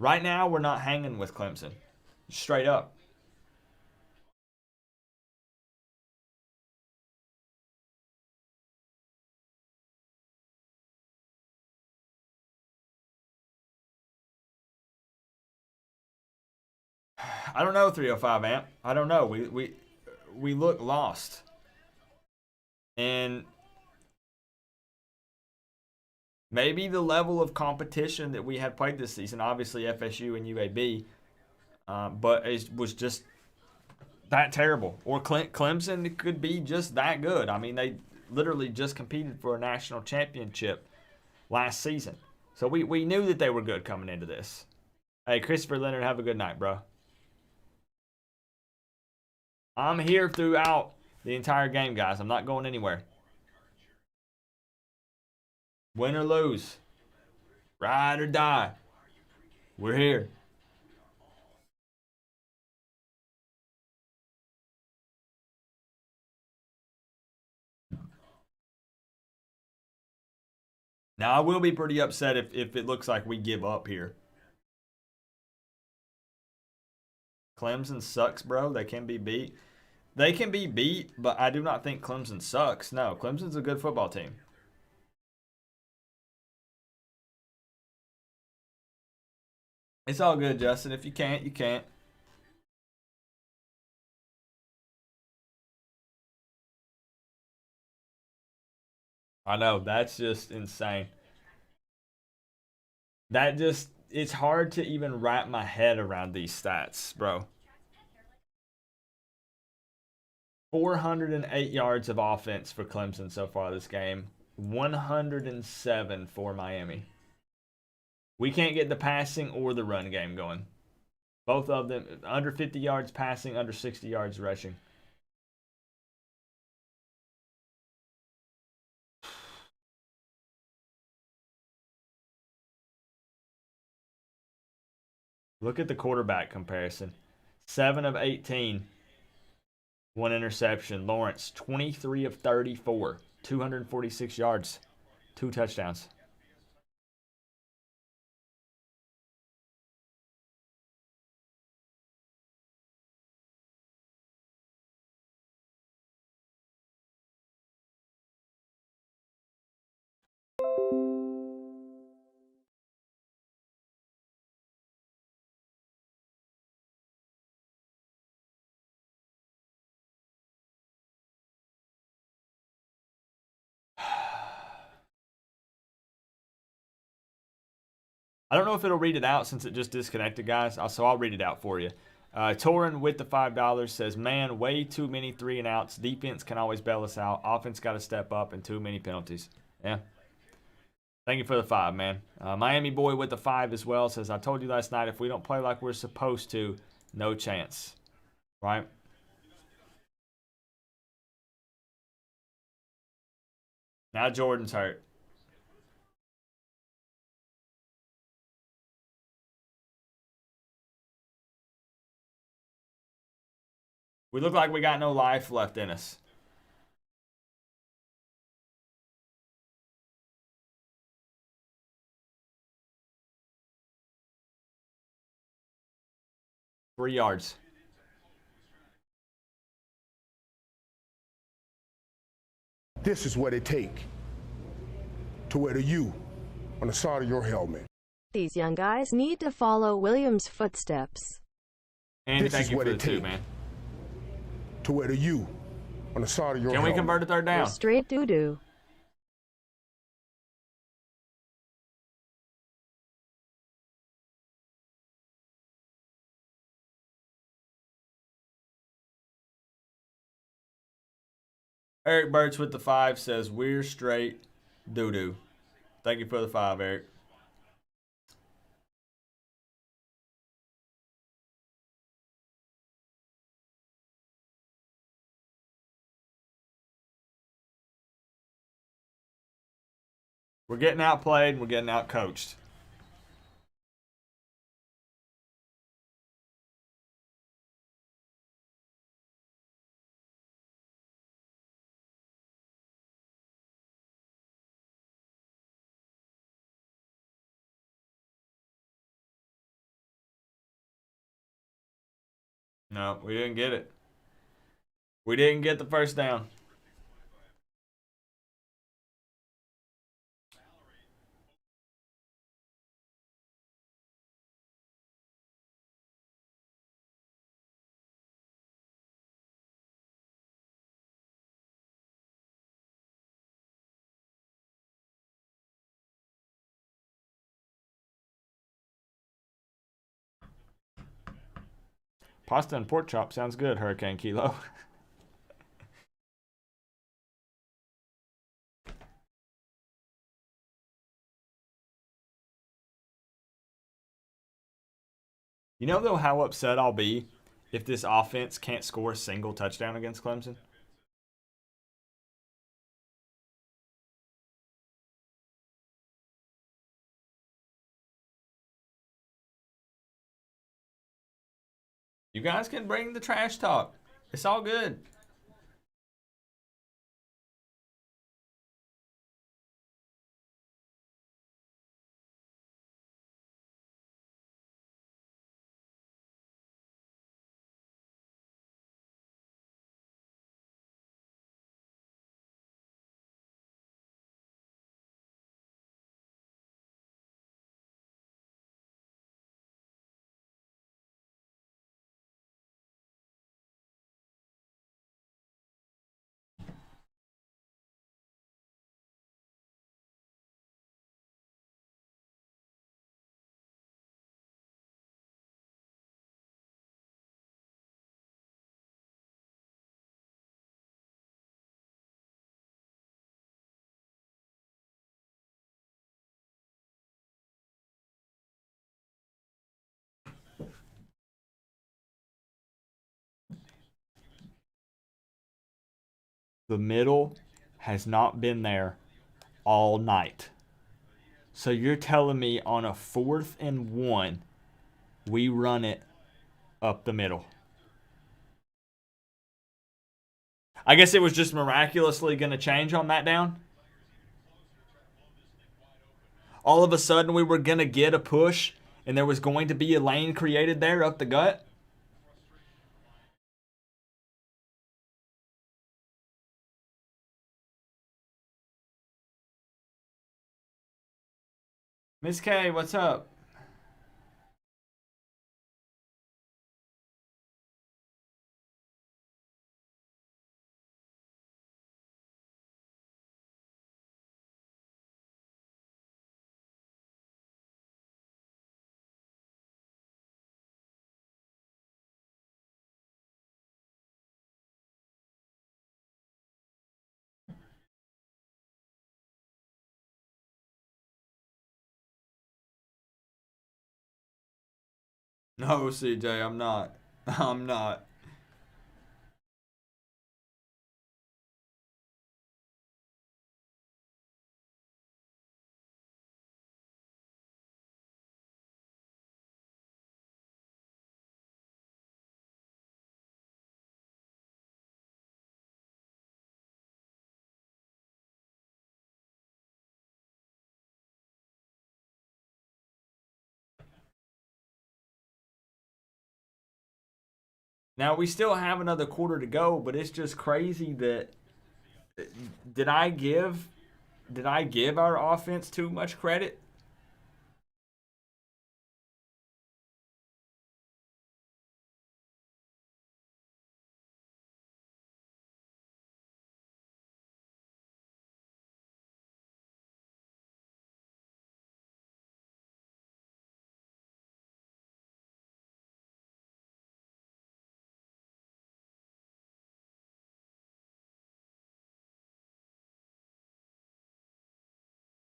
Right now, we're not hanging with Clemson. Straight up. I don't know, 305 Amp. I don't know. We look lost. And maybe the level of competition that we had played this season, obviously FSU and UAB, but it was just that terrible. Or Clemson could be just that good. I mean, they literally just competed for a national championship last season. So we knew that they were good coming into this. Hey, Christopher Leonard, have a good night, bro. I'm here throughout the entire game, guys. I'm not going anywhere. Win or lose. Ride or die. We're here. Now, I will be pretty upset if it looks like we give up here. Clemson sucks, bro. They can be beat. They can be beat, but I do not think Clemson sucks. No, Clemson's a good football team. It's all good, Justin. If you can't, you can't. I know, that's just insane. It's hard to even wrap my head around these stats, bro. 408 yards of offense for Clemson so far this game, 107 for Miami. We can't get the passing or the run game going. Both of them under 50 yards passing, under 60 yards rushing. Look at the quarterback comparison. 7 of 18. One interception. Lawrence, 23 of 34. 246 yards. 2 touchdowns. I don't know if it'll read it out since it just disconnected, guys. So I'll read it out for you. Torin with the $5 says, man, way too many 3-and-outs. Defense can always bail us out. Offense got to step up and too many penalties. Yeah. Thank you for the 5, man. Miami boy with the 5 as well says, I told you last night, if we don't play like we're supposed to, no chance. Right? Now Jordan's hurt. We look like we got no life left in us. Three yards. This is what it take to wear the U on the side of your helmet. These young guys need to follow Williams' footsteps. Andy, This thank is you what for the it 2, take. man. To wear the U on the side of your Can helmet. we convert a third We're down? straight doo-doo. Eric Birch with the 5 says, we're straight doo-doo. Thank you for the 5, Eric. We're getting outplayed and we're getting outcoached. No, we didn't get it. We didn't get the first down. Pasta and pork chop sounds good, Hurricane Kilo. You know, though, how upset I'll be if this offense can't score a single touchdown against Clemson? You guys can bring the trash talk. It's all good. The middle has not been there all night. So you're telling me on a 4th and 1, we run it up the middle. I guess it was just miraculously going to change on that down. All of a sudden we were going to get a push and there was going to be a lane created there up the gut. Miss K, what's up? No, CJ, I'm not. I'm not. Now we still have another quarter to go, but it's just crazy that did I give our offense too much credit?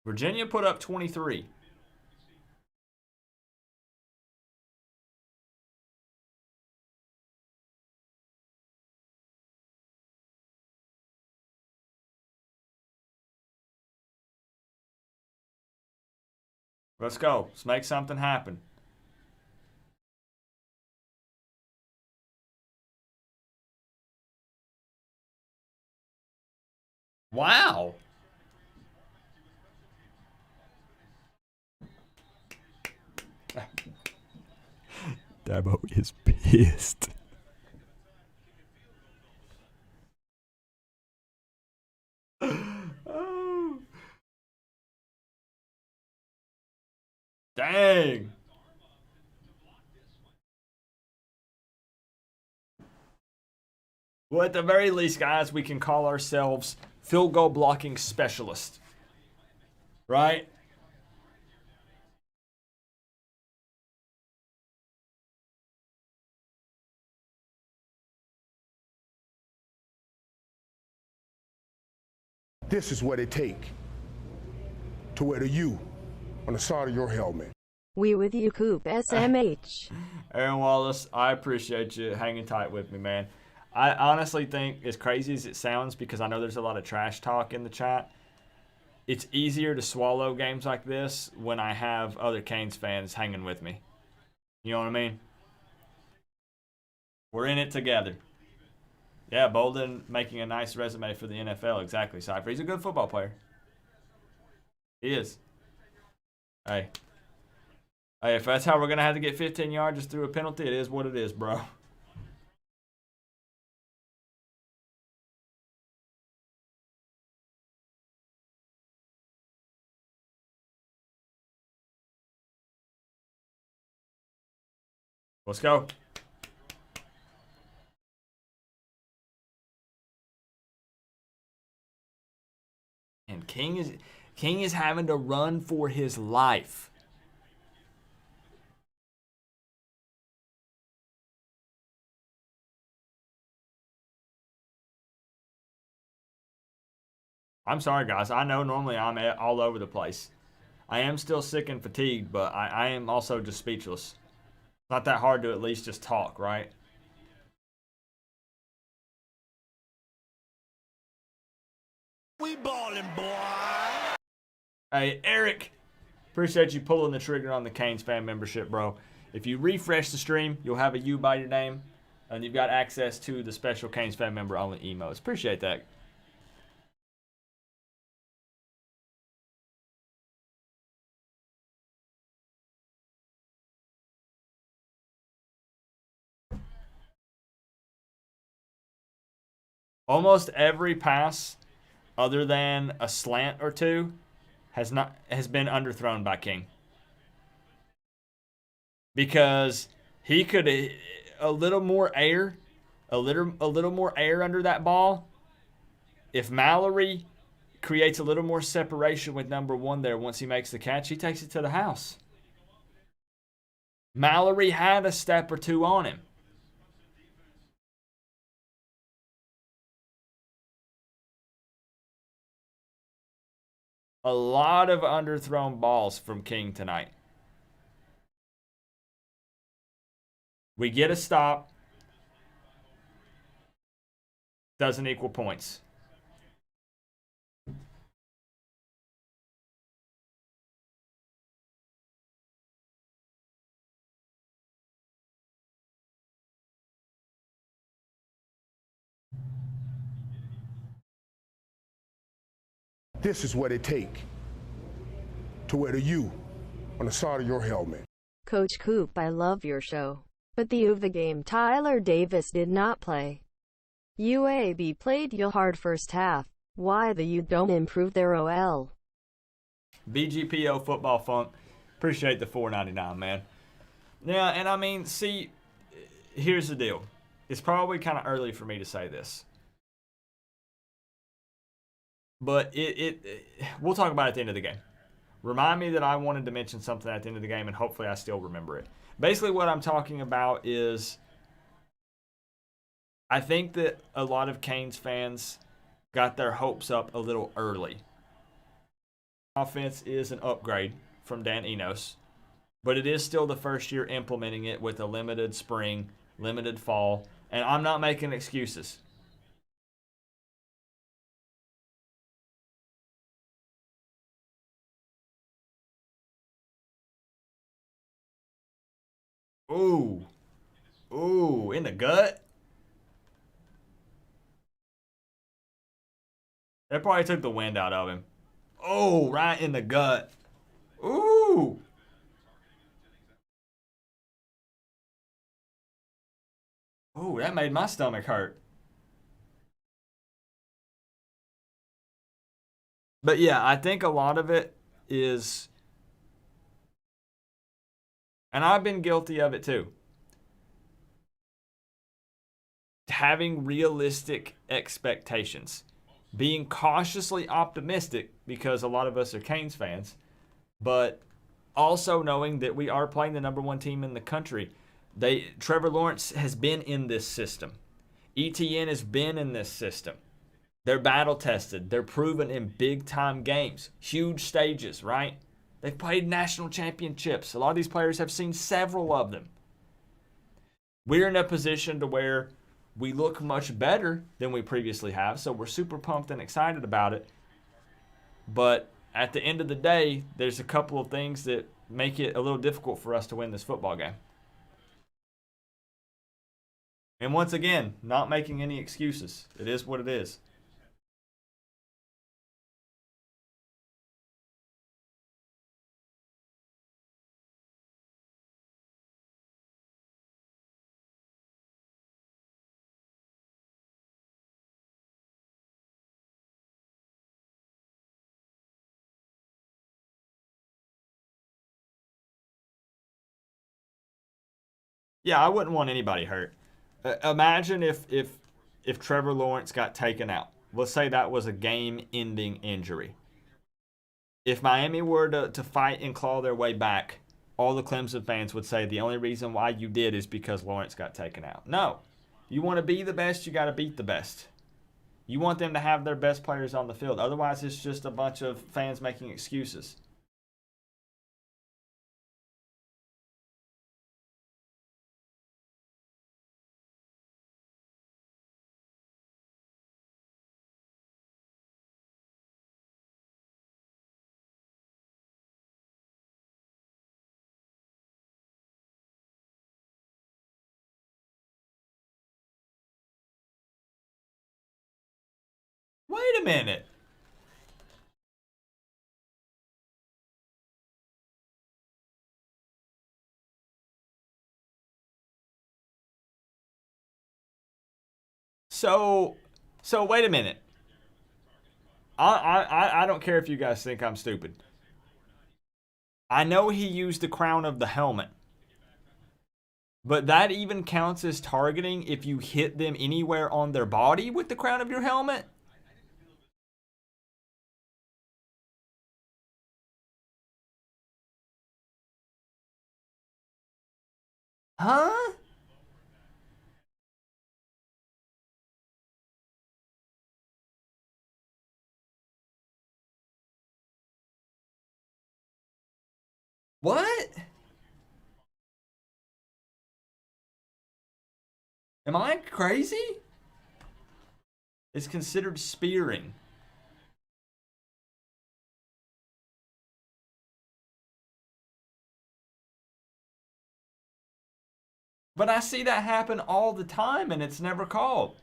Virginia put up 23. Let's go. Let's make something happen. Wow. Dabo is pissed. Oh. Dang. Well, at the very least, guys, we can call ourselves field goal blocking specialists. Right? This is what it take to wear the U on the side of your helmet. We with you, Coop, SMH. Aaron Wallace, I appreciate you hanging tight with me, man. I honestly think, as crazy as it sounds, because I know there's a lot of trash talk in the chat, it's easier to swallow games like this when I have other Canes fans hanging with me. You know what I mean? We're in it together. Yeah, Bolden making a nice resume for the NFL. Exactly, Cypher. He's a good football player. He is. Hey, if that's how we're going to have to get 15 yards just through a penalty, it is what it is, bro. Let's go. And King is having to run for his life. I'm sorry, guys. I know normally I'm all over the place. I am still sick and fatigued, but I am also just speechless. It's not that hard to at least just talk, right? We ballin', boy. Hey, Eric, appreciate you pulling the trigger on the Canes fan membership, bro. If you refresh the stream, you'll have a U by your name, and you've got access to the special Canes fan member only emotes. Appreciate that. Almost every pass, other than a slant or two, has been underthrown by King. Because he could a little more air, a little more air under that ball. If Mallory creates a little more separation with number 1 there once he makes the catch, he takes it to the house. Mallory had a step or two on him. A lot of underthrown balls from King tonight. We get a stop. Doesn't equal points. This is what it take to wear the U on the side of your helmet. Coach Coop, I love your show. But the of the game, Tyler Davis did not play. UAB played you hard first half. Why the U don't improve their OL? BGPO Football Funk. Appreciate the $4.99, man. Yeah, and I mean, see, here's the deal. It's probably kind of early for me to say this. But we'll talk about it at the end of the game. Remind me that I wanted to mention something at the end of the game, and hopefully I still remember it. Basically, what I'm talking about is I think that a lot of Canes fans got their hopes up a little early. Offense is an upgrade from Dan Enos, but it is still the first year implementing it with a limited spring, limited fall, and I'm not making excuses. Ooh. Ooh, in the gut? That probably took the wind out of him. Oh, right in the gut. Ooh. Ooh, that made my stomach hurt. But yeah, I think a lot of it is, and I've been guilty of it too, having realistic expectations. Being cautiously optimistic because a lot of us are Canes fans, but also knowing that we are playing the number 1 team in the country. Trevor Lawrence has been in this system. ETN has been in this system. They're battle tested. They're proven in big time games, huge stages, right? They've played national championships. A lot of these players have seen several of them. We're in a position to where we look much better than we previously have, so we're super pumped and excited about it. But at the end of the day, there's a couple of things that make it a little difficult for us to win this football game. And once again, not making any excuses. It is what it is. Yeah, I wouldn't want anybody hurt. Imagine if Trevor Lawrence got taken out. Let's say that was a game-ending injury. If Miami were to fight and claw their way back, all the Clemson fans would say the only reason why you did is because Lawrence got taken out. No. You want to be the best, you got to beat the best. You want them to have their best players on the field. Otherwise, it's just a bunch of fans making excuses. Wait a minute. So wait a minute. I don't care if you guys think I'm stupid. I know he used the crown of the helmet. But that even counts as targeting if you hit them anywhere on their body with the crown of your helmet? Huh? What? Am I crazy? It's considered spearing. But I see that happen all the time and it's never called.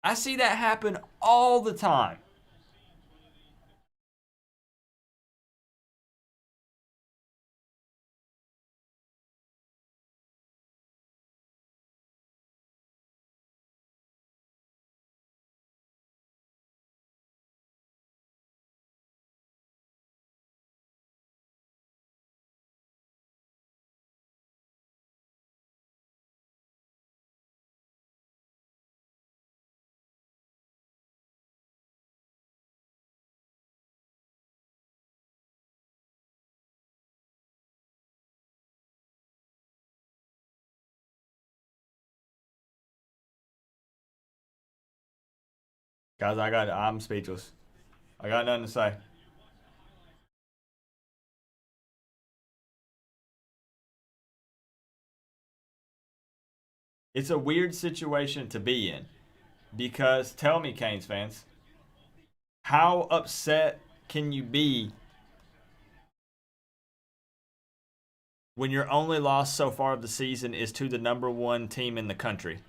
I see that happen all the time. Guys, I'm speechless. I got nothing to say. It's a weird situation to be in. Because, tell me, Canes fans, how upset can you be when your only loss so far of the season is to the #1 team in the country?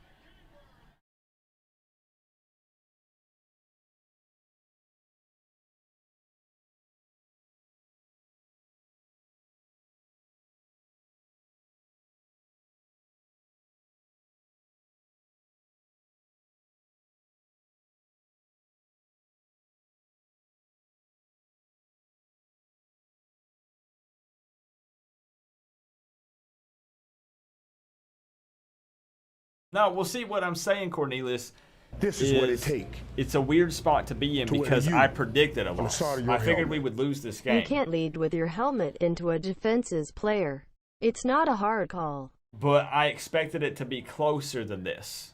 No, we'll see what I'm saying, Cornelius. This is what it take. It's a weird spot to be in because I predicted a loss. I figured we would lose this game. You can't lead with your helmet into a defense's player. It's not a hard call. But I expected it to be closer than this.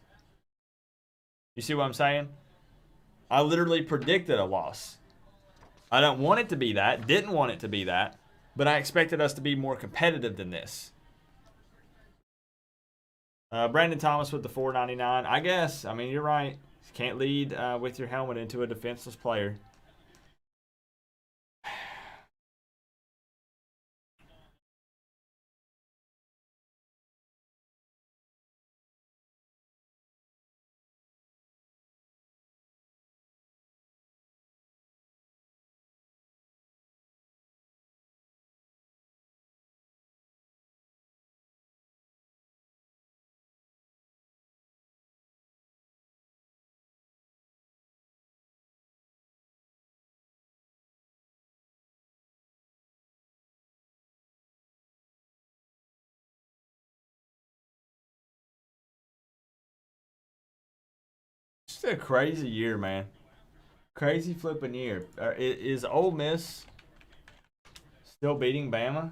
You see what I'm saying? I literally predicted a loss. I don't want it to be that, didn't want it to be that, but I expected us to be more competitive than this. Brandon Thomas with the $4.99. I guess. I mean, you're right. You can't lead with your helmet into a defenseless player. It's a crazy year, man. Crazy flipping year. Is Ole Miss still beating Bama?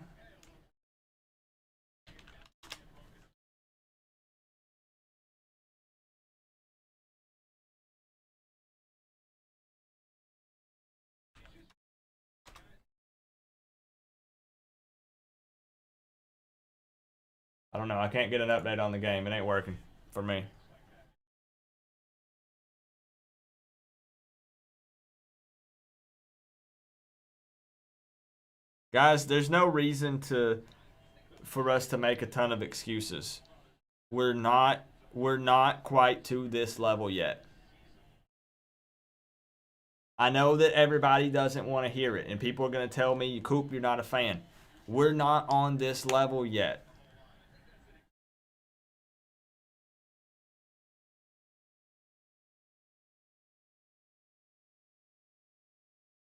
I don't know. I can't get an update on the game. It ain't working for me. Guys, there's no reason for us to make a ton of excuses. We're not We're not quite to this level yet. I know that everybody doesn't want to hear it, and people are going to tell me, Coop, you're not a fan. We're not on this level yet.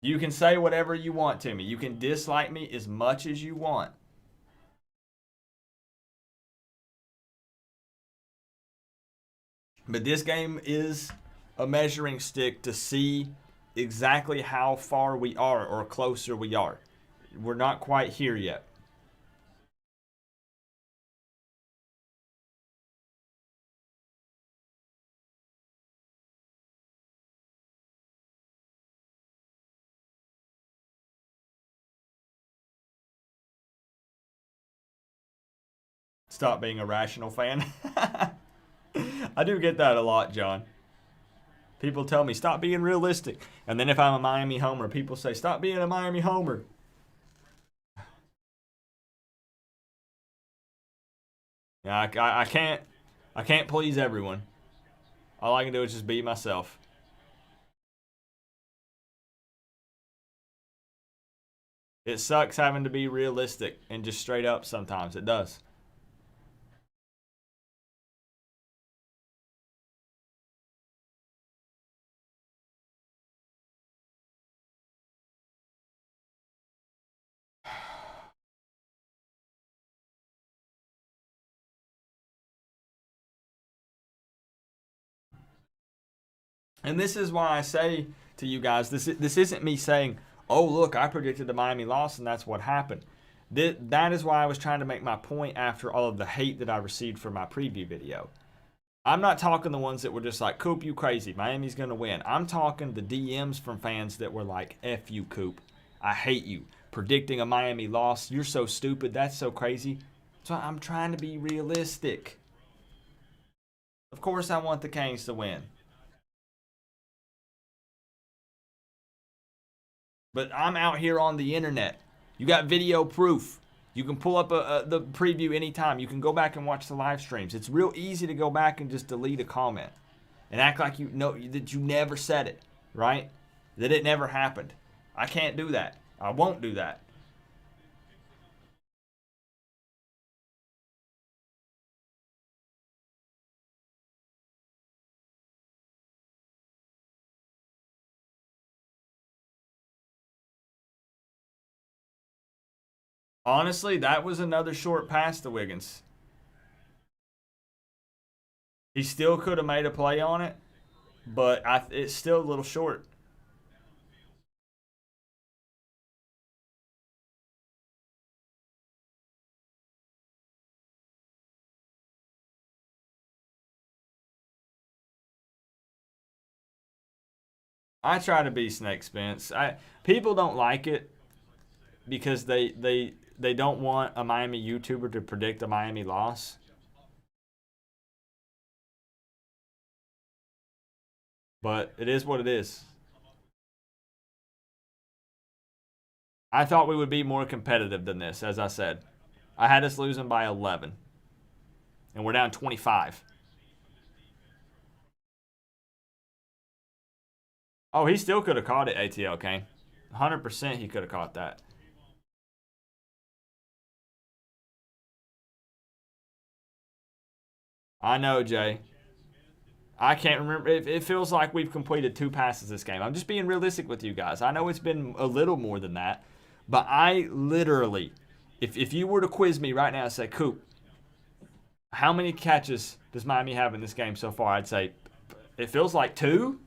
You can say whatever you want to me. You can dislike me as much as you want. But this game is a measuring stick to see exactly how far we are or closer we are. We're not quite here yet. Stop being a rational fan. I do get that a lot, John. People tell me, stop being realistic. And then if I'm a Miami homer, people say, stop being a Miami homer. Yeah, I can't please everyone. All I can do is just be myself. It sucks having to be realistic and just straight up sometimes. It does. And this is why I say to you guys, this isn't me saying, oh, look, I predicted the Miami loss and that's what happened. That is why I was trying to make my point after all of the hate that I received for my preview video. I'm not talking the ones that were just like, Coop, you crazy. Miami's going to win. I'm talking the DMs from fans that were like, F you, Coop. I hate you. Predicting a Miami loss. You're so stupid. That's so crazy. So I'm trying to be realistic. Of course I want the Canes to win. But I'm out here on the internet. You got video proof. You can pull up the preview anytime. You can go back and watch the live streams. It's real easy to go back and just delete a comment and act like you know that you never said it, right? That it never happened. I can't do that. I won't do that. Honestly, that was another short pass to Wiggins. He still could have made a play on it, but it's still a little short. I try to be Snake Spence. People don't like it because they don't want a Miami YouTuber to predict a Miami loss. But it is what it is. I thought we would be more competitive than this, as I said. I had us losing by 11. And we're down 25. Oh, he still could have caught it, ATL Kane. 100% he could have caught that. I know, Jay. I can't remember. It feels like we've completed 2 passes this game. I'm just being realistic with you guys. I know it's been a little more than that. But I literally, if you were to quiz me right now and say, Coop, how many catches does Miami have in this game so far? I'd say, it feels like 2.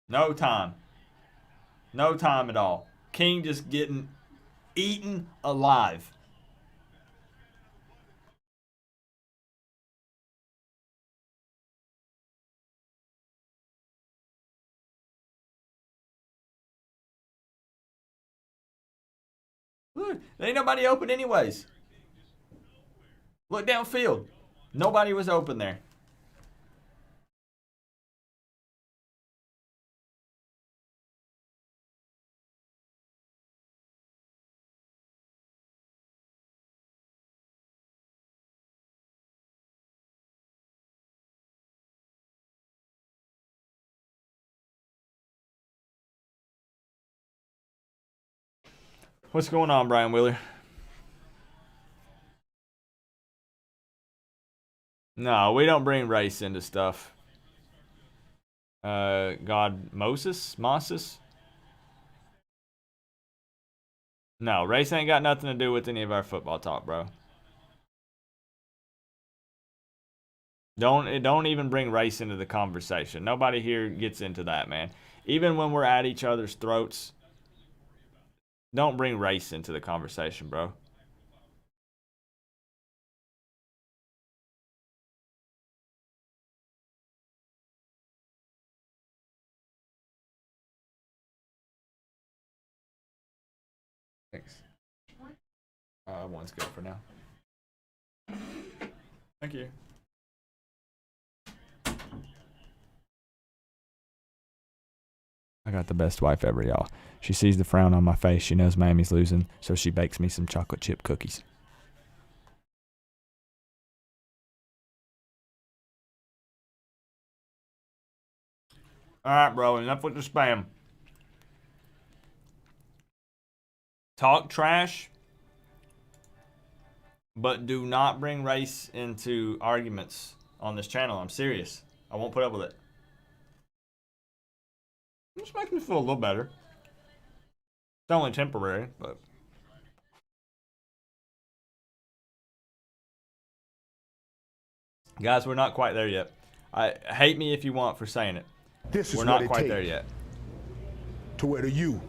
No time. No time at all. King just getting eaten alive. Look, there ain't nobody open anyways. Look downfield. Nobody was open there. What's going on, Brian Wheeler? No, we don't bring race into stuff. Moses? No, race ain't got nothing to do with any of our football talk, bro. Don't even bring race into the conversation. Nobody here gets into that, man. Even when we're at each other's throats, don't bring race into the conversation, bro. Thanks. One's good for now. Thank you. I got the best wife ever, y'all. She sees the frown on my face. She knows Miami's losing, so she bakes me some chocolate chip cookies. All right, bro. Enough with the spam. Talk trash, but do not bring race into arguments on this channel. I'm serious. I won't put up with it. It just makes me feel a little better. It's only temporary, but... Guys, we're not quite there yet. Hate me if you want for saying it. This is we're what not it quite take there yet. To wear the U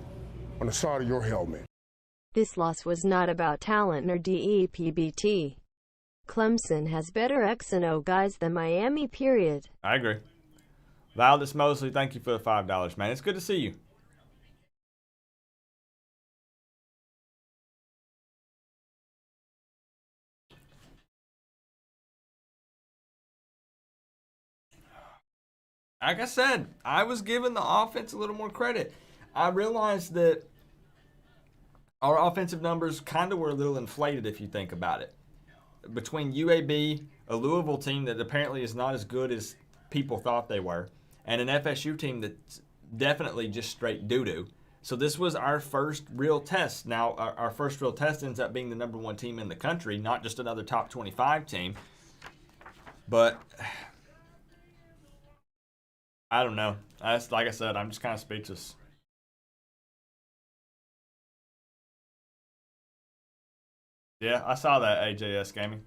on the side of your helmet. This loss was not about talent nor DEPBT. Clemson has better X and O guys than Miami, period. I agree. Valdis Mosley, thank you for the $5, man. It's good to see you. Like I said, I was giving the offense a little more credit. I realized that our offensive numbers kind of were a little inflated if you think about it. Between UAB, a Louisville team that apparently is not as good as people thought they were, and an FSU team that's definitely just straight doo-doo. So this was our first real test. Now, our first real test ends up being the #1 team in the country, not just another top 25 team. But I don't know. Like I said, I'm just kind of speechless. Yeah, I saw that AJS gaming.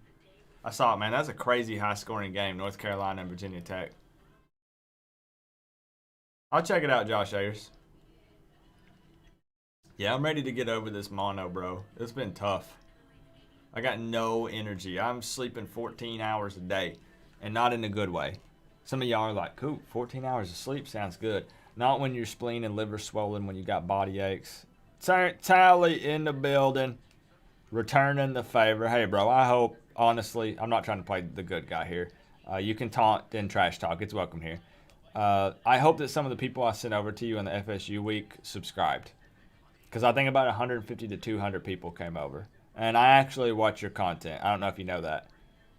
I saw it, man. That's a crazy high-scoring game, North Carolina and Virginia Tech. I'll check it out, Josh Ayers. Yeah, I'm ready to get over this mono, bro. It's been tough. I got no energy. I'm sleeping 14 hours a day, and not in a good way. Some of y'all are like, Coop, 14 hours of sleep sounds good. Not when your spleen and liver swollen, when you got body aches. Tally in the building, returning the favor. Hey, bro, I hope, honestly, I'm not trying to play the good guy here. You can taunt and trash talk. It's welcome here. I hope that some of the people I sent over to you in the FSU week subscribed. Because I think about 150 to 200 people came over. And I actually watch your content. I don't know if you know that.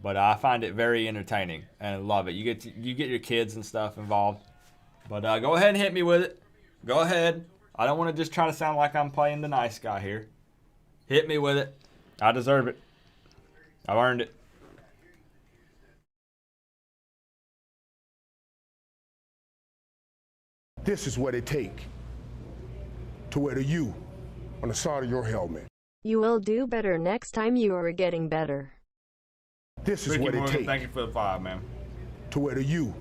But I find it very entertaining and love it. You get your kids and stuff involved. But go ahead and hit me with it. Go ahead. I don't want to just try to sound like I'm playing the nice guy here. Hit me with it. I deserve it. I've earned it. This is what it take to wear the U on the side of your helmet. You will do better next time. You are getting better. This is Ricky what it Morgan, takes thank you for the 5, man. to wear the U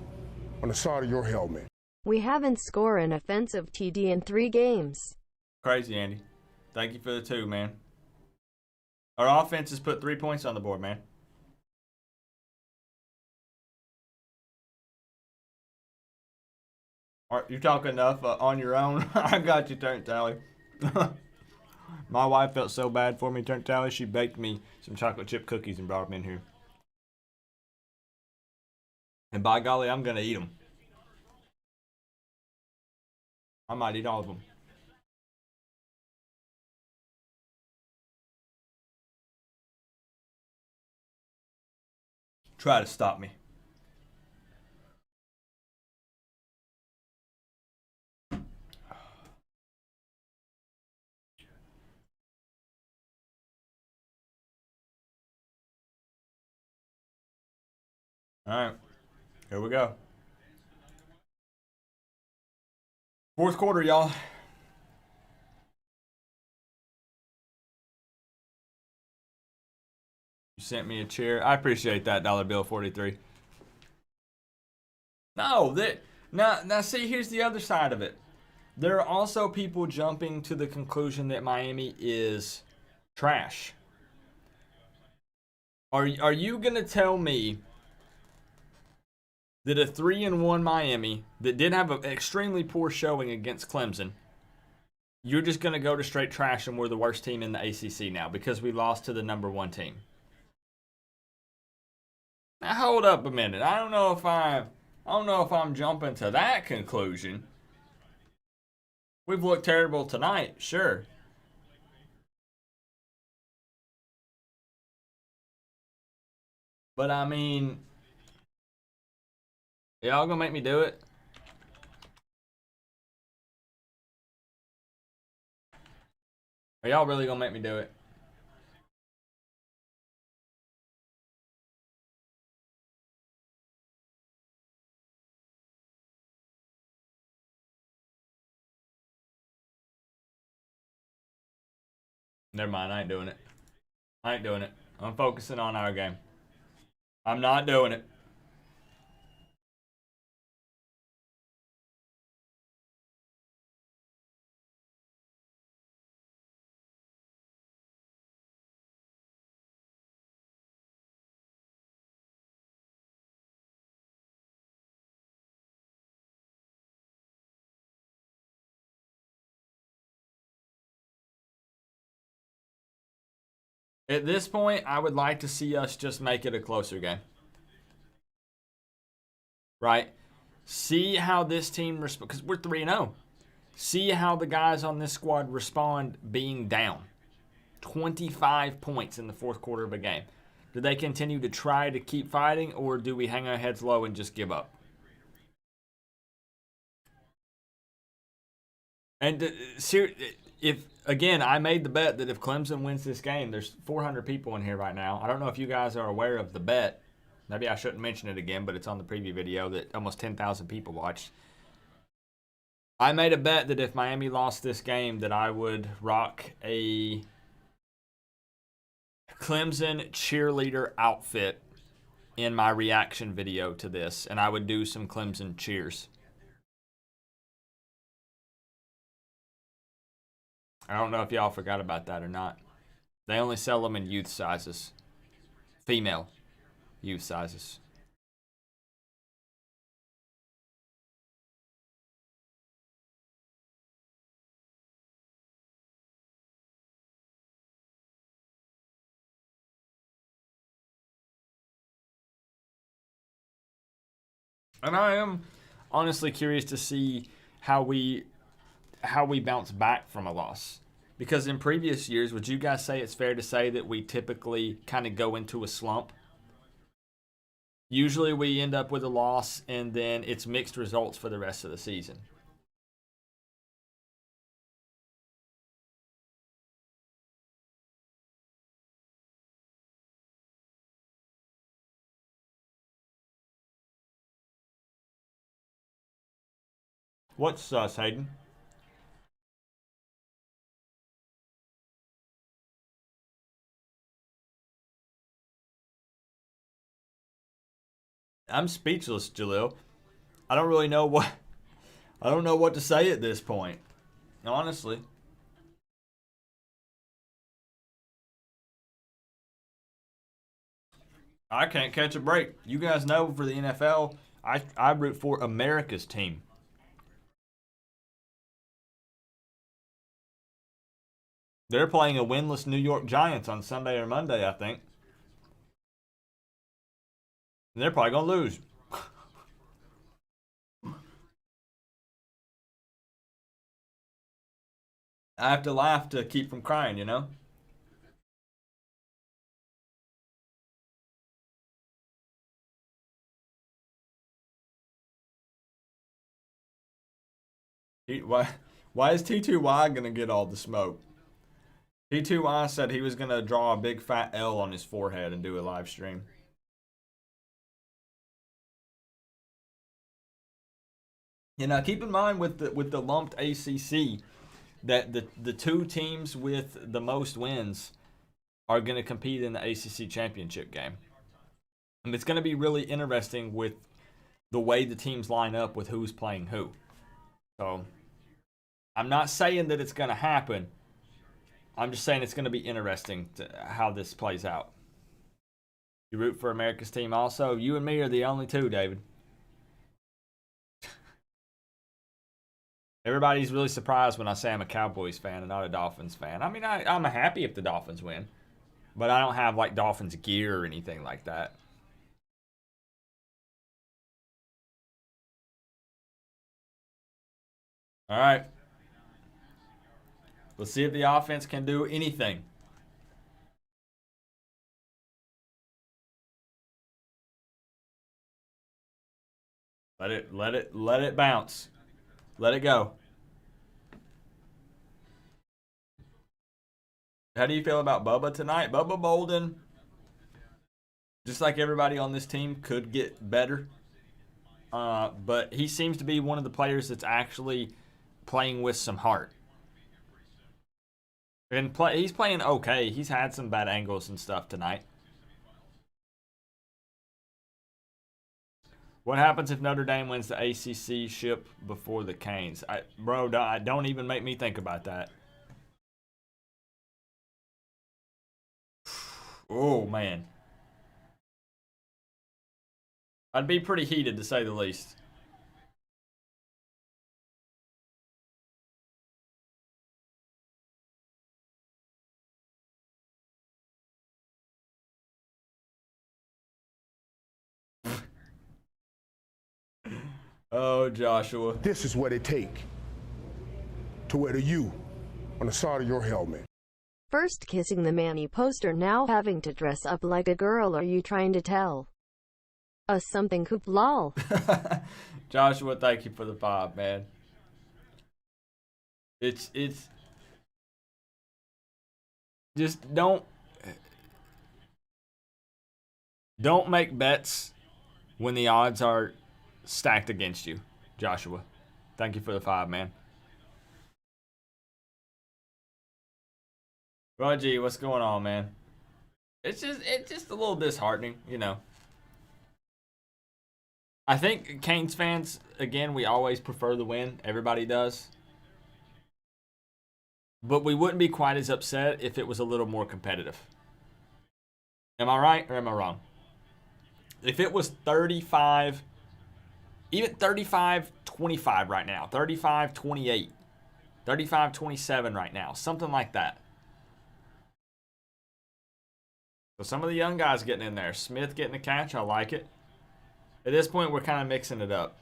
on the side of your helmet. We haven't scored an offensive TD in 3 games. Crazy, Andy. Thank you for the 2, man. Our offense has put 3 points on the board, man. You talking enough on your own? I got you, Turnt Tally. My wife felt so bad for me, Turnt Tally. She baked me some chocolate chip cookies and brought them in here. And by golly, I'm going to eat them. I might eat all of them. Try to stop me. All right. Here we go. Fourth quarter, y'all. You sent me a chair. I appreciate that, dollar bill 43. No, now see, here's the other side of it. There are also people jumping to the conclusion that Miami is trash. Are you gonna tell me that a 3-1 Miami that did have an extremely poor showing against Clemson, you're just gonna go to straight trash and we're the worst team in the ACC now because we lost to the number 1 team? Now hold up a minute. I don't know if I'm jumping to that conclusion. We've looked terrible tonight, sure. But I mean, y'all gonna make me do it? Are y'all really gonna make me do it? Never mind, I ain't doing it. I ain't doing it. I'm focusing on our game. I'm not doing it. At this point, I would like to see us just make it a closer game. Right? See how this team responds, because we're 3-0. See how the guys on this squad respond being down. 25 points in the fourth quarter of a game. Do they continue to try to keep fighting, or do we hang our heads low and just give up? And if again, I made the bet that if Clemson wins this game, there's 400 people in here right now. I don't know if you guys are aware of the bet. Maybe I shouldn't mention it again, but it's on the preview video that almost 10,000 people watched. I made a bet that if Miami lost this game, that I would rock a Clemson cheerleader outfit in my reaction video to this, and I would do some Clemson cheers. I don't know if y'all forgot about that or not. They only sell them in youth sizes. Female youth sizes. And I am honestly curious to see how we bounce back from a loss. Because in previous years, would you guys say it's fair to say that we typically kind of go into a slump? Usually we end up with a loss and then it's mixed results for the rest of the season. What's sus, Hayden? I'm speechless, Jalil. I don't know what to say at this point. Honestly. I can't catch a break. You guys know for the NFL, I root for America's team. They're playing a winless New York Giants on Sunday or Monday, I think. And they're probably going to lose. I have to laugh to keep from crying, you know? Why is T2Y going to get all the smoke? T2Y said he was going to draw a big fat L on his forehead and do a live stream. And keep in mind with the lumped ACC that the two teams with the most wins are going to compete in the ACC championship game. And it's going to be really interesting with the way the teams line up with who's playing who. So I'm not saying that it's going to happen. I'm just saying it's going to be interesting how this plays out. You root for America's team also? You and me are the only two, David. Everybody's really surprised when I say I'm a Cowboys fan and not a Dolphins fan. I mean, I'm happy if the Dolphins win. But I don't have, like, Dolphins gear or anything like that. All right. Let's see if the offense can do anything. Let it bounce. Let it go. How do you feel about Bubba tonight? Bubba Bolden, just like everybody on this team, could get better. But he seems to be one of the players that's actually playing with some heart. And he's playing okay. He's had some bad angles and stuff tonight. What happens if Notre Dame wins the ACC ship before the Canes? Bro, don't even make me think about that. Oh, man. I'd be pretty heated, to say the least. Oh, Joshua. This is what it take to wear the U on the side of your helmet. First kissing the Manny poster, now having to dress up like a girl. Are you trying to tell us something, Coop? Lol. Joshua, thank you for the 5, man. It's just don't make bets when the odds are stacked against you, Joshua. Thank you for the 5, man. Roger, what's going on, man? It's just a little disheartening, you know. I think Canes fans, again, we always prefer the win. Everybody does. But we wouldn't be quite as upset if it was a little more competitive. Am I right or am I wrong? If it was 35, even 35-25 right now, 35-28, 35-27 right now, something like that. So some of the young guys getting in there. Smith getting the catch, I like it. At this point, we're kind of mixing it up.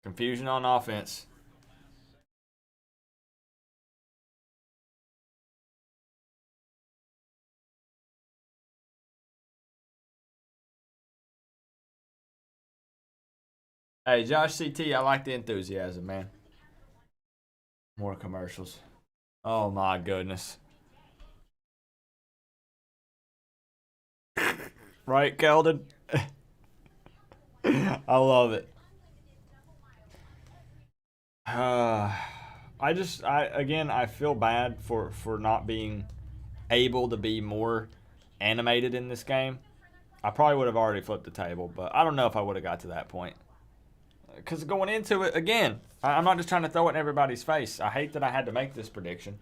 Confusion on offense. Hey, Josh CT, I like the enthusiasm, man. More commercials. Oh, my goodness. Right, Keldon? I love it. I feel bad for not being able to be more animated in this game. I probably would have already flipped the table, but I don't know if I would have got to that point. Because going into it, again, I'm not just trying to throw it in everybody's face. I hate that I had to make this prediction.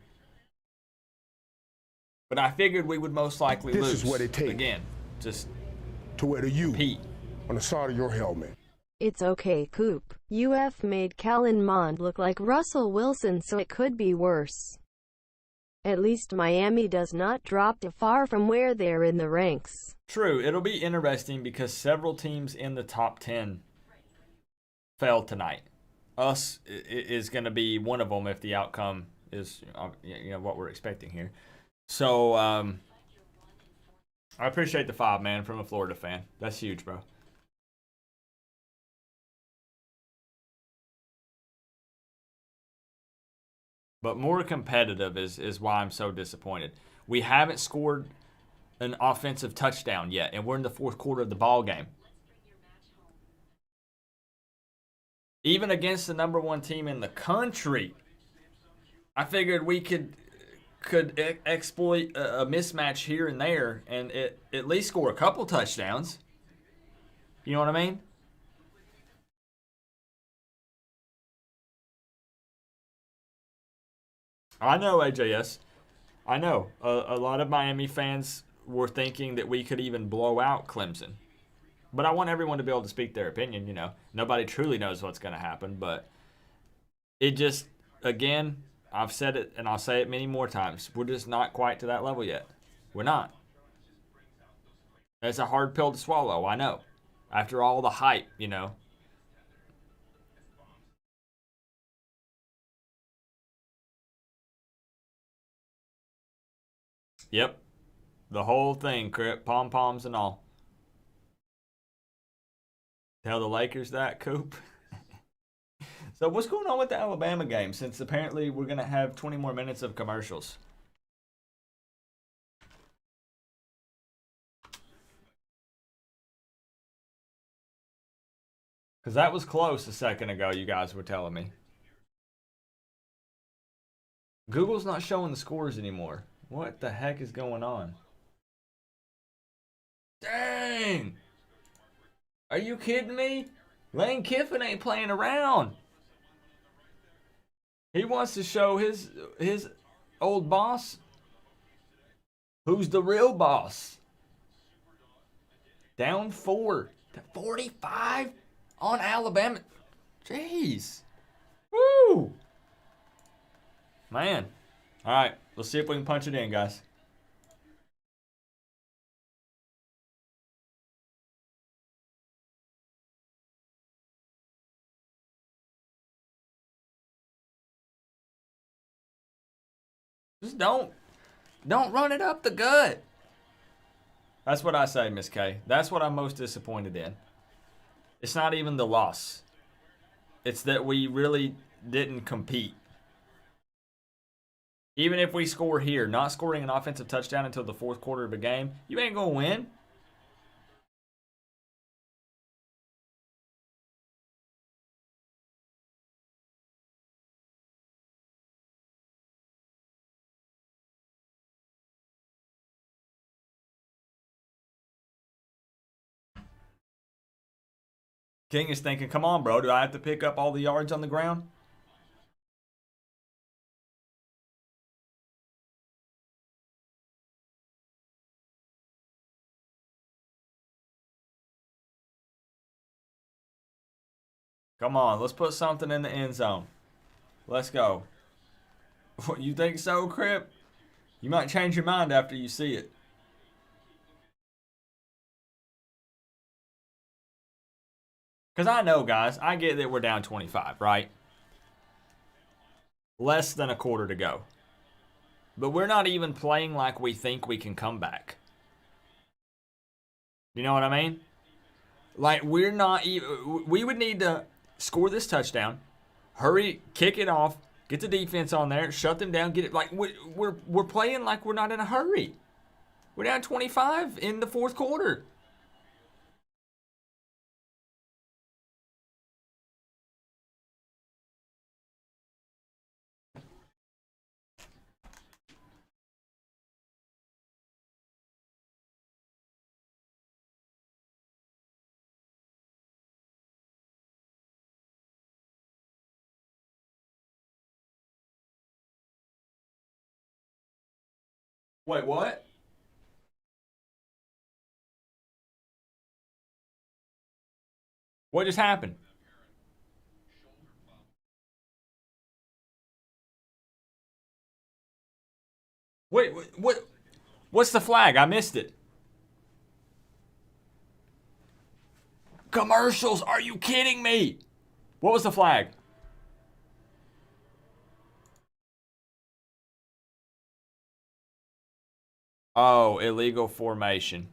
But I figured we would most likely lose. This is what it takes. Again, just to wear the U compete. On the side of your helmet. It's okay, Coop. UF made Kellen Mond look like Russell Wilson, so it could be worse. At least Miami does not drop too far from where they're in the ranks. True. It'll be interesting because several teams in the top 10 fell tonight. Us is going to be one of them if the outcome is what we're expecting here. So I appreciate the 5, man, from a Florida fan. That's huge, bro. But more competitive is why I'm so disappointed. We haven't scored an offensive touchdown yet, and we're in the fourth quarter of the ball game. Even against the number one team in the country, I figured we could exploit a mismatch here and there and at least score a couple touchdowns. You know what I mean? I know, AJS. I know. A lot of Miami fans were thinking that we could even blow out Clemson. But I want everyone to be able to speak their opinion, you know. Nobody truly knows what's going to happen, but it just, again, I've said it and I'll say it many more times. We're just not quite to that level yet. We're not. It's a hard pill to swallow, I know. After all the hype, you know. Yep. The whole thing, Crip, pom-poms and all. Tell the Lakers that, Coop. So what's going on with the Alabama game, since apparently we're going to have 20 more minutes of commercials? Because that was close a second ago, you guys were telling me. Google's not showing the scores anymore. What the heck is going on? Dang! Are you kidding me? Lane Kiffin ain't playing around. He wants to show his old boss who's the real boss. Down 4 to 45 on Alabama. Jeez. Woo! Man. All right. Let's see if we can punch it in, guys. Just don't run it up the gut. That's what I say, Miss K. That's what I'm most disappointed in. It's not even the loss. It's that we really didn't compete. Even if we score here, not scoring an offensive touchdown until the fourth quarter of a game, you ain't going to win. King is thinking, come on, bro. Do I have to pick up all the yards on the ground? Come on, let's put something in the end zone. Let's go. You think so, Crip? You might change your mind after you see it. Because I know, guys, I get that we're down 25, right? Less than a quarter to go. But we're not even playing like we think we can come back. You know what I mean? Like, we're not even... We would need to score this touchdown, hurry, kick it off, get the defense on there, shut them down, get it... Like, we're playing like we're not in a hurry. We're down 25 in the fourth quarter. Wait, what? What just happened? Wait, what's the flag? I missed it. Commercials, are you kidding me? What was the flag? Oh, illegal formation.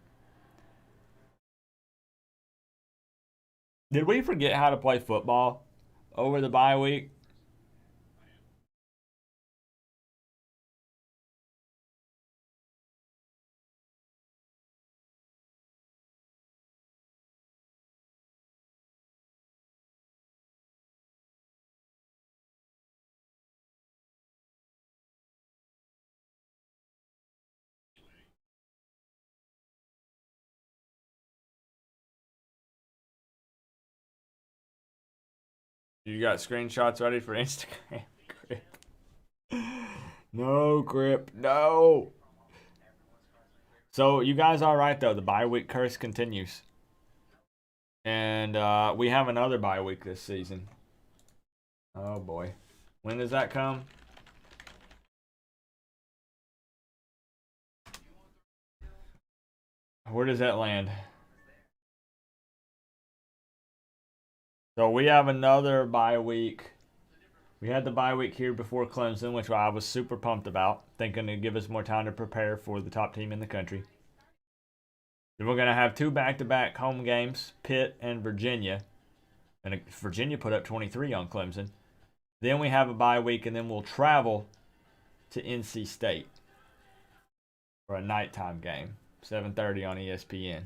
Did we forget how to play football over the bye week? You got screenshots ready for Instagram? Grip. No, Grip. No. So you guys all right, though? The bye week curse continues. And we have another bye week this season. Oh, boy. When does that come? Where does that land? So we have another bye week. We had the bye week here before Clemson, which I was super pumped about, thinking it'd give us more time to prepare for the top team in the country. Then we're going to have 2 back-to-back home games, Pitt and Virginia. And Virginia put up 23 on Clemson. Then we have a bye week, and then we'll travel to NC State for a nighttime game, 7:30 on ESPN.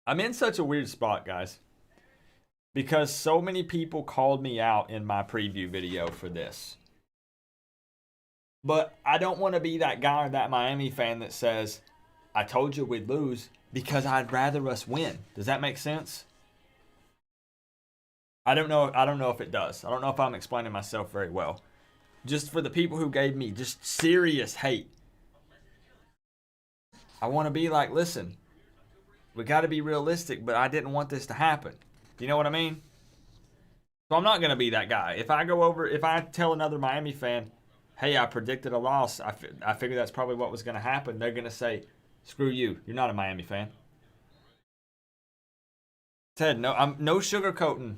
I'm in such a weird spot, guys, because so many people called me out in my preview video for this. But I don't want to be that guy or that Miami fan that says, I told you we'd lose because I'd rather us win. Does that make sense? I don't know if it does. I don't know if I'm explaining myself very well. Just for the people who gave me just serious hate, I want to be like, listen, we got to be realistic, but I didn't want this to happen. Do you know what I mean? So I'm not going to be that guy. If I tell another Miami fan, hey, I predicted a loss, I figure that's probably what was going to happen, they're going to say, screw you. You're not a Miami fan. Ted, I'm no sugarcoating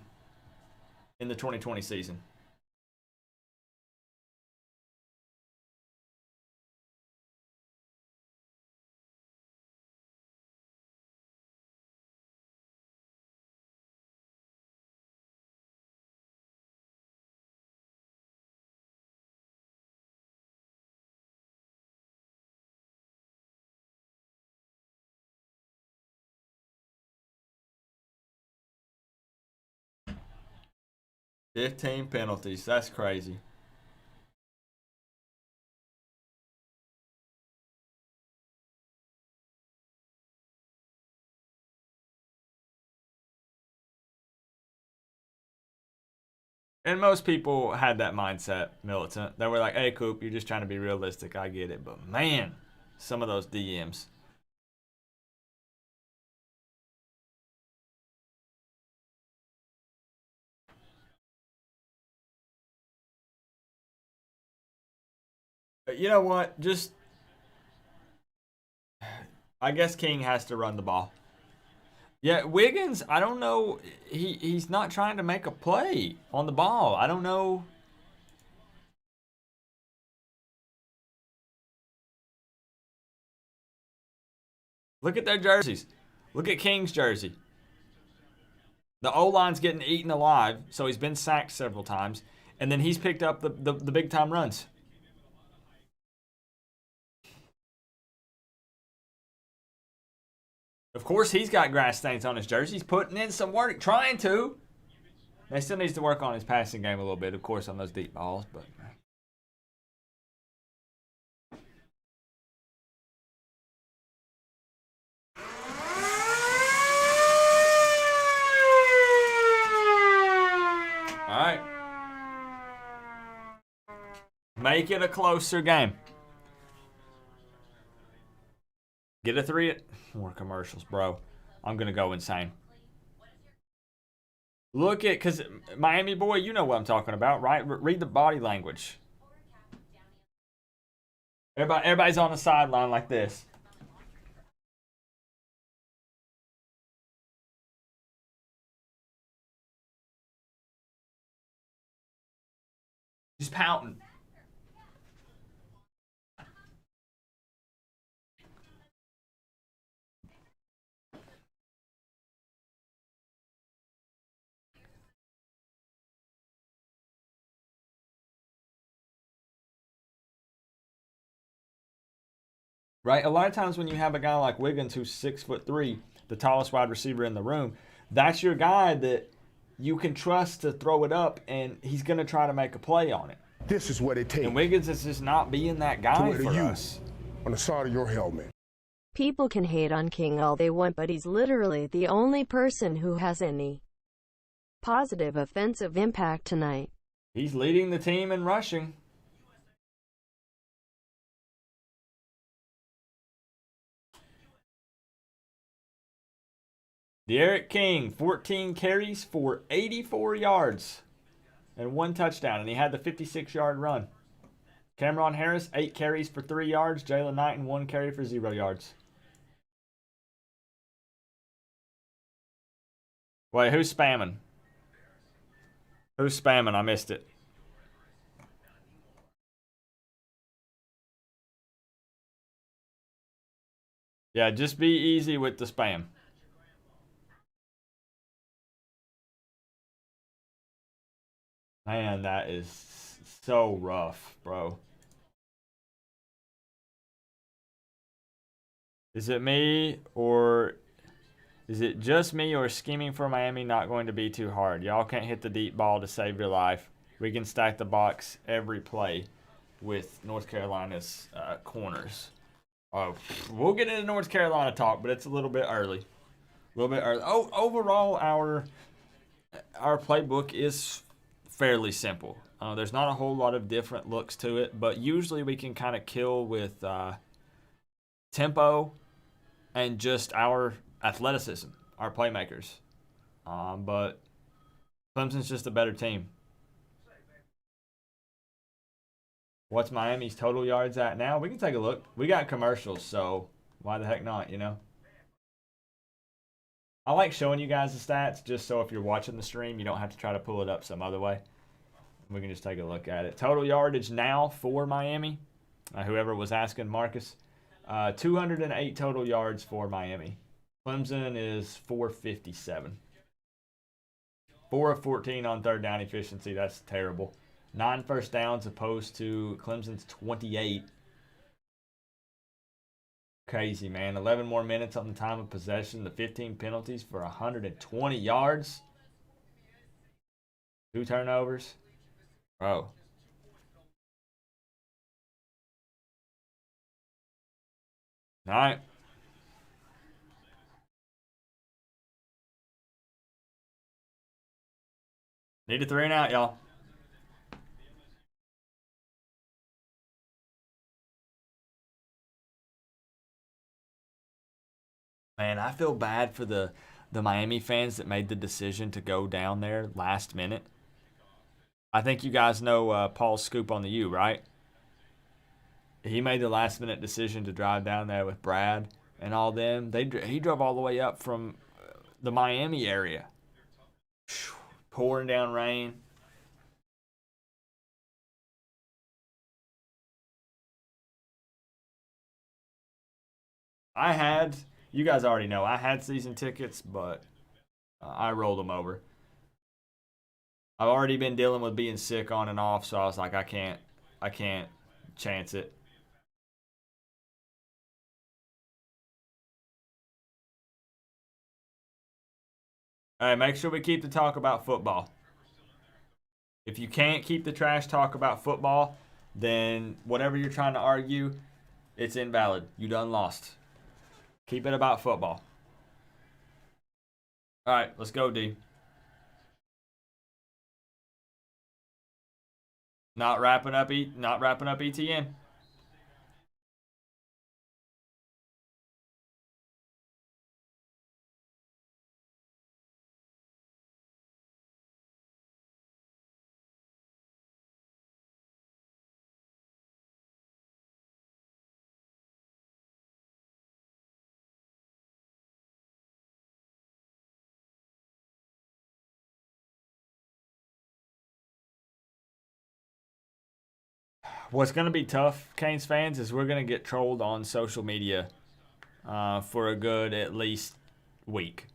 in the 2020 season. $15 penalties. That's crazy. And most people had that mindset, militant. They were like, hey, Coop, you're just trying to be realistic. I get it. But, man, some of those DMs. But you know what? I guess King has to run the ball. Yeah, Wiggins, I don't know. He's not trying to make a play on the ball. I don't know. Look at their jerseys. Look at King's jersey. The O-line's getting eaten alive, so he's been sacked several times. And then he's picked up the big-time runs. Of course, he's got grass stains on his jersey. He's putting in some work, trying to. He still needs to work on his passing game a little bit, of course, on those deep balls. But all right, make it a closer game. Get a 3. More commercials, bro. I'm gonna go insane. Look at, because Miami boy, you know what I'm talking about, right? Read the body language. Everybody's on the sideline like this. Just pouting. right? A lot of times when you have a guy like Wiggins who's 6'3", the tallest wide receiver in the room, that's your guy that you can trust to throw it up, and he's going to try to make a play on it. This is what it takes And Wiggins is just not being that guy for us. On the side of your helmet. People can hate on King all they want, but he's literally the only person who has any positive offensive impact tonight. He's leading the team in rushing. De'Aaron King, 14 carries for 84 yards and 1 touchdown, and he had the 56-yard run. Cameron Harris, 8 carries for 3 yards. Jalen Knighton, 1 carry for 0 yards. Wait, who's spamming? Who's spamming? I missed it. Yeah, just be easy with the spam. Man, that is so rough, bro. Is it me, or is it just me, or scheming for Miami not going to be too hard? Y'all can't hit the deep ball to save your life. We can stack the box every play with North Carolina's corners. We'll get into North Carolina talk, but it's a little bit early. A little bit early. Oh, overall, our playbook is fairly simple. There's not a whole lot of different looks to it, but usually we can kind of kill with tempo and just our athleticism, our playmakers. But Clemson's just a better team. What's Miami's total yards at now? We can take a look. We got commercials, so why the heck not, you know? I like showing you guys the stats just so if you're watching the stream, you don't have to try to pull it up some other way. We can just take a look at it. Total yardage now for Miami. Whoever was asking, Marcus. 208 total yards for Miami. Clemson is 457. 4 of 14 on third down efficiency. That's terrible. 9 first downs opposed to Clemson's 28. Crazy, man. 11 more minutes on the time of possession. The 15 penalties for 120 yards. 2 turnovers. Bro. All right. Need a 3 and out, y'all. Man, I feel bad for the Miami fans that made the decision to go down there last minute. I think you guys know Paul Scoop on the U, right? He made the last minute decision to drive down there with Brad and all them. He drove all the way up from the Miami area. Pouring down rain. You guys already know, I had season tickets, but I rolled them over. I've already been dealing with being sick on and off, so I was like, I can't chance it. All right, make sure we keep the talk about football. If you can't keep the trash talk about football, then whatever you're trying to argue, it's invalid. You done lost. Keep it about football. All right, let's go, D. Not wrapping up ETN. What's going to be tough, Canes fans, is we're going to get trolled on social media for a good at least week.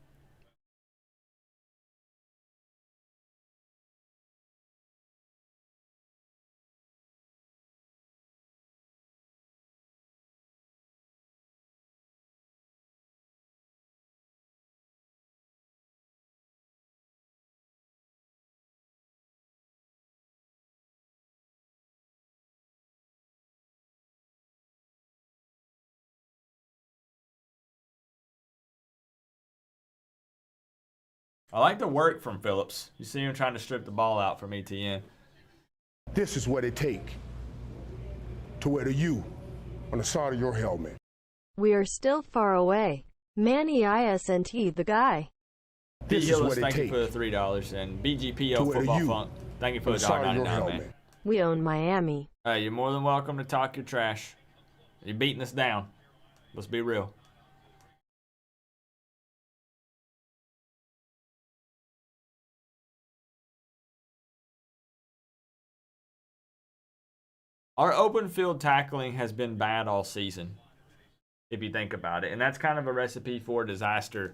I like the work from Phillips. You see him trying to strip the ball out from ETN. This is what it take to wear the U on the side of your helmet. We are still far away. Manny Diaz the guy. This is what it thank you take for the $3. And BGPO to wear the Football U Funk, thank you for on the the side of your $1.99, helmet. man. We own Miami. Hey, you're more than welcome to talk your trash. You're beating us down. Let's be real. Our open field tackling has been bad all season, if you think about it. And that's kind of a recipe for disaster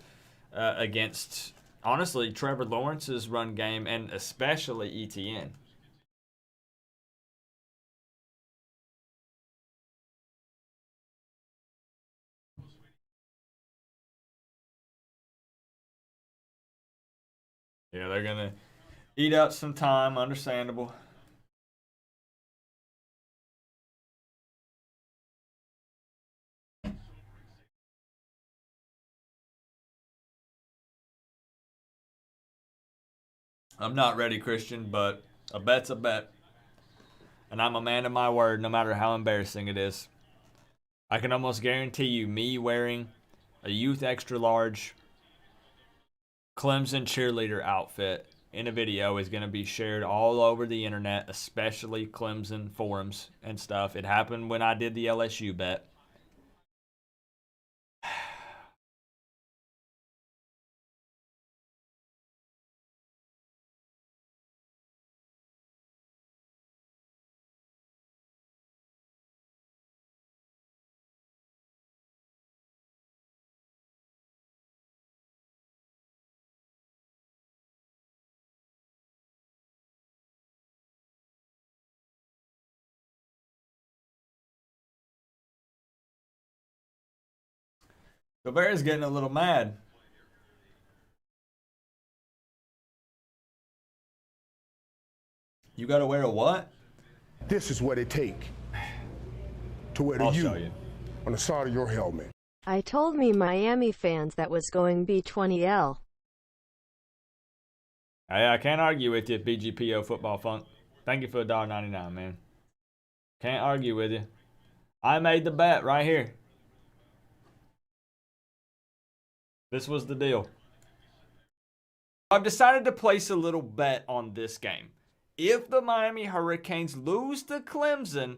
against, honestly, Trevor Lawrence's run game and especially ETN. Yeah, they're going to eat up some time, understandable. I'm not ready, Christian, but a bet's a bet. And I'm a man of my word, no matter how embarrassing it is. I can almost guarantee you, me wearing a youth extra large Clemson cheerleader outfit in a video is going to be shared all over the internet, especially Clemson forums and stuff. It happened when I did the LSU bet. The Bears getting a little mad. You got to wear a what? This is what it take to wear the I'll U show you. on the side of your helmet. I told me Miami fans that was going B20L. Hey, I can't argue with you, BGPO Football Funk. Thank you for $1.99, man. Can't argue with you. I made the bet right here. This was the deal. I've decided to place a little bet on this game. If the Miami Hurricanes lose to Clemson,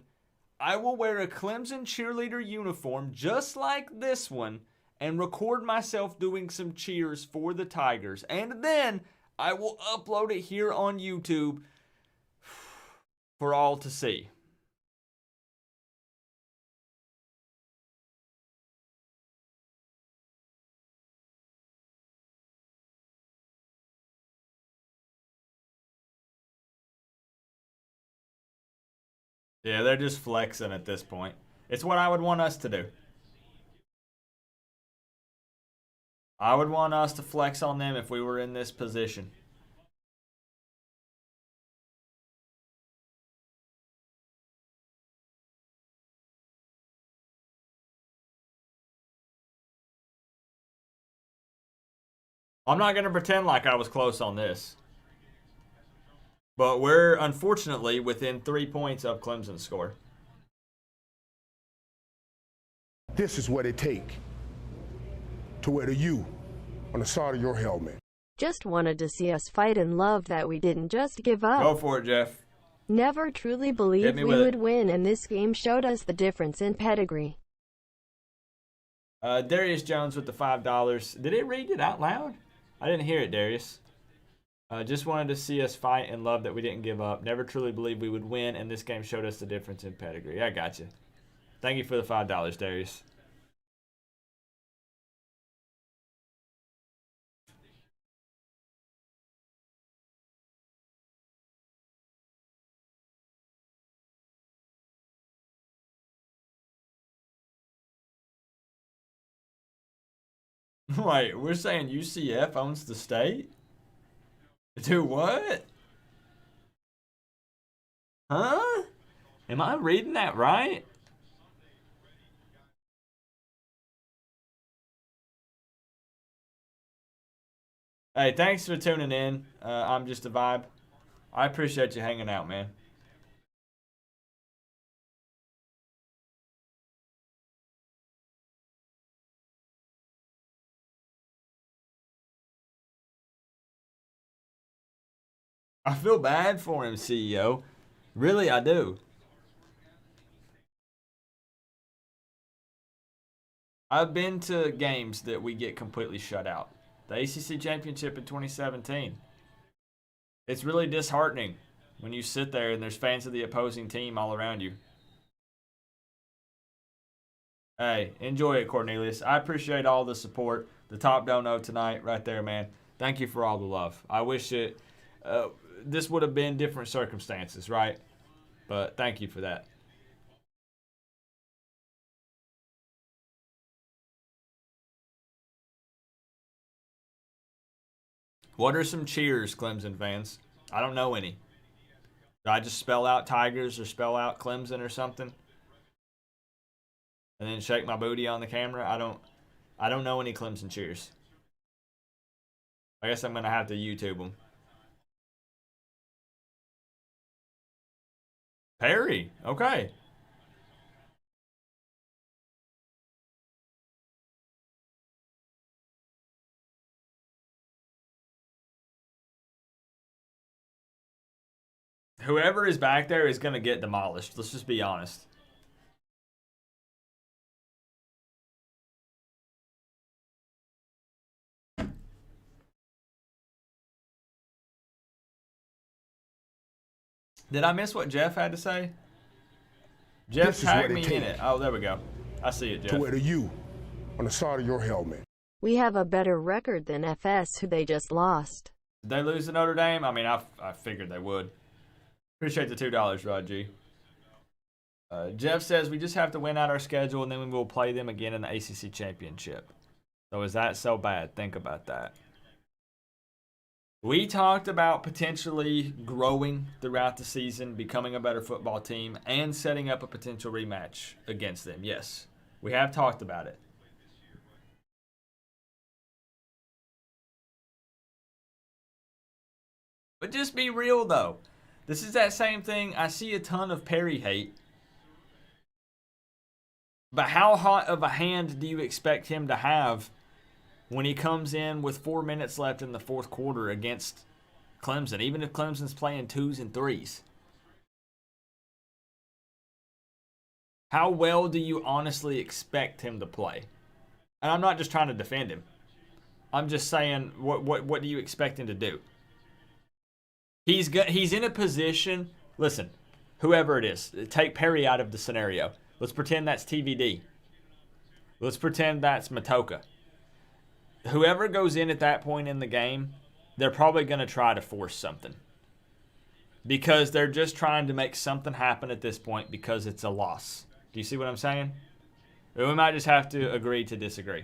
I will wear a Clemson cheerleader uniform just like this one and record myself doing some cheers for the Tigers. And then I will upload it here on YouTube for all to see. Yeah, they're just flexing at this point. It's what I would want us to do. I would want us to flex on them if we were in this position. I'm not going to pretend like I was close on this. But we're unfortunately within 3 points of Clemson's score. This is what it take to wear the U on the side of your helmet. Just wanted to see us fight and love that we didn't just give up. Go for it, Jeff. Never truly believed we would win, and this game showed us the difference in pedigree. Darius Jones with the $5. Did it read it out loud? I didn't hear it, Darius. Just wanted to see us fight and love that we didn't give up. Never truly believed we would win, and this game showed us the difference in pedigree. I got you. Thank you for the $5, Darius. Wait, we're saying UCF owns the state? Do what? Huh? Am I reading that right? Hey, thanks for tuning in. I'm just a vibe. I appreciate you hanging out, man. I feel bad for him, CEO. Really, I do. I've been to games that we get completely shut out. The ACC championship in 2017. It's really disheartening when you sit there and there's fans of the opposing team all around you. Hey, enjoy it, Cornelius. I appreciate all the support. The top dono tonight, right there, man. Thank you for all the love. I wish it. This would have been different circumstances, right? But thank you for that. What are some cheers, Clemson fans? I don't know any. Do I just spell out Tigers or spell out Clemson or something? And then shake my booty on the camera? I don't know any Clemson cheers. I guess I'm gonna have to YouTube them. Perry, okay. Whoever is back there is gonna get demolished. Let's just be honest. Did I miss what Jeff had to say? Jeff This is tagged what me it in takes. it. Oh, there we go. I see it, To Jeff. wear the U on the side of your helmet. We have a better record than FS, who they just lost. Did they lose to Notre Dame? I mean, I figured they would. Appreciate the $2, Rod G. Jeff says we just have to win out our schedule and then we will play them again in the ACC championship. So is that so bad? Think about that. We talked about potentially growing throughout the season, becoming a better football team, and setting up a potential rematch against them. Yes, we have talked about it. But just be real, though. This is that same thing. I see a ton of Perry hate. But how hot of a hand do you expect him to have when he comes in with 4 minutes left in the fourth quarter against Clemson, even if Clemson's playing 2s and 3s? How well do you honestly expect him to play? And I'm not just trying to defend him. I'm just saying, what do you expect him to do? He's in a position. Listen, whoever it is, take Perry out of the scenario. Let's pretend that's TVD. Let's pretend that's Matoka. Whoever goes in at that point in the game, they're probably going to try to force something. Because they're just trying to make something happen at this point because it's a loss. Do you see what I'm saying? We might just have to agree to disagree.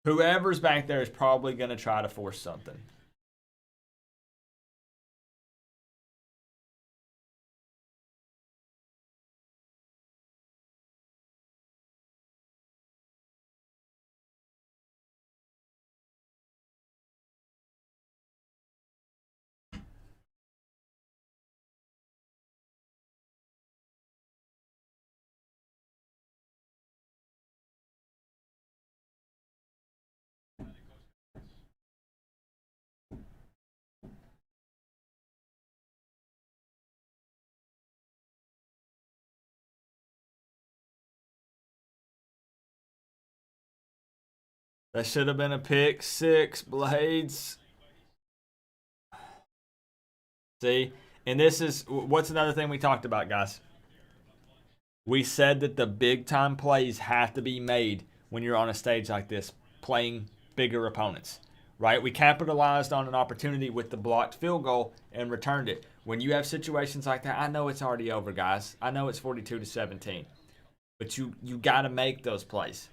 Whoever's back there is probably going to try to force something. That should have been a pick six, Blades. See? And this is, what's another thing we talked about, guys? We said that the big time plays have to be made when you're on a stage like this, playing bigger opponents, right? We capitalized on an opportunity with the blocked field goal and returned it. When you have situations like that, I know it's already over, guys. I know it's 42-17. But you got to make those plays.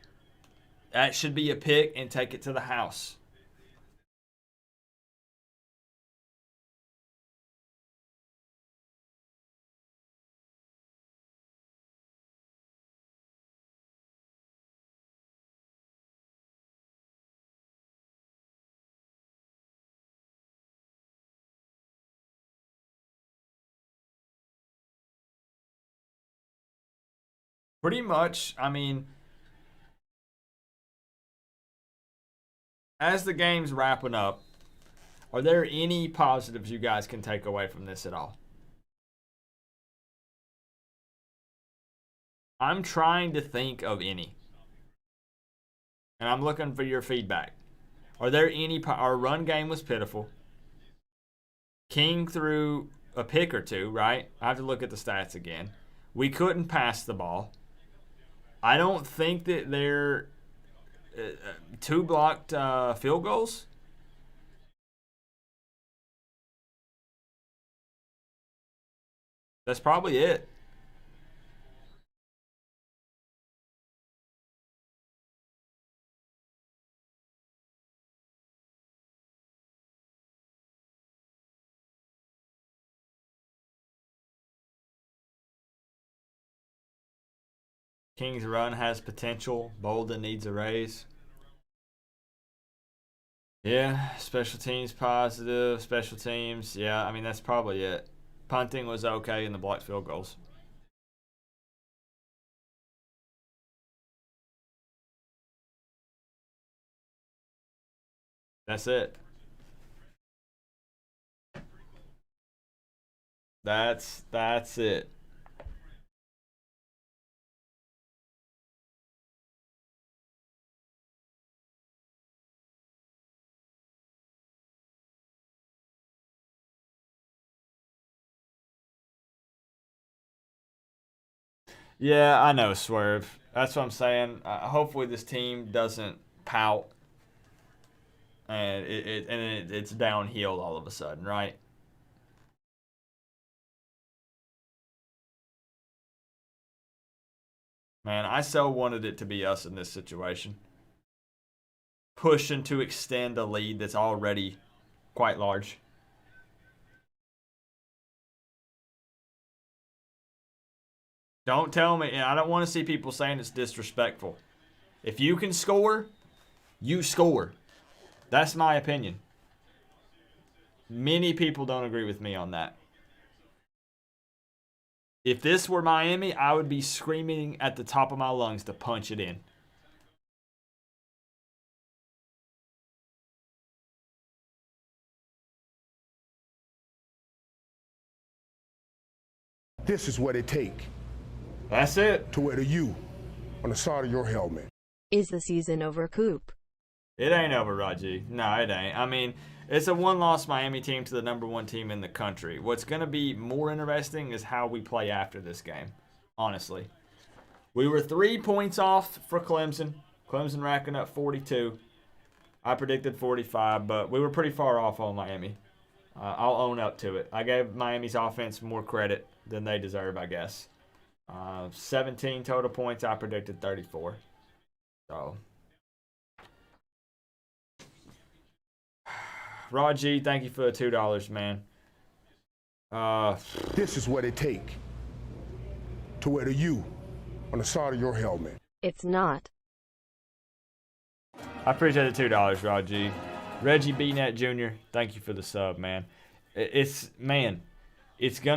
That should be a pick and take it to the house. Pretty much, I mean, as the game's wrapping up, are there any positives you guys can take away from this at all? I'm trying to think of any. And I'm looking for your feedback. Are there any? Our run game was pitiful. King threw a pick or two, right? I have to look at the stats again. We couldn't pass the ball. I don't think that they're 2 blocked field goals. That's probably it. King's run has potential. Bolden needs a raise. Yeah, special teams positive. Special teams, yeah, I mean, that's probably it. Punting was okay in the blocked field goals. That's it. That's it. Yeah, I know, Swerve. That's what I'm saying. Hopefully this team doesn't pout and it's downhill all of a sudden, right? Man, I so wanted it to be us in this situation. Pushing to extend a lead that's already quite large. Don't tell me. I don't want to see people saying it's disrespectful. If you can score, you score. That's my opinion. Many people don't agree with me on that. If this were Miami, I would be screaming at the top of my lungs to punch it in. This is what it take That's it. to wear the U on the side of your helmet. Is the season over, Coop? It ain't over, Raji. No, it ain't. I mean, it's a one-loss Miami team to the #1 team in the country. What's going to be more interesting is how we play after this game, honestly. We were 3 points off for Clemson. Clemson racking up 42. I predicted 45, but we were pretty far off on Miami. I'll own up to it. I gave Miami's offense more credit than they deserve, I guess. 17 total points. I predicted 34. So... Raji, thank you for the $2, man. This is what it take to wear the U on the side of your helmet. It's not. I appreciate the $2, Raji. Reggie B-Net Jr., thank you for the sub, man. It's going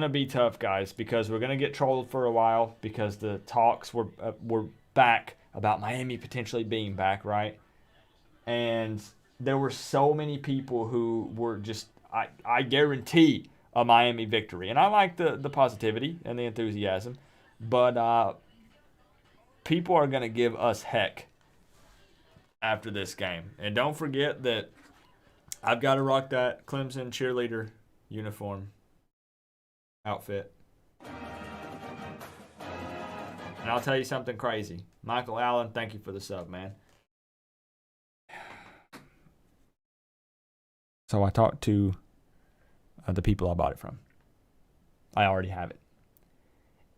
to be tough, guys, because we're going to get trolled for a while because the talks were back about Miami potentially being back, right? And there were so many people who were just, I guarantee a Miami victory. And I like the positivity and the enthusiasm. But people are going to give us heck after this game. And don't forget that I've got to rock that Clemson cheerleader uniform outfit. And I'll tell you something crazy. Michael Allen, thank you for the sub, man. So I talked to the people I bought it from. I already have it.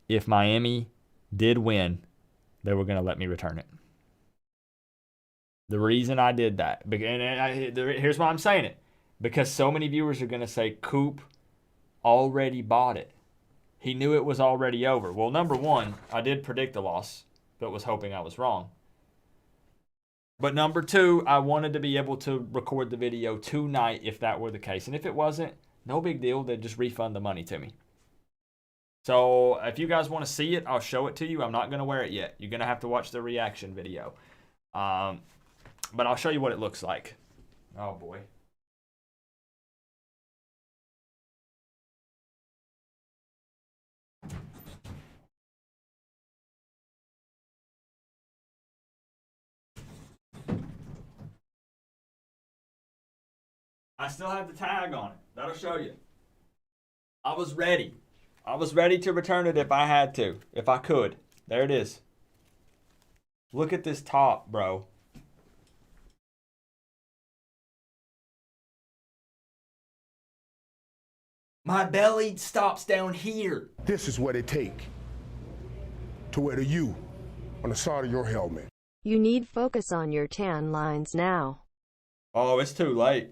If Miami did win, they were going to let me return it. The reason I did that, and here's why I'm saying it, because so many viewers are going to say Coop already bought it. He knew it was already over. Well, number one, I did predict a loss, but was hoping I was wrong. But number two, I wanted to be able to record the video tonight if that were the case. And if it wasn't, no big deal. They'd just refund the money to me. So if you guys want to see it, I'll show it to you. I'm not going to wear it yet. You're going to have to watch the reaction video. But I'll show you what it looks like. Oh, boy. I still have the tag on it. That'll show you. I was ready. I was ready to return it if I had to. If I could. There it is. Look at this top, bro. My belly stops down here. This is what it take to wear the U on the side of your helmet. You need focus on your tan lines now. Oh, it's too late.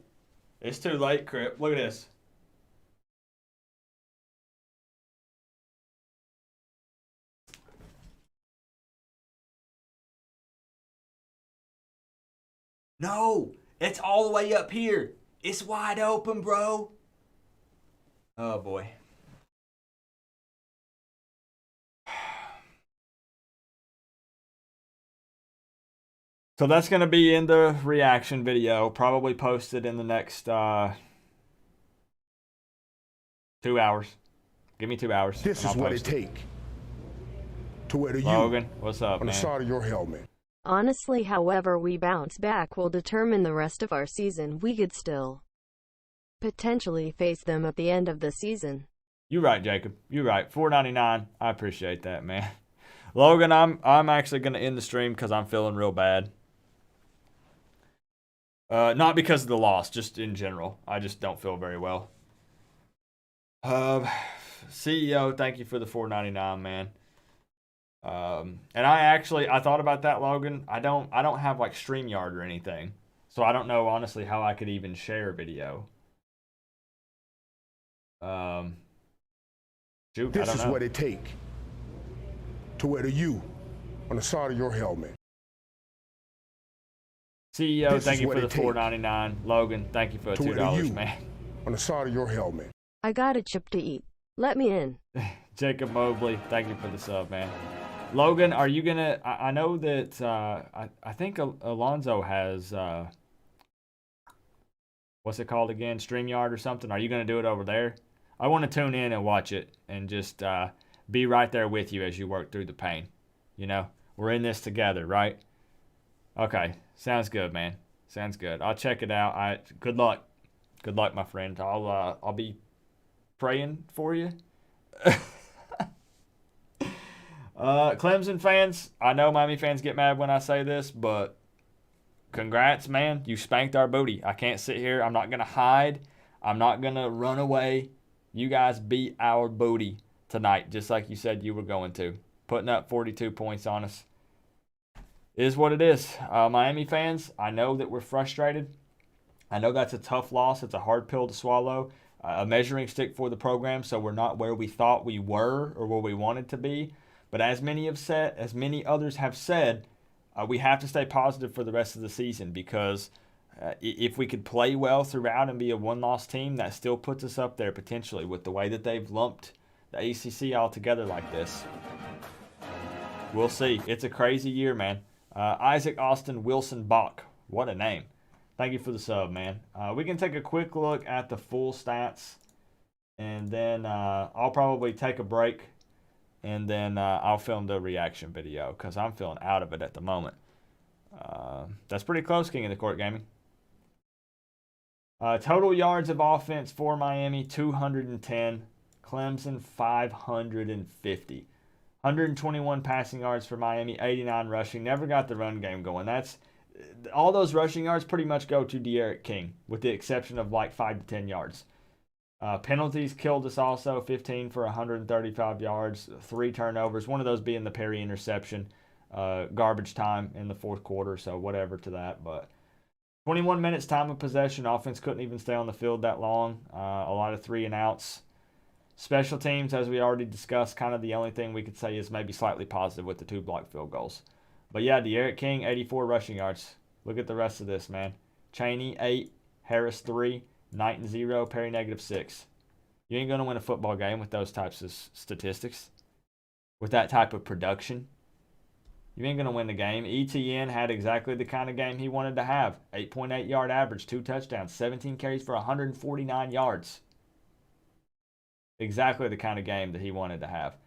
It's too late, Crip. Look at this. No, it's all the way up here. It's wide open, bro. Oh, boy. So that's going to be in the reaction video, probably posted in the next 2 hours. Give me 2 hours. This is what it take to wear the U Logan, what's up, on the man? side of your helmet. Honestly, however we bounce back will determine the rest of our season. We could still potentially face them at the end of the season. You're right, Jacob. You're right. $4.99. I appreciate that, man. Logan, I'm actually going to end the stream because I'm feeling real bad. Not because of the loss, just in general. I just don't feel very well. CEO, thank you for the $4.99, man. And I thought about that, Logan. I don't have like StreamYard or anything, so I don't know honestly how I could even share video. Juke, This I don't is know. what it take to wear the U on the side of your helmet. CEO, This thank is you what for the it take $4.99. Logan, thank you for the to wear the $2, U man. on the side of your helmet. I got a chip to eat. Let me in. Jacob Mobley, thank you for the sub, man. Logan, are you gonna? I know that I think Alonzo has what's it called again? StreamYard or something. Are you gonna do it over there? I want to tune in and watch it and just be right there with you as you work through the pain. You know, we're in this together, right? Okay, sounds good, man. Sounds good. I'll check it out. Good luck. Good luck, my friend. I'll be praying for you. Clemson fans, I know Miami fans get mad when I say this, but congrats, man. You spanked our booty. I can't sit here. I'm not going to hide. I'm not going to run away. You guys beat our booty tonight, just like you said you were going to. Putting up 42 points on us. It is what it is. Miami fans, I know that we're frustrated. I know that's a tough loss. It's a hard pill to swallow. A measuring stick for the program, so we're not where we thought we were or where we wanted to be. But as many others have said, we have to stay positive for the rest of the season because if we could play well throughout and be a one-loss team, that still puts us up there potentially with the way that they've lumped the ACC all together like this. We'll see. It's a crazy year, man. Isaac Austin Wilson Bach. What a name. Thank you for the sub, man. We can take a quick look at the full stats, and then I'll probably take a break, and then I'll film the reaction video because I'm feeling out of it at the moment. That's pretty close, King of the Court Gaming. Total yards of offense for Miami, 210. Clemson, 550. 121 passing yards for Miami, 89 rushing. Never got the run game going. All those rushing yards pretty much go to De'Aaron King, with the exception of like 5 to 10 yards. Penalties killed us also, 15 for 135 yards, 3 turnovers, one of those being the Perry interception, garbage time in the fourth quarter, so whatever to that. But 21 minutes time of possession, offense couldn't even stay on the field that long, a lot of 3-and-outs. Special teams, as we already discussed, kind of the only thing we could say is maybe slightly positive with the 2 blocked field goals. But yeah, De'Aaron King, 84 rushing yards. Look at the rest of this, man. Chaney, 8. Harris, 3. Knighton, 0. Perry, -6. You ain't going to win a football game with those types of statistics, with that type of production. You ain't going to win the game. ETN had exactly the kind of game he wanted to have. 8.8 yard average, 2 touchdowns, 17 carries for 149 yards. Exactly the kind of game that he wanted to have.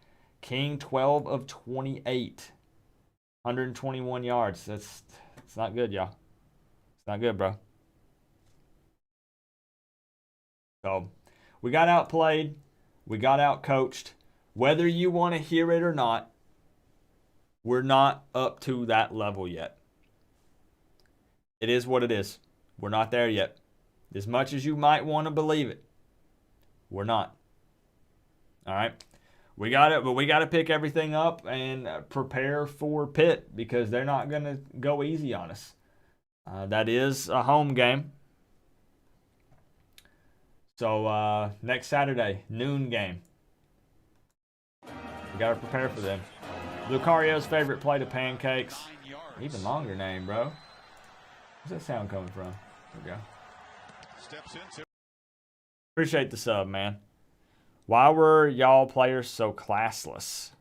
King, 12 of 28. 121 yards. It's not good, y'all. It's not good, bro. So, we got outplayed. We got outcoached. Whether you want to hear it or not, we're not up to that level yet. It is what it is. We're not there yet. As much as you might want to believe it, we're not. All right? We got it, but we got to pick everything up and prepare for Pitt because they're not going to go easy on us. That is a home game. So next Saturday, noon game. We got to prepare for them. Lucario's favorite plate of pancakes. Even longer name, bro. Where's that sound coming from? There we go. Steps into. Appreciate the sub, man. Why were y'all players so classless?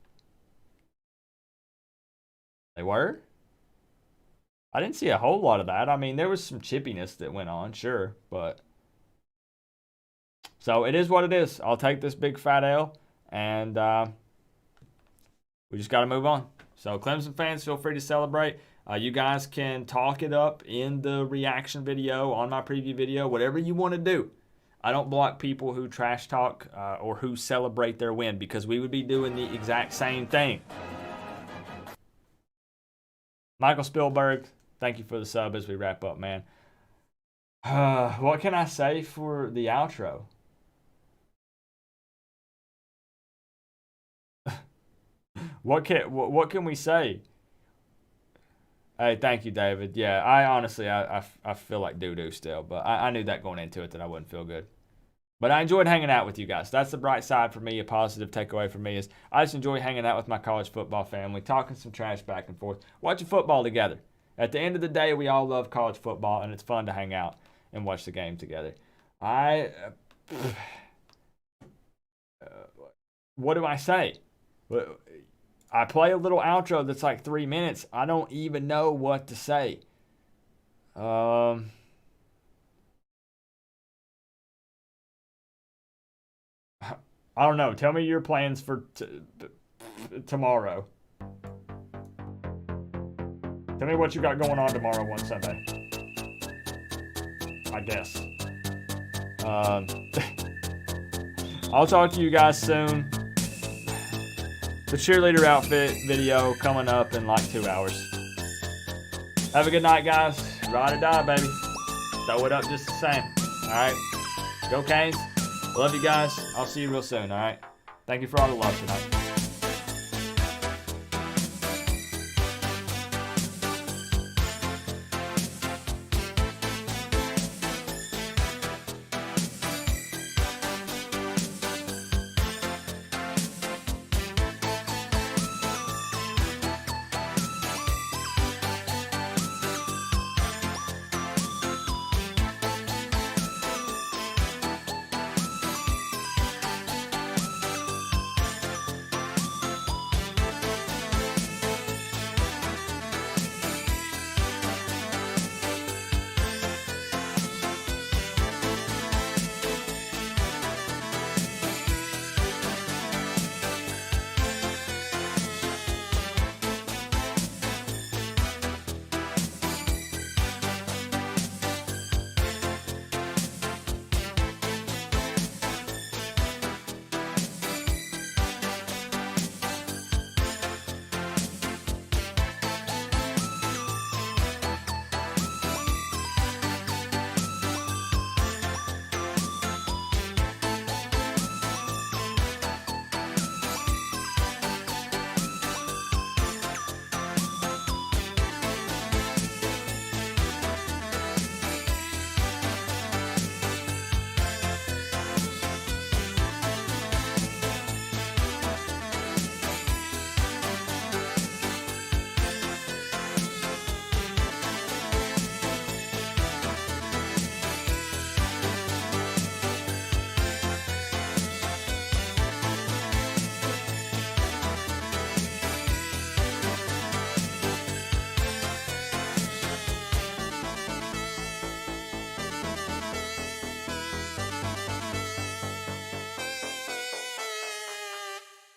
They were? I didn't see a whole lot of that. I mean, there was some chippiness that went on, sure, but... So, it is what it is. I'll take this big fat L, and we just got to move on. So, Clemson fans, feel free to celebrate. You guys can talk it up in the reaction video, on my preview video, whatever you want to do. I don't block people who trash talk or who celebrate their win because we would be doing the exact same thing. Michael Spielberg, thank you for the sub as we wrap up, man. What can I say for the outro? What can we say? Hey, thank you, David. Yeah, I honestly, I feel like doo-doo still, but I knew that going into it that I wouldn't feel good. But I enjoyed hanging out with you guys. That's the bright side for me. A positive takeaway for me is I just enjoy hanging out with my college football family, talking some trash back and forth, watching football together. At the end of the day, we all love college football, and it's fun to hang out and watch the game together. What do I say? I play a little outro that's like 3 minutes. I don't even know what to say. I don't know. Tell me your plans for tomorrow. Tell me what you got going on tomorrow on Sunday. I guess. I'll talk to you guys soon. The cheerleader outfit video coming up in like 2 hours. Have a good night, guys. Ride or die, baby. Throw it up just the same. All right. Go Canes. Love you guys. I'll see you real soon. All right. Thank you for all the love tonight.